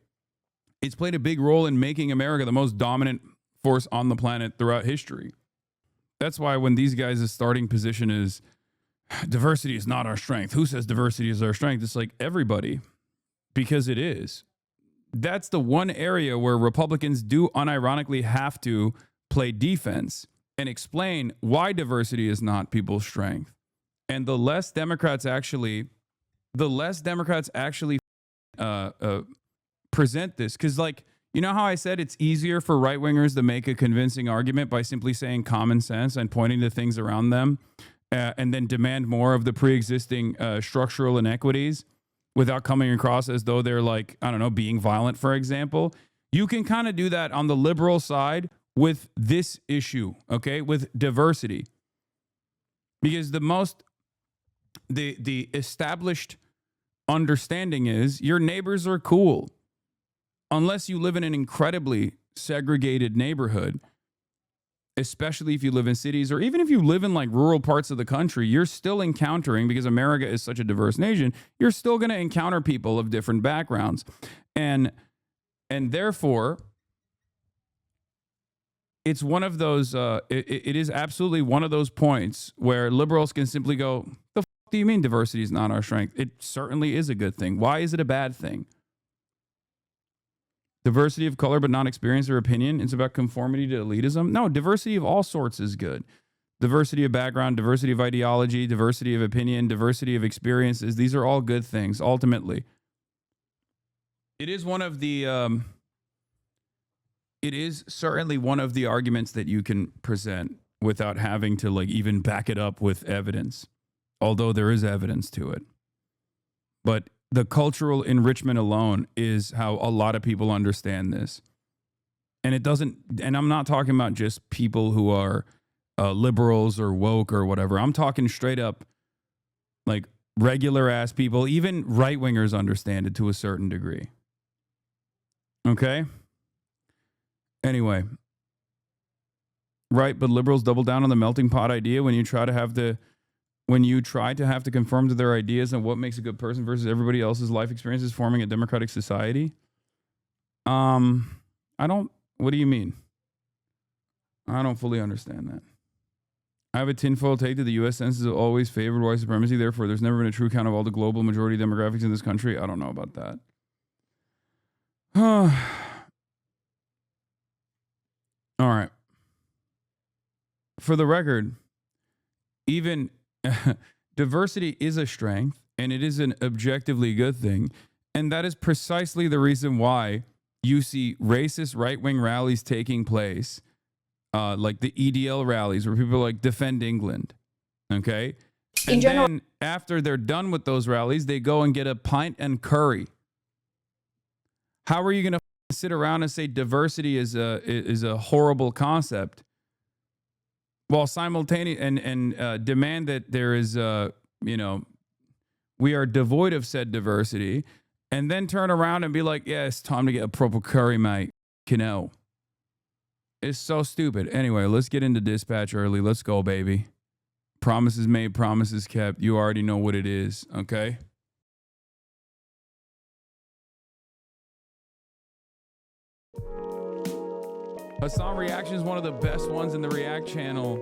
It's played a big role in making America the most dominant force on the planet throughout history. That's why when these guys' starting position is diversity is not our strength. Who says diversity is our strength? It's like everybody, because it is. That's the one area where Republicans do unironically have to play defense and explain why diversity is not people's strength. And the less Democrats actually present this, because like, you know how I said it's easier for right-wingers to make a convincing argument by simply saying common sense and pointing to things around them and then demand more of the pre-existing structural inequities without coming across as though they're like, I don't know, being violent, for example. You can kind of do that on the liberal side with this issue, okay, with diversity. Because the established understanding is your neighbors are cool. Unless you live in an incredibly segregated neighborhood, especially if you live in cities or even if you live in like rural parts of the country, you're still encountering, because America is such a diverse nation, you're still going to encounter people of different backgrounds. And therefore, it's one of those, it is absolutely one of those points where liberals can simply go, the f*** do you mean diversity is not our strength? It certainly is a good thing. Why is it a bad thing? Diversity of color but not experience or opinion. It's about conformity to elitism. No, diversity of all sorts is good. Diversity of background, diversity of ideology, diversity of opinion, diversity of experiences. These are all good things, ultimately. It is one of the... it is certainly one of the arguments that you can present without having to like even back it up with evidence, although there is evidence to it. But the cultural enrichment alone is how a lot of people understand this. And it doesn't, and I'm not talking about just people who are liberals or woke or whatever. I'm talking straight up like regular ass people. Even right wingers understand it to a certain degree. Okay? Anyway. Right, but liberals double down on the melting pot idea when you try to have to conform to their ideas and what makes a good person versus everybody else's life experiences forming a democratic society. What do you mean? I don't fully understand that. I have a tinfoil take that the U.S. census has always favored white supremacy. Therefore, there's never been a true count of all the global majority demographics in this country. I don't know about that. All right. For the record, even diversity is a strength and it is an objectively good thing. And that is precisely the reason why you see racist right-wing rallies taking place, like the EDL rallies where people like defend England. Okay. And then after they're done with those rallies, they go and get a pint and curry. How are you going to sit around and say diversity is a horrible concept while simultaneously and demand that there is we are devoid of said diversity, and then turn around and be like, yeah, it's time to get a proper curry, mate. It's so stupid. Anyway, let's get into dispatch early. Let's go, baby. Promises made, promises kept. You already know what it is, okay? Hasan Reactions is one of the best ones in the React channel.